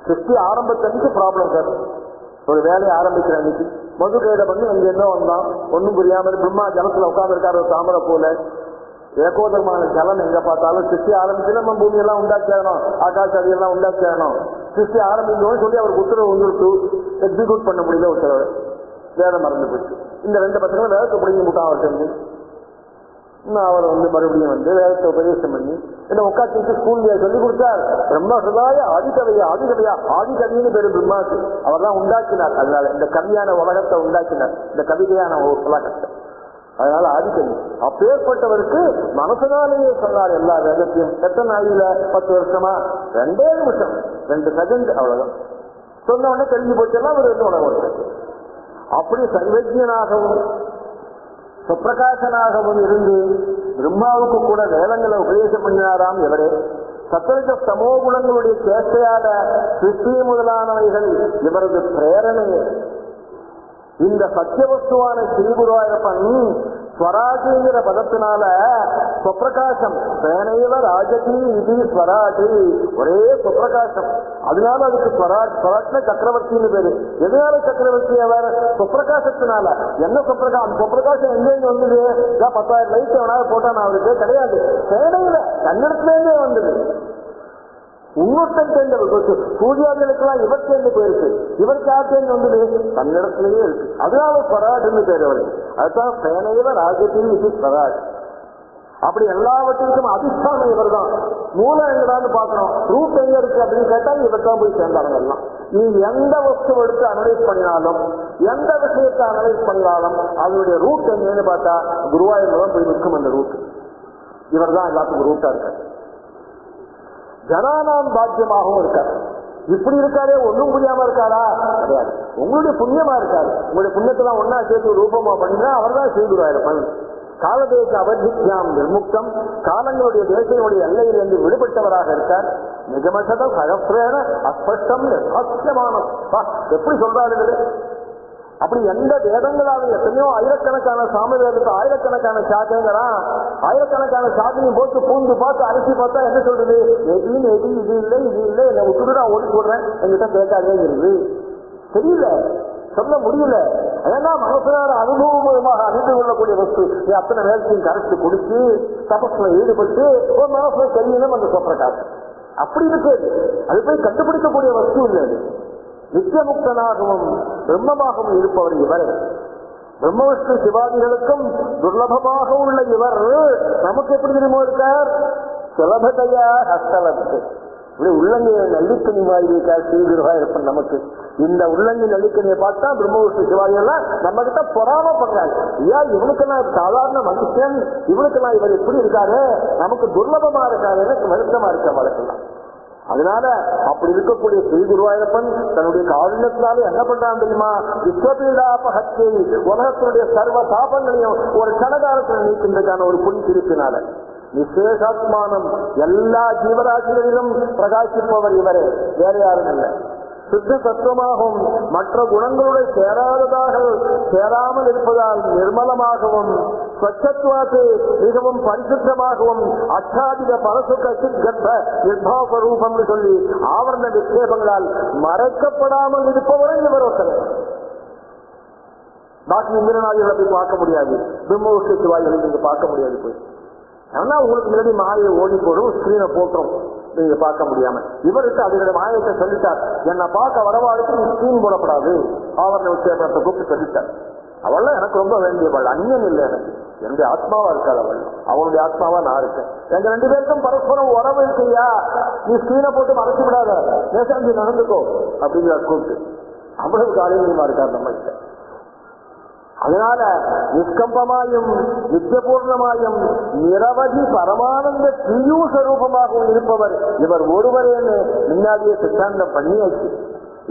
சிருஷ்டி ஆரம்பத்தன்னைக்கு ப்ராப்ளம் சார். ஒரு வேலையை ஆரம்பிக்கிற அன்னைக்கு மதுகையிட பண்ணி எங்க என்ன வந்தான் ஒன்னும் புரியாமல் பிரம்மா ஜலத்துல உட்கார்ந்துருக்காரு, ஒரு தாமரை போல. ஏகோதரமான ஜலம் எங்க பார்த்தாலும் சிருஷ்டி ஆரம்பிச்சு நம்ம பூமியெல்லாம் உண்டாக்கியானோம், ஆகாஷ அடியெல்லாம் உண்டாக்கியானோம். சிருஷ்டி ஆரம்பிக்கணும்னு சொல்லி அவருக்கு உத்தரவு வந்துருக்கு, எக்ஸிக்யூட் பண்ண முடியல உத்தரவு, வேதம் மறந்து போச்சு. இந்த 2 பசங்களும் வேதத்தை பிடிங்கி விட்டான் அவர்கிட்ட. அவர் மறுபடியும் வேதத்தை உபதேசம் பண்ணி என்ன உட்காந்து ஸ்கூல்ல சொல்லி கொடுத்தார். பிரம்மஹிருதாய ஆதிகவையா, ஆதிகவையா ஆதிகவின்னு பேரு பிரம்மாக்கு. அவர் தான் உண்டாக்கினார். அதனால இந்த கவியான உலகத்தை உண்டாக்கினார், இந்த கவிதையான உலகத்தை. அதனால ஆதிகவி அப்பேற்பட்டவருக்கு மனசனாலேயே சொன்னார் எல்லா வேதத்தையும். எத்தனை நாளில 10 வருஷமா 2 நிமிஷம் 2 செகண்ட் அவ்வளவுதான் சொன்ன உடனே தெரிஞ்சு போச்செல்லாம் ஒரு உலகம். அப்படி சர்வஜனாகவும் சுப்பிரகாசனாகவும் இருந்து பிரம்மாவுக்கு கூட வேதங்களை உபதேசம் பண்ணினாராம் இவரே. சத்வரஜ சமோ குணங்களுடைய சேஷ்டையான சிருஷ்டி முதலானவைகள் இவரது பிரேரணையே. இந்த சத்தியவஸ்துவான ஸ்ரீகுருவாயூரப்பன் ஸ்வராஜுங்கிற பதத்தினால சுப்பிரகாசம் பேனைவ ராஜதி இது ஸ்வராஜி, ஒரே சுப்பிரகாசம். அதனால அதுக்கு ஸ்வராட்ன சக்கரவர்த்தின்னு பேரு. எதனால சக்கரவர்த்தி அவர்? சுப்பிரகாசத்தினால. என்ன சுப்பிரகாசம்? சுப்பிரகாசம் எங்கேருந்து வந்தது? 10,000 லைட் எவனாவது போட்டான் அவருக்கு கிடையாது, பேனையில கன்னடத்திலேருந்தே வந்தது. இன்னொருத்தன் சேர்ந்த சூர்யாதிகளுக்கெல்லாம் இவர் சேர்ந்து போயிருக்கு, இவருக்கு யார் சேர்ந்து வந்தது? தன்னிடத்திலேயே இருக்கு. அதனால ஸ்வராட்னு பேர் அவருக்கு. அதுதான் பேனையில ராஜத்தில் இது ஸ்வராட். அப்படி எல்லாவற்றிற்கும் அதிஷ்டானம் இவர் தான். மூலம் எங்கடான்னு பார்க்கணும், ரூட் எங்க இருக்கு அப்படின்னு கேட்டா இவர் தான் போய் சேர்ந்தாங்க எல்லாம். நீ எந்த வஸ்து எடுத்து அனலைஸ் பண்ணினாலும், எந்த விஷயத்தை அனலைஸ் பண்ணாலும் அதனுடைய ரூட் எங்கன்னு பார்த்தா குருவாயூர்ல தான் போய் நிற்கும் அந்த ரூட். இவர் தான் எல்லாத்துக்கும் ரூட்டா இருக்காரு. ஜனானாம் பாக்கியமாகவும் இருக்காரு. இப்படி இருக்காரு, ஒன்றும் புரியாம இருக்காரா? கிடையாது. உங்களுடைய புண்ணியமா இருக்காரு. உங்களுடைய புண்ணியத்தெல்லாம் ஒன்னா சேர்த்து ரூபமா பண்ணினா அவர் தான் செய்துருவாயிருப்பன். காலதேச அவதித்யாம் நிர்முக்தம், காலங்களுடைய தேசங்களுடைய எல்லையிலிருந்து விடுபட்டவராக இருக்கார். நிகமசத சகசிரேன அஸ்பஷ்டம் நிர்ஹஸ்யமான. எப்படி சொல்றாரு? அப்படி எந்த வேதங்களாலும் எத்தனையோ ஆயிரக்கணக்கான சாமவேதத்தை ஆயிரக்கணக்கான சாக்கைங்கிறான். ஆயிரக்கணக்கான சாக்கையும் போட்டு பூந்து பார்த்து அரிசி பார்த்தா என்ன சொல்றது? எதின்னு எது இது இல்லை இது இல்லை, என்னை விட்டுட்டு நான் ஓடி போடுறேன், என்கிட்ட கேட்காதேங்கிறது. தெரியல, சொல்ல முடியல. ஏன்னா மனசனார அனுபவமாக அறிந்து கொள்ளக்கூடிய வஸ்து. அத்தனை வேதத்தையும் கரைச்சு குடிச்சு தபஸ்ல ஈடுபட்டு ஒரு மனசுல தெரியணும் அந்த சொப்பிரகாசம். அப்படி இருக்கு. அது போய் கண்டுபிடிக்கக்கூடிய வஸ்து இல்லை. அது நித்தியமுக்தனாகவும் பிரம்மமாகவும் இருப்பவர் இவர். பிரம்மவிஷ்ணு சிவாதிகளுக்கும் துர்லபமாக உள்ள இவர் நமக்கு எப்படி தெரியுமோ இருக்கார்? சுலபதையா ஹஸ்தலத்து. இப்படி உள்ளங்கைய நெல்லிக்கனி வாயிருக்கார் ஸ்ரீகுருவாயூரப்பன் நமக்கு. இந்த உள்ளங்கை நெல்லிக்கனியை பார்த்தா பிரம்மவிஷ்ணு சிவாதிகள்லாம் நம்ம கிட்ட பொறாமப்படுறாங்க. ஏன் இவனுக்கெல்லாம் சாதாரண மனுஷன், இவனுக்கெல்லாம் இவர் எப்படி இருக்காரு, நமக்கு துர்லபமா இருக்காருன்னு வருத்தமா இருக்க வழக்கெல்லாம். அதனால அப்படி இருக்கக்கூடிய ஸ்ரீ குருவாயூரப்பன் தன்னுடைய காருண்யத்தினால என்ன பண்றான் தெரியுமா? விஸ்வபீடாபஹத்யை, உலகத்தினுடைய சர்வ சாபங்களையும் ஒரு கணகாலத்தில் நீக்கின்றதான ஒரு புனித்திருப்பினால நிசேஷாத்மானம் எல்லா ஜீவராசிகளிலும் பிரகாசிப்பவர் இவரே, வேற யாரும் இல்லை. சுத்த தத்துவமாகவும் மற்ற குணங்களுடைய சேராமல் இருப்பதால் நிர்மலமாகவும் ஸ்வச்சத்வாத்து மிகவும் பரிசுத்தமாகவும் அச்சாதிக பரசுக சித்கர்ப்ப நிர்பாவ ரூபம் சொல்லி ஆவரண விக்ஷேபங்களால் மறைக்கப்படாமல் இருப்பவரும் இவர் ஒருத்தர். பாக்கி இந்திரநாதிகளை போய் பார்க்க முடியாது, பிரம்மவிஷ்ணு சிவாதிகளை நீங்க பார்க்க முடியாது போய். ஆனா உங்களுக்கு முன்னாடி மாயை ஓடி போடும், ஸ்கிரீனை போட்டுரும், நீங்க பார்க்க முடியாம. இவருக்கு அதனுடைய மாயத்தை சொல்லிட்டார். என்னை பார்க்க வரவாளுக்கு ஸ்கிரீன் போடப்படாது, ஆவரண விக்ஷேபத்தை கூப்பிட்டு சொல்லிட்டார். அவள்லாம் எனக்கு ரொம்ப வேண்டியவள், அந்நியன் இல்லை எனக்கு. என்னுடைய ஆத்மாவா இருக்காள் அவள், அவனுடைய ஆத்மாவா நான் இருக்கேன். எங்க 2 பேருக்கும் பரஸ்பரம் உறவு இருக்கையா, நீ ஸ்கிரீனை போட்டு மறைச்சு விடாத, நேசாந்தி நடந்துக்கோ அப்படிங்கிற கூப்பிட்டு அவ்வளவு காலியமா இருக்கார் நம்ம கிட்ட. அதனால நிஷ்கம்பமாயும் நித்தியபூர்ணமாயும் நிரவதி பரமானந்த தீயூஸ்வரூபமாகவும் இருப்பவர் இவர் ஒருவரேன்னு முன்னாடியே சித்தாந்தம் பண்ணியாச்சு.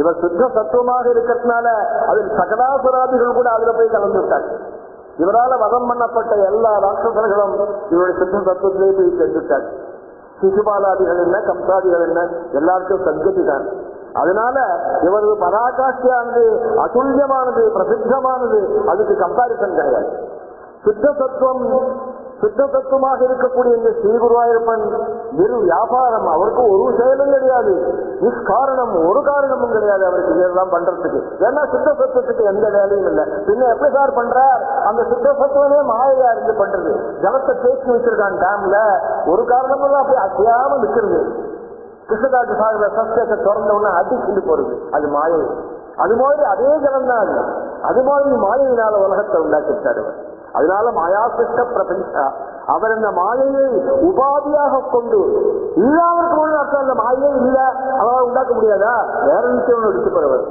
இவர் சுத்த தத்துவமாக இருக்கிறதுனால அதில் சகலாசுராதிகள் கூட அதுல போய் கலந்து விட்டார். இவரால் வதம் பண்ணப்பட்ட எல்லா ராட்சசர்களும் இவருடைய சுத்த தத்துவத்திலே போய் சென்றுட்டார். சிசுபாலாதிகள் என்ன, கம்சாதிகள் என்ன, எல்லாருக்கும் சத்கதி தான். அதனால இவரது பராகாஷ்டியானது அதுல்யமானது, பிரசித்தமானது, அதுக்கு கம்பாரிசன் கிடையாது. சுத்த தத்துவமாக இருக்கக்கூடிய இந்த ஸ்ரீகுருவாயூரப்பன் வெறும் வியாபாரம், அவருக்கு ஒரு செயலும் கிடையாது, நிஷ்காரணம், ஒரு காரணமும் கிடையாது அவருக்கு இதெல்லாம் பண்றதுக்கு. ஏன்னா சுத்த சத்துவத்துக்கு எந்த வேலையும் இல்லை. பின்ன எப்படி சார் பண்றார்? அந்த சுத்த சத்துவமே மாயையா இருந்து பண்றது. ஜலத்தை தேக்கி வச்சிருக்கான் டேம்ல, ஒரு காரணமெல்லாம் அப்படி அசையாம நிற்கிறது. கிருஷ்ணதாஜ சாகர சத்தியத்தை திறந்த உடனே அடிச்சுட்டு போறது, அது மாயை. அது மாதிரி அதே ஜலம் தான் அது. அது மாதிரி மாயையினால உலகத்தை உண்டாக்கிட்டார். அதனால மாயாசிஷ்ட பிரபஞ்சா, அவர் இந்த மாயையை உபாதியாக கொண்டு இல்லாமற்கு ஒன்று அர்த்தம். அந்த மாயையே இல்ல அவரால் உண்டாக்க முடியாதா? வேற நிச்சயம் எடுத்துக்கிறவர்.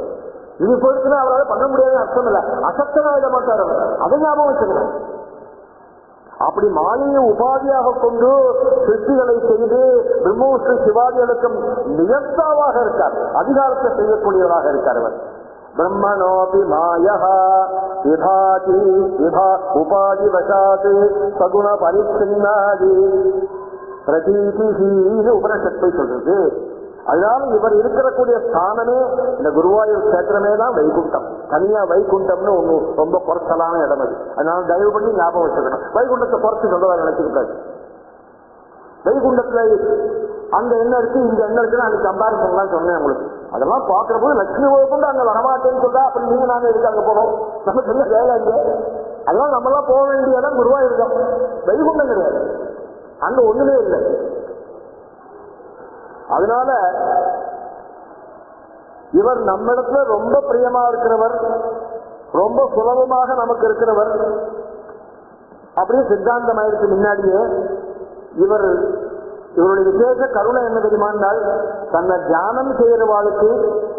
இது போயிடுச்சுன்னா அவரால் பண்ண முடியாதுன்னு அர்த்தம் இல்லை. அசக்தனாக மாட்டார் அவர், அதை ஞாபகம் வச்சுக்கிறேன். அப்படி மாயையை உபாதியாக கொண்டு சிருஷ்டிகளை செய்து பிரம்மோஷ்டி சிவாதிகளுக்கும் நியந்தாவாக இருக்கார், அதிகாரத்தை செய்யக்கூடியவராக இருக்கார் அவர். பிரம்மணோபி மாயா விபாதி உபாதி வசாத் சகுண பரிச்சின்னாதி பிரதீதிஹீன உபனிஷத்தை சொல்றது. அதனால இவர் இருக்கக்கூடிய ஸ்தானமே இந்த குருவாயூர் கஷேத்திரமே தான் வைகுண்டம். தனியா வைகுண்டம்னு ஒண்ணு ரொம்ப குறைச்சலான இடம் அது. அதனால தயவு பண்ணி ஞாபகம் வச்சுக்கணும். வைகுண்டத்தை குறைச்சு சொல்றதா நினைச்சுக்கிட்டாரு. வைகுண்டத்துல அங்க என்ன இருக்கு, இங்க என்ன இருக்குன்னு அந்த கம்பாரிசன்லாம் சொன்னேன் உங்களுக்கு. அதெல்லாம் பாக்குற போது லட்சுமி வைகுண்டம் அங்க வரமாட்டேன்னு சொல்றா, அப்படி நீங்க நாங்க இருக்கு அங்க போறோம், நமக்கு என்ன வேலை அங்க? அதெல்லாம் நம்ம எல்லாம் போக வேண்டிய இடம் குருவாயூர். வைகுண்டம் கிடையாது, அங்க ஒண்ணுமே இல்லை. அதனால இவர் நம்மிடத்துல ரொம்ப பிரியமா இருக்கிறவர், ரொம்ப சுலபமாக நமக்கு இருக்கிறவர். அப்படியே சித்தாந்தம் ஆயிடுச்சு முன்னாடியே. இவருடைய விசேஷ கருணை என்ன தெரியுமானால், தன்னை தியானம் செய்யறவாளுக்கு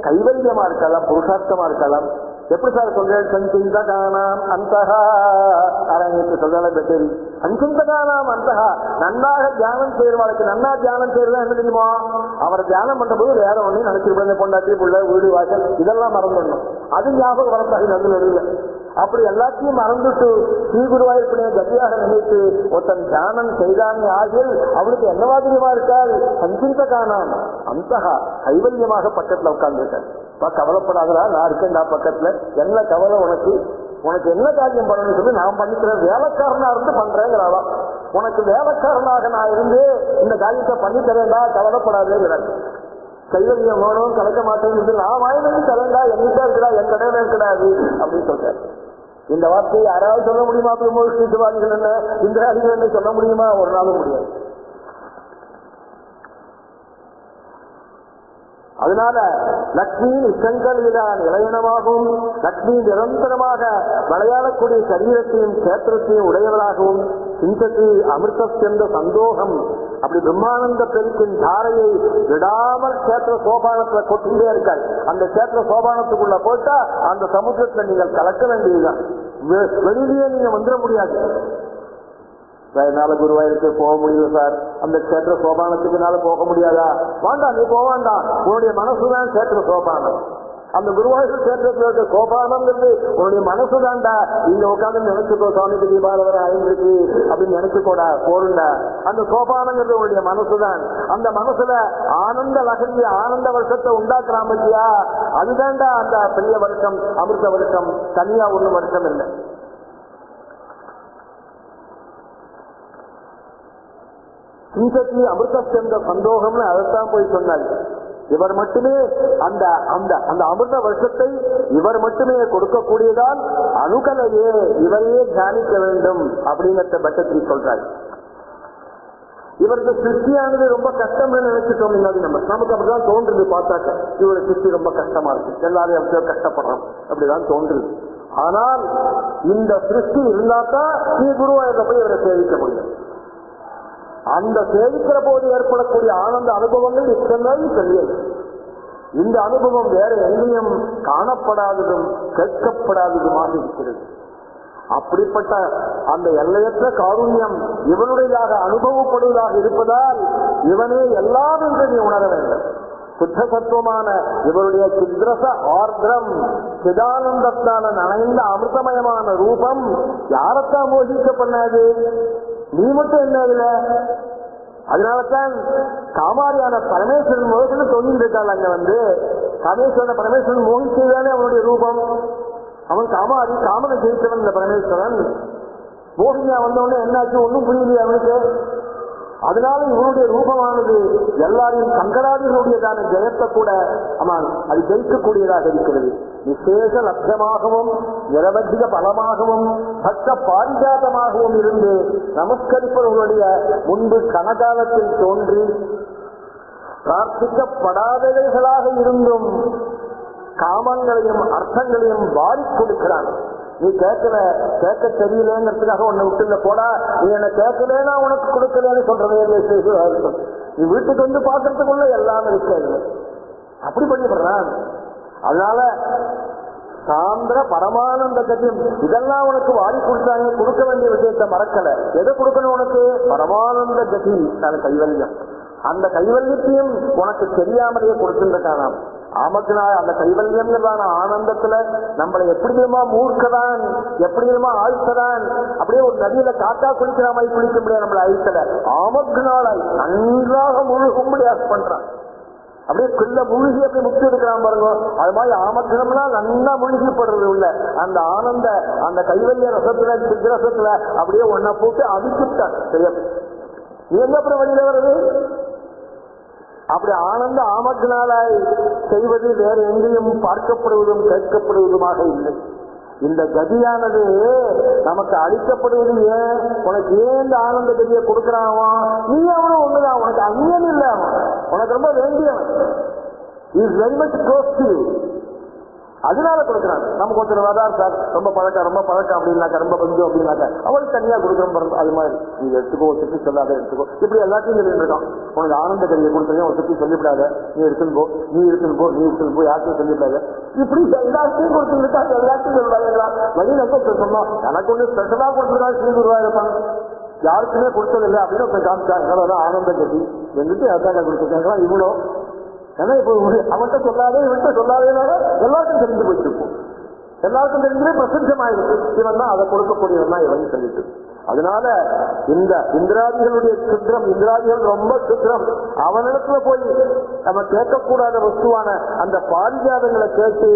கைவல்யமா இருக்கலாம், புருஷார்த்தமா இருக்கலாம். எப்படி சார் சொல்றேன்? சஞ்சிந்தகானாம் அந்தகா அரங்கத்து சொல்றாங்க பெட்டேரி. சஞ்சிந்தகானாம் அந்தகா, நன்னாக தியானம் செய்யறவாளுக்கு. நன்னா தியானம் செய்யறதா என்ன தெரியுமா? அவர் தியானம் பண்ற போது வேற ஒண்ணு நினைச்சிருப்பேன், பொண்டாட்டி புள்ள வீடு வாசல் இதெல்லாம் மறந்துடணும். அது ஞாபகம் வரத்தாங்க நல்ல நடுவில். அப்படி எல்லாத்தையும் மறந்துட்டு ஸ்ரீகுருவாயூரப்பனை கதியாக நினைத்து ஒருத்தன் தியானம் செய்தானே ஆகில் அவளுக்கு என்ன மாதிரியமா இருக்காள்? சஞ்சிந்தகானாம் அந்தகா, கைவல்யமாக பக்கத்துல உட்கார்ந்து இருக்காள். கவலைப்படாதா, நான் இருக்கேன் நான் பக்கத்துல, என்ன கவலை உனக்கு? உனக்கு என்ன காரியம் பண்ணணும்னு சொல்லி நான் பண்ணிக்கிறேன், வேலைக்காரனா இருந்து பண்றேங்கிறாளா. உனக்கு வேலைக்காரனாக நான் இருந்து இந்த காரியத்தை பண்ணி தரேன்டா, கவலைப்படாதேங்கிறார். கைவல்யம் வேணும், கலைக்க மாட்டேன்னு நான் வாயிலிருந்து தரேன்டா, என்னைக்கா இருக்கிறா, என் கடையில இருக்கிறாது அப்படின்னு சொல்றாரு. இந்த வார்த்தையை யாராவது சொல்ல முடியுமா? பிரம்மோஷ்டிவாதிகள் என்ன, இந்திராதிகள் என்ன சொல்ல முடியுமா? ஒரு நாளும் முடியாது. அதனால லக்ஷ்மியின் இஷ்டங்களில்தான் இளையனமாகவும், லக்ஷ்மி நிரந்தரமாக விளையாடக்கூடிய சரீரத்தையும் கேத்திரத்தையும் உடையவராகவும், சிந்தத்தி அமிர்தென்ற சந்தோகம், அப்படி பிரம்மானந்த பெருக்கின் தாரையை விடாமல் கேத்திர சோபானத்துல கொட்டிலே இருக்காள். அந்த கேத்திர சோபானத்துக்குள்ள போட்டா அந்த சமுத்திரத்துல நீங்கள் கலக்க வேண்டியதுதான், வெளியிலேயே நீங்க வந்துட முடியாது. என்னால குருவாயூருக்கு போக முடியல சார், அந்த கேத்திர சோபானத்துக்குனால போக முடியாதா? வேண்டாம், நீ போக வேண்டாம், உன்னுடைய மனசுதான் கேத்திர சோபானம். அந்த குருவாயூர் கேத்திரத்தில் இருக்க சோபானம்ங்கிறது உன்னுடைய மனசுதான்டா. இங்க உட்காந்து நினைச்சுக்கோ, சுவாமிக்கு தீபாவளி ஆயிருக்கு அப்படின்னு நினைச்சுக்கோடா, போருண்டா. அந்த சோபானங்கிறது உன்னுடைய மனசுதான். அந்த மனசுல ஆனந்த லகரிய ஆனந்த வருஷத்தை உண்டாக்குறான் பத்தியா, அதுதான்டா அந்த பெரிய வருஷம், அமிர்த வருஷம். தனியா ஒண்ணு வருஷம் இல்லை. சிந்தத்தி அமிர்தென்ற சந்தோகம்னு அதைத்தான் போய் சொன்னார். இவர் மட்டுமே அந்த அந்த அந்த அமிர்த வருஷத்தை இவர் மட்டுமே கொடுக்கக்கூடியதால் அணுகலையே இவரையே தியானிக்க வேண்டும் அப்படிங்கிறத பட்டத்தை சொல்றாரு. இவருக்கு சிருஷ்டியானது ரொம்ப கஷ்டம்னு நினைச்சிட்டோம். நமக்கு அப்படிதான் தோன்றுது பார்த்தாக்க, இவரு சிருஷ்டி ரொம்ப கஷ்டமா இருக்கு, எல்லாரும் அப்படியே கஷ்டப்படுறோம் அப்படிதான் தோன்றுது. ஆனால் இந்த சிருஷ்டி இருந்தால்தான் நீ குருவாயூர்ல போய் இவரை சேவிக்க முடியும். அந்த சேவிக்கிற போது ஏற்படக்கூடிய ஆனந்த அனுபவங்கள் இத்தனை தெரியாது. இந்த அனுபவம் வேற எங்கேயும் காணப்படாததும் கேட்கப்படாததுமாக இருக்கிறது. அப்படிப்பட்ட அந்த எல்லையற்ற காருண்யம் இவனுடையதாக அனுபவப்படுவதாக இருப்பதால் இவனே எல்லாம் என்று நீ உணர வேண்டும். சுத்த சத்துவமான இவருடைய சித்ரச ஆர்திரம் சிதானந்தத்தான நனைந்த அமிர்தமயமான ரூபம் யாரத்தான் மோகிக்க பண்ணாது? நீ மட்டும் என்ன இதுல? அதனாலதான் காமாரியான பரமேஸ்வரன் மோகத்தில் தொங்கிட்டு இருக்காள். அங்க வந்து காமேஸ்வரன் பரமேஸ்வரன் மோகிச்சதுதானே அவனுடைய ரூபம். அவன் காமாரி, காமனை ஜெயித்தவன் இந்த பரமேஸ்வரன். மோகினியா வந்தவொடனே என்னாச்சு? ஒன்னும் புரியலையே அவனுக்கு. அதனால இவனுடைய ரூபமானது எல்லாரையும் சங்கராதிகளுடையதான ஜெயத்தை கூட அவன் அது ஜெயிக்கக்கூடியதாக இருக்கிறது. விசேஷ லட்சமாகவும் நிரவதிக பலமாகவும் பக்த பாரிஜாதமாகவும் இருந்து நமஸ்கரிப்பவர்களுடைய முன்பு கனகாலத்தில் தோன்றி பிரார்த்திக்கப்படாதவைகளாக இருந்தும் காமங்களையும் அர்த்தங்களையும் வாரி கொடுக்கிறான். நீ கேட்கல, கேட்க தெரியலங்கிறதுக்காக உன்னை விட்டுல போடா, நீ என்ன கேட்கலன்னா உனக்கு கொடுக்கலன்னு சொல்றதே இல்லை. நீ வீட்டுக்கு வந்து பார்க்கறதுக்குள்ள எல்லாம் இருக்காது. அப்படி பண்ணிடுறான். அதனால சாந்திர பரமானந்த கதியம் இதெல்லாம் உனக்கு வாரி கொடுத்தாங்க. கொடுக்க வேண்டிய விஷயத்தை மறக்கல. எதை கொடுக்கணும் உனக்கு? பரமானந்த கதி, நான் கைவல்யம். அந்த கைவல்யத்தையும் உனக்கு தெரியாமலேயே கொடுத்துருக்கானாம். ஆமக்குனா அந்த கைவல்யம்ங்கிறதான ஆனந்தத்துல நம்மளை எப்படி விதமா மூர்க்கதான், எப்படி விதமா ஆழ்த்ததான். அப்படியே ஒரு நதியில காக்கா குளிக்கிற மாதிரி குளிக்க முடியாது. நம்மளை அழித்தல ஆமக்குனாலாய் நன்றாக முழுகும்படி ஆசை பண்றான். அப்படியே குள்ள முழுகி அப்படி முக்தி எடுக்கிறான் பாருங்க. அது மாதிரி ஆமக்கணம்னா நல்லா முழுகிப்படுறது உள்ள அந்த ஆனந்த அந்த கைவல்ய ரசத்துல சித்திரசத்துல அப்படியே ஒன்ன போட்டு அவிச்சுட்டான். நீ எங்க அப்புறம் வழியில வருது? அப்படி ஆனந்த ஆமத்தினாலாய் செய்வது வேற எங்கேயும் பார்க்கப்படுவதும் கேட்கப்படுவதுமாக இல்லை. இந்த கதியானது நமக்கு அளிக்கப்படுவது ஏன்? உனக்கு ஏன் இந்த ஆனந்த கதியை கொடுக்கிறான்? நீ அவனும் ஒண்ணுதான், உனக்கு அந்நியன் இல்லை. அவன் உனக்கு ரொம்ப வேண்டியவன். Is very much close to you. அதனால கொடுக்குறாங்க. நமக்கு ஒருத்தர் வரார் சார், ரொம்ப பழக்கம் அப்படின்னாக்கா, ரொம்ப பஞ்சம் அப்படின்னாக்கா அவளுக்கு தனியா கொடுக்குறோம். அது மாதிரி நீ எடுத்துக்கோ, சுற்றி சொல்லாத எடுத்துக்கோ. இப்படி எல்லாத்தையும் சொல்லிட்டு இருக்கான். உனக்கு ஆனந்த கதியை கொடுத்துருக்கேன், ஒரு சுற்றி சொல்லிவிடாத, நீ எடுத்துன்னு போ, யாருக்கும் சொல்லிவிடாத. இப்படி எல்லாத்தையும் கொடுத்துருக்காங்க. எல்லாத்தையும் சொல்லுவாங்களா? வழியில் எங்க சொன்னோம், எனக்கு ஒண்ணு ஸ்பெஷலா கொடுத்துருக்காங்க ஸ்ரீ குருவாயூரப்பன், யாருக்குமே கொடுத்ததில்லை அப்படின்னு காமிச்சாங்க. ஆனந்த கதி வந்துட்டு அதான் கொடுத்துருக்காங்களா இவ்வளோ. ஏன்னா இப்போ அவன்கிட்ட சொல்லாதே, இவன்கிட்ட சொல்லாதேனால எல்லாருக்கும் தெரிஞ்சு போயிட்டு எல்லாருக்கும் தெரிஞ்சே பிரசித்தமாயிருக்கு. இவன் தான் அதை கொடுக்கக்கூடியவன் தான் இவன் சொல்லிட்டு. அதனால இந்த இந்திராதிகளுடைய சுத்திரம், இந்திராதிகள் ரொம்ப சுத்திரம். அவனிடத்துல போய் நம்ம கேட்கக்கூடாத வஸ்துவான அந்த பாரிஜாதங்களை கேட்டு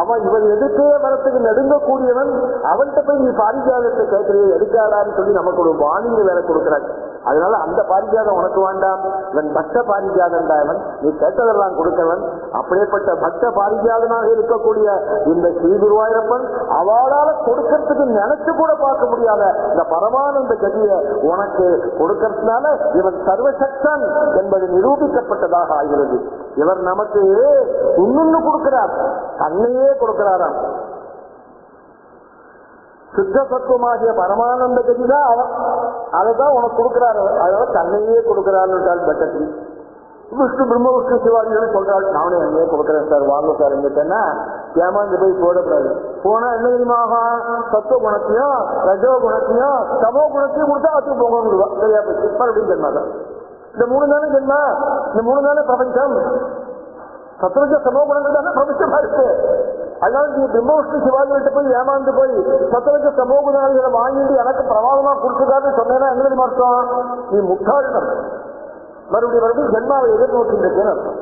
அவன் இவன் எதுக்கே வரத்துக்கு நெடுங்கக்கூடியவன், அவன்கிட்ட போய் நீ பாரிஜாதத்தை கேட்கறிய எடுக்காதான்னு சொல்லி நமக்கு ஒரு வாணிங்க வேலை கொடுக்குறாங்க. அதனால அந்த பாரிஜாதம் உனக்கு வேண்டாம், இவன் பக்த பாரிஜாதம் தான் இவன், நீ கேட்டதெல்லாம் கொடுக்கவன். அப்படியேப்பட்ட பக்த பாரிஜாதனாக இருக்கக்கூடிய இந்த ஸ்ரீ குருவாயூரப்பன் அவளால கொடுக்கறதுக்கு நினைச்சு கூட பார்க்க முடியாத இந்த பரமானந்த கதியை உனக்கு கொடுக்கறதுனால இவன் சர்வசக்தன் என்பது நிரூபிக்கப்பட்டதாக ஆகிறது. இவர் நமக்கு இன்னொன்னு கொடுக்கிறார், தன்னையே கொடுக்கிறாராம். சுத்த சத்துவமாகிய பரமானந்த கதிதான் அவன், அதைதான் உனக்கு கொடுக்கிறாரு. அதனால தன்னையே கொடுக்கிறார். பட்டத்தில் விஷ்ணு பிரம்ம விஷ்ணு சிவாஜிகள் சொல்றாள், நானே என்னையே கொடுக்குறேன் சார், வாங்க சார் எங்கிட்டேன்னா ஏமாந்து போய் போடக்கூடாது. போனா என்ன தெரியுமாக, சத்துவ குணத்தையும் ரஜோ குணத்தையும் சமோ குணத்தையும் கொடுத்தா அது போங்க சரியா போச்சு. மறுபடியும் ஜென்மாதான். இந்த மூணு தானே ஜென்மா, இந்த மூணு தானே பிரபஞ்சம். சத்துவஜ சமோ குணங்கள் தானே பிரபஞ்சமா இருக்கு. அதனால நீ பிரம்ம விஷ்ணு சிவாஜிகிட்ட போய் ஏமாந்து போய் சத்துவஜ சமோ குணங்களை வாங்கிட்டு எனக்கு பிரமாதமா கொடுத்துக்காதுன்னு சொன்னேன்னா என்ன தெரியுமா அர்த்தம்? நீ முட்டாள்னு அர்த்தம். மறுபடியும் ஜென்மாவை எதிர்நோக்கின்றேன்னு அர்த்தம்.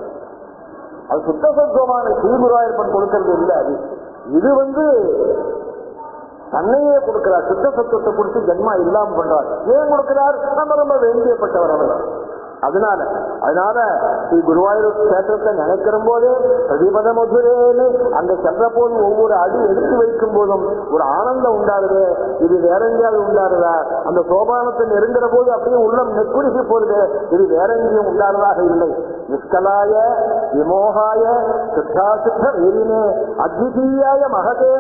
அது சுத்த சத்துவமான ஸ்ரீகுருவாயூரப்பன் கொடுக்கறது இல்லை. அது இது தன்னையே கொடுக்கிறார். சுத்த சத்துவத்தை கொடுத்து ஜென்மா இல்லாம பண்றார். ஏன் கொடுக்கிறார்? நம்ம ரொம்ப வேண்டியப்பட்டவர் அவர். அதனால ஸ்ரீ குருவாயூர் கஷேத்திரத்தை நினைக்கிற போதே பிரதிபத மதுரேன்னு அந்த சென்ற போது ஒவ்வொரு அடி எடுத்து வைக்கும் போதும் ஒரு ஆனந்தம் உண்டாகுது. இது வேற எங்கேயாவது உண்டாருதா? அந்த சோபானத்தை நெருங்குற போது அப்படியே உள்ளம் நெக்குருகி போகுது. இது வேற எங்கேயும் உண்டானதாக இல்லை. நிஷ்கலாய விமோகாய சித்தாசித்த வீரினே அத்விதீயாய மகதே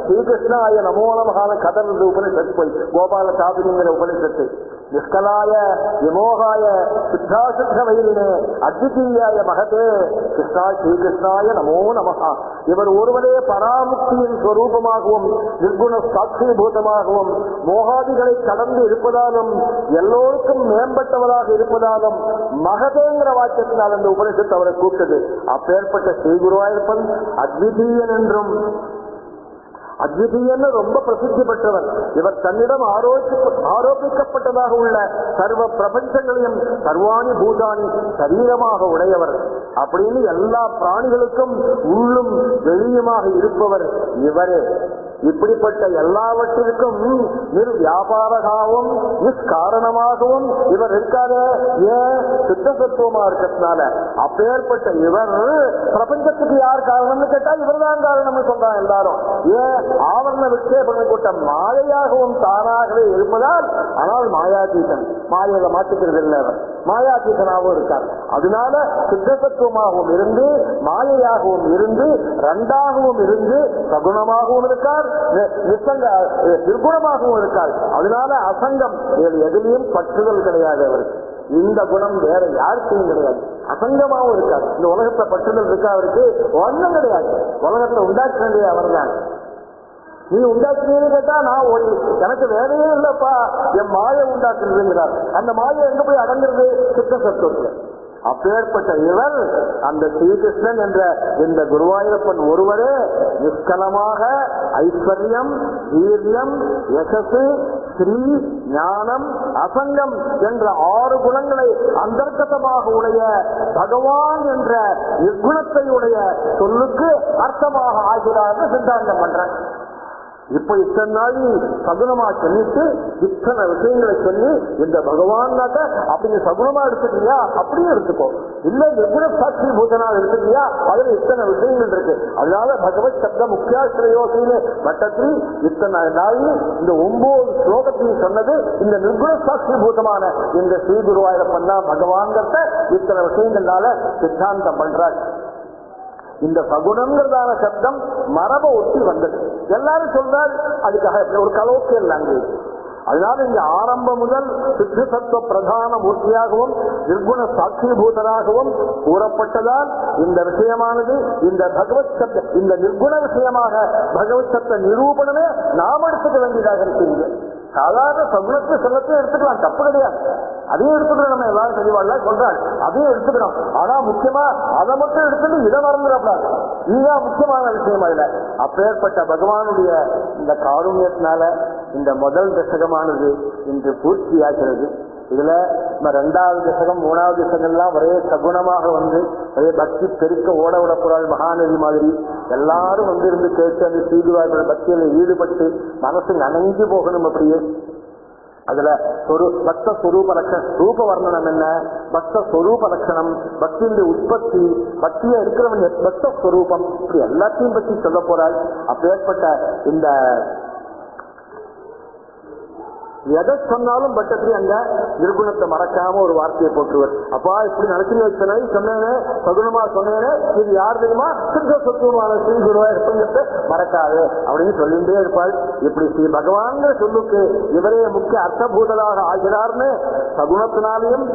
ஸ்ரீகிருஷ்ணாய நமோ நமகான கதர்ந்து உபனிஷத்து போய் கோபால சாபினிங்கிற உபனிஷத்து. நிஷ்கலாய விமோகாய சித்தாசித்த வீரினே அத்விதீயாய மகதே கிருஷ்ணா ஸ்ரீகிருஷ்ணாய நமோ நமகா. இவர் ஒருவரே பராமுக்தியின் ஸ்வரூபமாகவும் நிர்குண சாட்சிபூதமாகவும் மோகாதிகளை கடந்து இருப்பதாலும் எல்லோருக்கும் மேம்பட்டவராக இருப்பதாலும் மகதேங்கிற வாக்கியத்தினால் அந்த உபனிஷத்து அவரை கூப்பிட்டது. அப்பேற்பட்ட ஸ்ரீ குருவாயூரப்பன் அத்விதீயன் என்றும் அத்விதீயன்னு ரொம்ப பிரசித்தி பெற்றவர். இவர் தன்னிடம் ஆரோபிக்கப்பட்டதாக உள்ள சர்வ பிரபஞ்சங்களையும் சர்வாணி பூதானி சரீரமாக உடையவர் அப்படின்னு எல்லா பிராணிகளுக்கும் உள்ளும் வெளியுமாக இருப்பவர் இவரே. இப்படிப்பட்ட எல்லாவற்றிற்கும் நிர்வியாபாரகாவும் நிஷ்காரணமாகவும் இவர் இருக்காரு. ஏன்? சித்தசத்துவமா இருக்கிறதுனால. அப்பேற்பட்ட இவர் பிரபஞ்சத்துக்கு யார் காரணம்னு கேட்டா இவர் தான் காரணம்னு சொல்றாங்க எல்லாரும். ஏன்? ஆவரண விட்சேபனை கூட்ட மாயையாகவும் தானாகவே இருப்பதால். ஆனால் மாயாதீதன், மாயையில மாட்டுக்கிறது இல்லை, அவர் மாயாதீதனாகவும் இருக்கார். அதனால சித்தசத்துவமாகவும் இருந்து மாயையாகவும் இருந்து ரெண்டாகவும் இருந்து சகுணமாகவும் இருக்கார், நிர்குணமாகவும் இருக்கார். அதனால அசங்கம், எதிலையும் பற்றுதல் கிடையாது அவருக்கு. இந்த குணம் வேற யாருக்கும் கிடையாது. அசங்கமாகவும் இருக்காது. இந்த உலகத்தை பற்றுதல் இருக்கா அவருக்கு? ஒன்றும் கிடையாது. உலகத்தை உண்டாக்குறதே அவர் தான். நீ உண்டாக்குறீன்னு கேட்டா நான் எனக்கு வேலையே இல்லப்பா, என் மாயை உண்டாக்குறதுங்கிறார். அந்த மாயை எங்க போய் அடங்குறது? சித்த சத்துவத்துல. அப்பேற்பட்ட இவர் அந்த ஸ்ரீகிருஷ்ணன் என்ற இந்த குருவாயூரப்பன் ஒருவரே நிஷ்கலமாக ஐஸ்வர்யம், வீரியம், யசசு, ஸ்ரீ, ஞானம், அசங்கம் என்ற 6 குணங்களை அந்தர்கதமாக உடைய பகவான் என்ற நிர்குணத்தை உடைய சொல்லுக்கு அர்த்தமாக ஆகிறார் சித்தாந்தம் பண்றேன். இப்ப இத்தனை நாள் சகுனமா சொல்லிட்டு இத்தனை விஷயங்களை சொல்லி இந்த பகவான்னாக்க அப்படி சகுனமா எடுத்துக்கிறியா அப்படியே எடுத்துக்கோ, இல்ல நிர்குண சாட்சி பூதனா எடுத்துக்கிறியா அதுல இத்தனை விஷயங்கள் இருக்கு. அதனால பகவத் சப்த முக்கியாசிரயோசின்னு வட்டத்தில் இத்தனை நாள் இந்த 9 ஸ்லோகத்தையும் சொன்னது இந்த நிர்குண சாட்சி பூதமான இந்த ஸ்ரீ குருவாயூரப்பன் தான் பகவான்கிறத இத்தனை விஷயங்கள்னால சித்தாந்தம் பண்றார். இந்த சகுணங்கிறதான சப்தம் மரபை ஒட்டி வந்தது. எல்லாரும் சொல்றாரு அதுக்காக ஒரு கலோக்கியல் லாங்குவேஜ். அதனால இங்க ஆரம்பம் முதல் சித்த சத்துவ பிரதான மூர்த்தியாகவும் நிர்குண சாட்சிபூதனாகவும் கூறப்பட்டதால் இந்த விஷயமானது இந்த பகவத் சப்த இந்த நிர்குண விஷயமாக பகவத் சப்த நிரூபணமே நாம் எடுத்துக்க வேண்டியதாக இருக்கீங்க. சாதாரண சகுணத்தை சொல்லத்தையும் எடுத்துக்கலாம், தப்பு கிடையாது. அதையும் எடுத்துக்கணும். நம்ம எல்லாரும் தெளிவாள சொல்றாள் அதையும் எடுத்துக்கணும். ஆனா முக்கியமா அதை மட்டும் எடுத்துட்டு இதை மறந்துடக்கூடாது. இதுதான் முக்கியமான விஷயம். அதுல அப்பேற்பட்ட பகவானுடைய இந்த காருண்யத்தினால இந்த முதல் தசகமானது இன்று பூர்த்தியாகிறது. இதுல 2வது தசகம் 3வது தசகம்லாம் ஒரே சகுணமாக வந்து ஒரே பக்தி பெருக்க ஓட விடப்போறாள் மகாநதி மாதிரி. எல்லாரும் வந்து இருந்து கேட்டு அந்த ஸ்ரீகுருவாயூர பக்தியில ஈடுபட்டு மனசு நனைஞ்சு போகணும். அப்படியே அதுல பக்த ஸ்வரூப லட்சணம், ரூப வர்ணனம் என்ன, பக்த ஸ்வரூப லட்சணம், பக்தியுடைய உற்பத்தி, பக்தியா இருக்கிறவன் பக்த ஸ்வரூபம், இப்படி எல்லாத்தையும் பற்றி சொல்ல போறாள். அப்பேற்பட்ட இந்த எதை சொன்னாலும் பட்டத்திலே அங்க நிர்குணத்தை மறக்காம ஒரு வார்த்தையை போட்டுருவர். அப்பா இப்படி நடத்தி வச்சனை சொன்னேனே, சகுனமா சொன்னேனே, இது யார் தெரியுமா? சித்த சொத்துவமான ஸ்ரீ குருவாயூரப்பன் மறக்காது அப்படின்னு சொல்லிட்டே இருப்பாள். இப்படி ஸ்ரீ பகவான்கிற சொல்லுக்கு இவரே முக்கிய அர்த்தபூதலாக ஆகிறார்னு சகுணத்தினாலையும்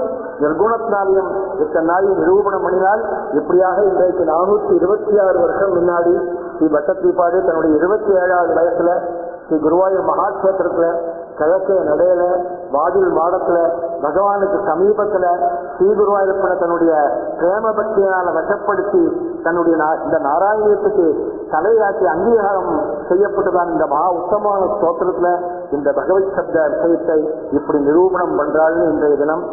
நிர்குணத்தினாலையும் இத்தனை நாளையும் நிரூபணம் பண்ணினால் இப்படியாக இன்றைக்கு 426 வருஷம் முன்னாடி ஸ்ரீ பட்டத்திரிபாடு தன்னுடைய 27வது வயசுல ஸ்ரீ குருவாயூர் மகாட்சேத்திரத்துல கிழக்கே நடையில வாதில் மாடத்துல பகவானுக்கு சமீபத்துல ஸ்ரீ குருவாயூரப்பனை தன்னுடைய பிரேம பக்தியினால வசப்படுத்தி தன்னுடைய இந்த நாராயணத்துக்கு தலையாக்கி அங்கீகாரம் செய்யப்பட்டுதான் இந்த மகா உத்தமான ஸ்தோத்திரத்துல இந்த பகவத் சப்த விஷயத்தை இப்படி நிரூபணம் பண்றாள்னு இன்றைய தினம்.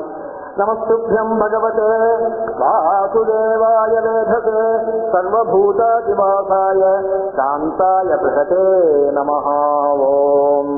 நமஸ்துப்யம் பகவதே வாசுதேவாய வேதசே சர்வபூதாதிவாசாய சாந்தாய பிரகதே நமஹ. ஓம்